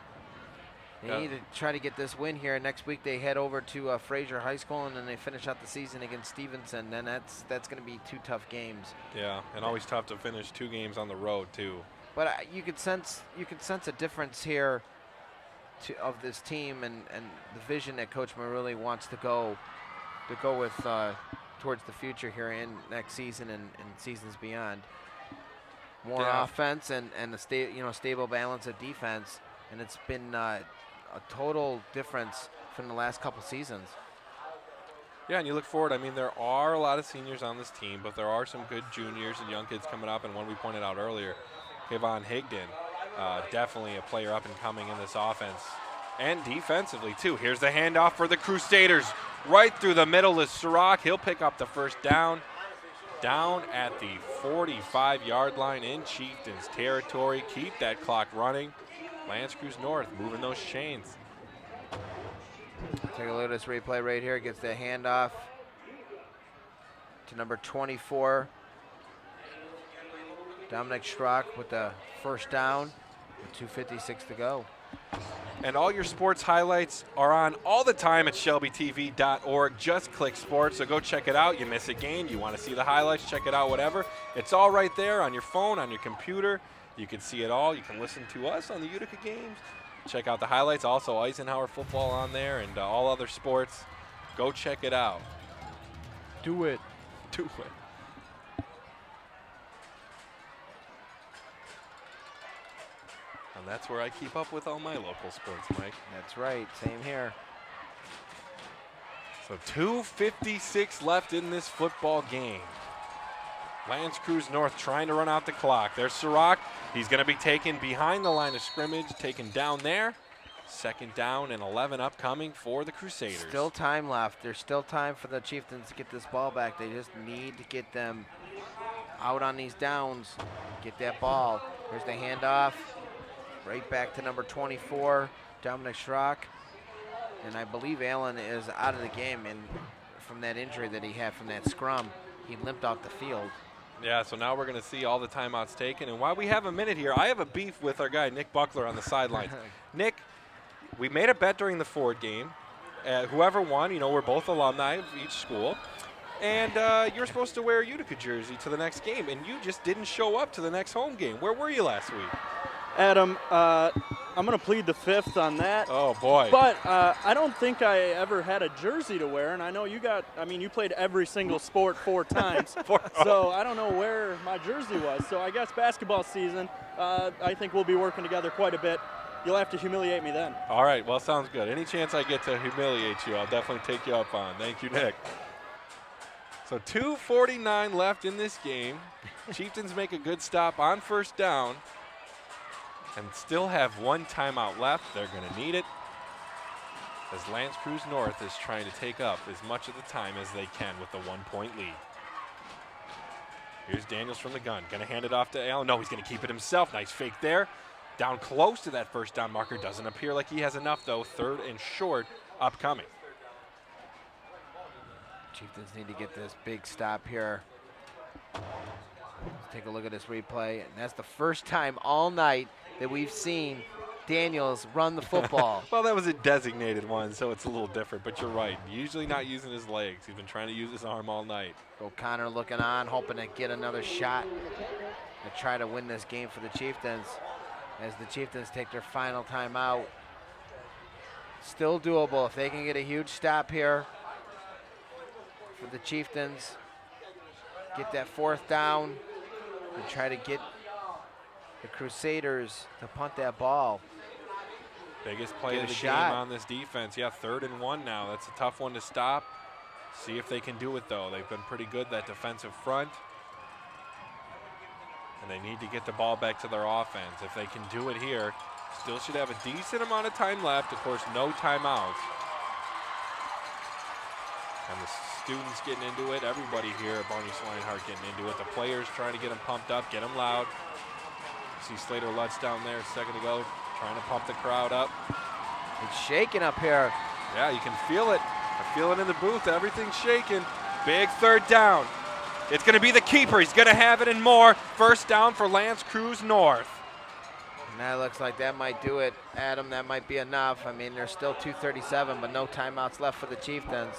They need to try to get this win here. Next week, they head over to Fraser High School, and then they finish out the season against Stevenson. And that's going to be 2 tough games. Yeah, and always tough to finish 2 games on the road too. But you could sense a difference here of this team and the vision that Coach Marulli wants to go with towards the future here in next season and seasons beyond. More offense and a stable balance of defense, and it's been a total difference from the last couple seasons. Yeah, and you look forward. I mean, there are a lot of seniors on this team, but there are some good juniors and young kids coming up. And one we pointed out earlier, Kayvon Higdon, definitely a player up and coming in this offense and defensively too. Here's the handoff for the Crusaders, right through the middle is Sirach. He'll pick up the first down at the 45-yard line in Chieftains territory. Keep that clock running. Lance Creuse North moving those chains. Take a look at this replay right here. Gets the handoff to number 24, Dominic Schrock with the first down with 2:56 to go. And all your sports highlights are on all the time at shelbytv.org. Just click sports, so go check it out. You miss a game, you want to see the highlights, check it out, whatever. It's all right there on your phone, on your computer. You can see it all. You can listen to us on the Utica games. Check out the highlights. Also, Eisenhower football on there and all other sports. Go check it out. Do it. Do it. And that's where I keep up with all my local sports, Mike. That's right. Same here. So 2:56 left in this football game. Lance Creuse North trying to run out the clock. There's Sirach. He's going to be taken behind the line of scrimmage, taken down there. Second down and 11 upcoming for the Crusaders. Still time left. There's still time for the Chieftains to get this ball back. They just need to get them out on these downs, get that ball. There's the handoff. Right back to number 24, Dominic Schrock. And I believe Allen is out of the game from that injury that he had from that scrum. He limped off the field. Yeah, so now we're going to see all the timeouts taken. And while we have a minute here, I have a beef with our guy, Nick Buckler, on the sidelines. Nick, we made a bet during the Ford game. Whoever won, we're both alumni of each school. And you're supposed to wear a Utica jersey to the next game, and you just didn't show up to the next home game. Where were you last week? Adam, I'm going to plead the fifth on that. Oh, boy. But I don't think I ever had a jersey to wear, and I know you played every single sport 4 times. So I don't know where my jersey was. So I guess basketball season, I think we'll be working together quite a bit. You'll have to humiliate me then. All right, well, sounds good. Any chance I get to humiliate you, I'll definitely take you up on. Thank you, Nick. So 2:49 left in this game. Chieftains make a good stop on first down and still have 1 timeout left. They're going to need it. as Lance Creuse North is trying to take up as much of the time as they can with the 1-point lead. Here's Daniels from the gun, gonna hand it off to Allen. No, he's gonna keep it himself. Nice fake there. Down close to that first down marker. Doesn't appear like he has enough though. 3rd and short upcoming. Chieftains need to get this big stop here. Let's take a look at this replay. And that's the first time all night that we've seen Daniels run the football. Well, that was a designated one, so it's a little different, but you're right. Usually not using his legs. He's been trying to use his arm all night. O'Connor looking on, hoping to get another shot to try to win this game for the Chieftains as the Chieftains take their final timeout. Still doable if they can get a huge stop here for the Chieftains. Get that 4th down and try to get the Crusaders to punt that ball. Biggest play Get of a the shot. game on this defense. Yeah, 3rd and 1 now. That's a tough one to stop. See if they can do it, though. They've been pretty good, that defensive front. And they need to get the ball back to their offense. If they can do it here, still should have a decent amount of time left. Of course, no timeouts. And the students getting into it. Everybody here at Barney Swinehart getting into it. The players trying to get them pumped up, get them loud. See Slater Lutz down there a second ago, trying to pump the crowd up. It's shaking up here. Yeah, you can feel it. I feel it in the booth. Everything's shaking. Big 3rd down. It's going to be the keeper. He's going to have it and more. 1st down for Lance Creuse North. And that looks like that might do it. Adam, that might be enough. I mean, there's still 2:37, but no timeouts left for the Chieftains.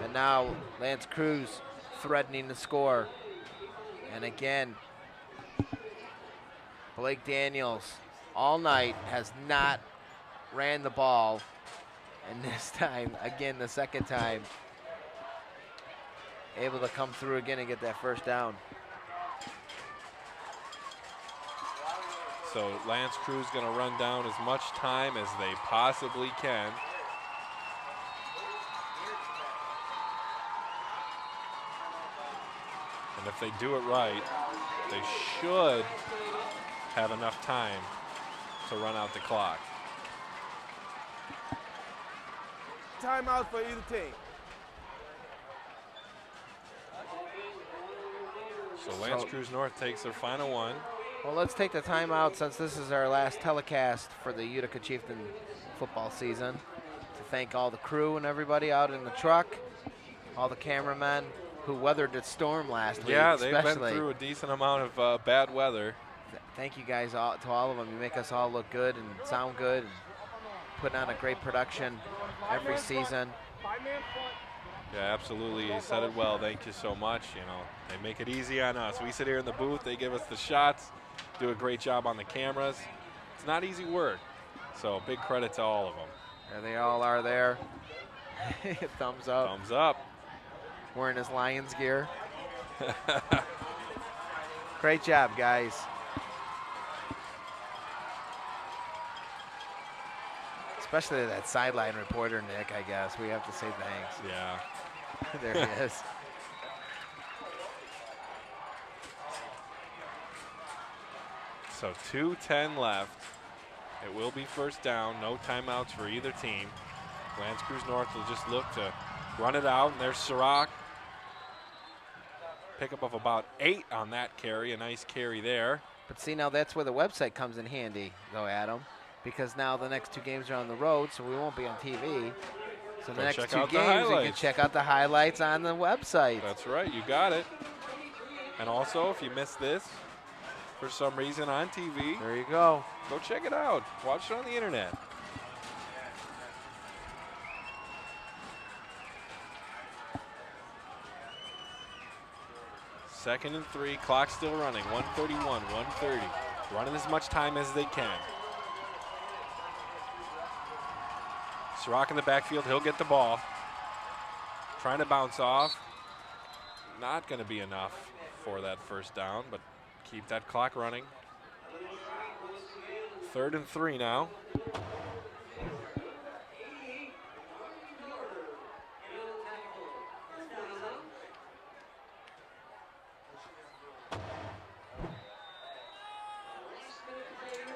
And now Lance Creuse threatening to score. And again, Blake Daniels all night has not ran the ball. And this time, again, the 2nd time, able to come through again and get that 1st down. So Lance Creuse going to run down as much time as they possibly can. And if they do it right, they should have enough time to run out the clock. Timeout for either team. So Lance Creuse North takes their final one. Well, let's take the timeout since this is our last telecast for the Utica Chieftain football season to thank all the crew and everybody out in the truck, all the cameramen who weathered the storm last week. Yeah, they've been through a decent amount of bad weather. Thank you guys all, to all of them. You make us all look good and sound good and putting on a great production every season. Yeah, absolutely. You said it well. Thank you so much. You know, they make it easy on us. We sit here in the booth. They give us the shots, do a great job on the cameras. It's not easy work. So big credit to all of them. There they all are there. Thumbs up. Thumbs up. Wearing his Lions gear. Great job, guys. Especially that sideline reporter, Nick, I guess. We have to say thanks. Yeah. There he is. So 2:10 left. It will be 1st down. No timeouts for either team. Lance Creuse North will just look to run it out. And there's Sirac. Pickup of about 8 on that carry. A nice carry there. But see, now that's where the website comes in handy, though, Adam, because now the next 2 games are on the road, so we won't be on TV. So the next 2 games, you can check out the highlights on the website. That's right. You got it. And also, if you missed this for some reason on TV, there you go. Go check it out. Watch it on the internet. Second and 3, clock still running, 1:31, 1:30. Running as much time as they can. Sirac in the backfield, he'll get the ball. Trying to bounce off. Not going to be enough for that 1st down, but keep that clock running. 3rd and 3 now.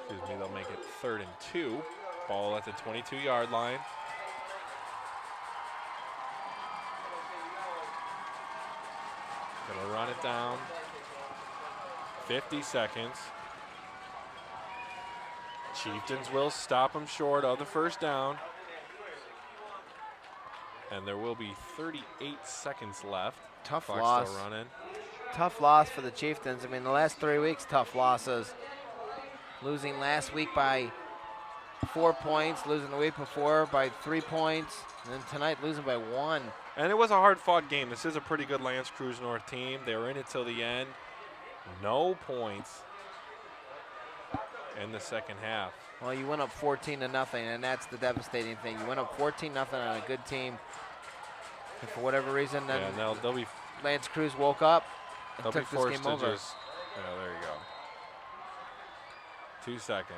Excuse me, they'll make it 3rd and 2. Ball at the 22-yard line. Gonna run it down. 50 seconds. Chieftains will stop them short of the first down. And there will be 38 seconds left. Tough Clock loss. still running. Tough loss for the Chieftains. I mean, the last 3 weeks, tough losses. Losing last week by 4 points, losing the week before by 3 points, and then tonight losing by 1. And it was a hard-fought game. This is a pretty good Lance Creuse North team. They were in it till the end. No points in the second half. Well, you went up 14-0, and that's the devastating thing. You went up 14-0 on a good team, and for whatever reason, then they'll be Lance Creuse woke up and they'll be took this forced game to over. just. Yeah, there you go. 2 seconds.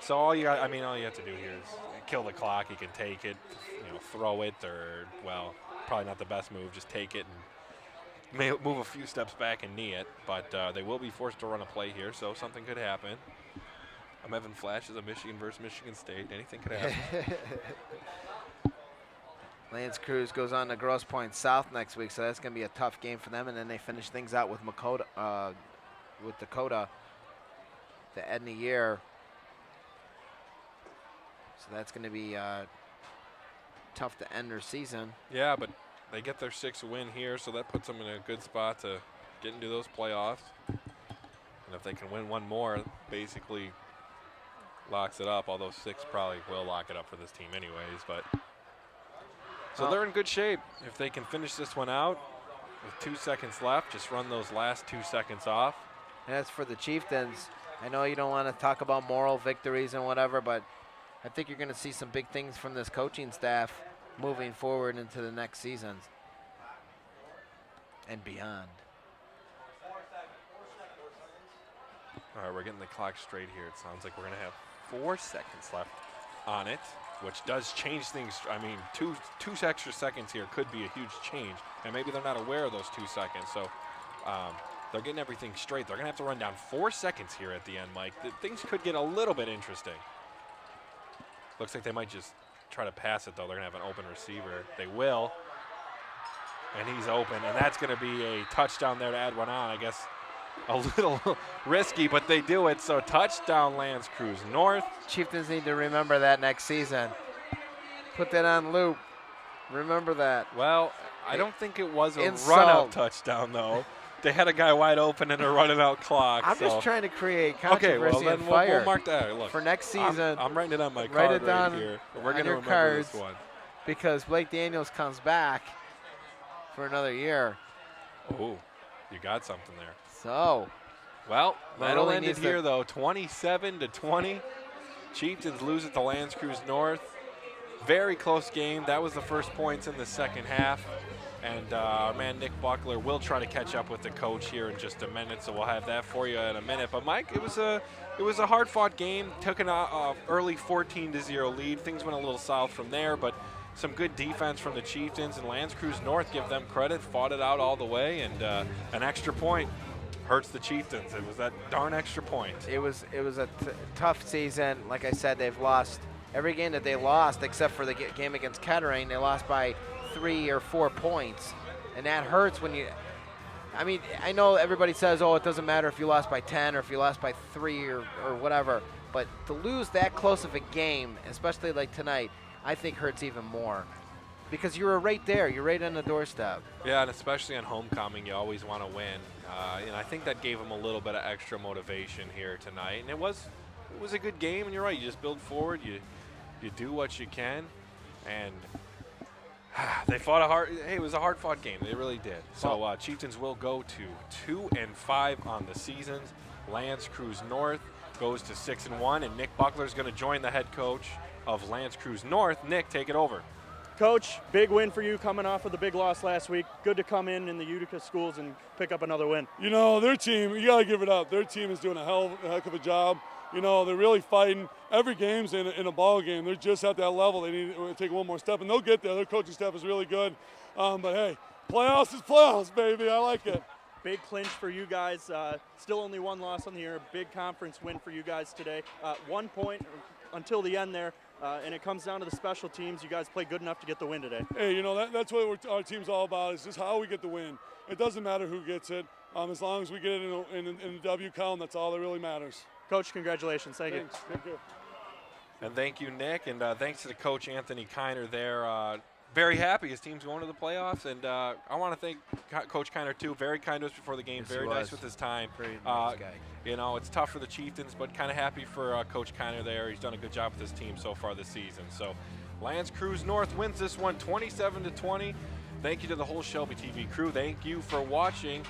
So all you have to do here is kill the clock. You can take it, throw it, or probably not the best move. Just take it and move a few steps back and knee it. But they will be forced to run a play here, so something could happen. I'm having flashes of Michigan versus Michigan State. Anything could happen. Lance Creuse goes on to Grosse Pointe South next week, so that's going to be a tough game for them. And then they finish things out with Dakota, the end of the year. So that's going to be tough to end their season. Yeah, but they get their 6th win here, so that puts them in a good spot to get into those playoffs. And if they can win one more, basically locks it up, although 6 probably will lock it up for this team anyways. But so they're in good shape. If they can finish this one out with 2 seconds left, just run those last 2 seconds off. And as for the Chieftains, I know you don't want to talk about moral victories and whatever, but I think you're going to see some big things from this coaching staff moving forward into the next seasons and beyond. All right, we're getting the clock straight here. It sounds like we're going to have 4 seconds left on it, which does change things. I mean, two extra seconds here could be a huge change, and maybe they're not aware of those 2 seconds. So they're getting everything straight. They're going to have to run down 4 seconds here at the end, Mike. Things could get a little bit interesting. Looks like they might just try to pass it, though. They're going to have an open receiver. They will. And he's open, and that's going to be a touchdown there to add one on. I guess a little risky, but they do it. So touchdown, Lance Creuse North. Chieftains need to remember that next season. Put that on loop. Remember that. Well, I don't think it was a Insult. run-out touchdown, though. They had a guy wide open and a running-out clock. I'm just trying to create controversy and fire. We'll mark that. Look, for next season. I'm writing it on my card right here. We're going to remember cards, this one. Because Blake Daniels comes back for another year. Oh, you got something there. So, well, that only ended here, though, 27-20. Chieftains lose it to Lance Creuse North. Very close game. That was the first points in the second half. And our man Nick Buckler will try to catch up with the coach here in just a minute, so we'll have that for you in a minute. But Mike, it was a hard-fought game. Took an early 14-0 lead. Things went a little south from there, but some good defense from the Chieftains, and Lance Creuse North, give them credit, fought it out all the way, and an extra point hurts the Chieftains. It was that darn extra point. It was a tough season. Like I said, they've lost every game that they lost, except for the game against Kettering. They lost by 3 or 4 points, and that hurts when you. I mean, I know everybody says, "Oh, it doesn't matter if you lost by 10 or if you lost by 3 or whatever," but to lose that close of a game, especially like tonight, I think hurts even more, because you were right there. You're right on the doorstep. Yeah, and especially on homecoming, you always want to win, and I think that gave them a little bit of extra motivation here tonight. And it was a good game, and you're right. You just build forward. You do what you can, and. They fought it was a hard-fought game. They really did. So Chieftains will go to 2-5 on the seasons. Lance Creuse North goes to 6-1, and Nick Buckler is going to join the head coach of Lance Creuse North. Nick, take it over. Coach, big win for you coming off of the big loss last week. Good to come in the Utica schools and pick up another win. You know, their team, you got to give it up. Their team is doing a heck of a job. You know, they're really fighting. Every game's in a ball game. They're just at that level. They need to take one more step, and they'll get there. Their coaching staff is really good. But, hey, playoffs is playoffs, baby. I like it. big clinch for you guys. Still only one loss on the year. Big conference win for you guys today. 1 point until the end there, and it comes down to the special teams. You guys played good enough to get the win today. Hey, that's what our team's all about. Is just how we get the win. It doesn't matter who gets it. As long as we get it in the W column, that's all that really matters. Coach, congratulations. Thank Thanks. you. Thank you. And thank you, Nick, and thanks to the coach, Anthony Kiner there. Very happy his team's going to the playoffs, and I want to thank Coach Kiner, too. Very kind to us before the game, very nice with his time. Very nice guy. It's tough for the Chieftains, but kind of happy for Coach Kiner there. He's done a good job with his team so far this season. So Lions Creuse North wins this one 27-20. Thank you to the whole Shelby TV crew. Thank you for watching.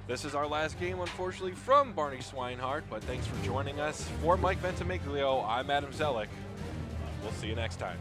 This is our last game, unfortunately, from Barney Swinehart, but thanks for joining us. For Mike Ventimiglio, I'm Adam Zellick. We'll see you next time.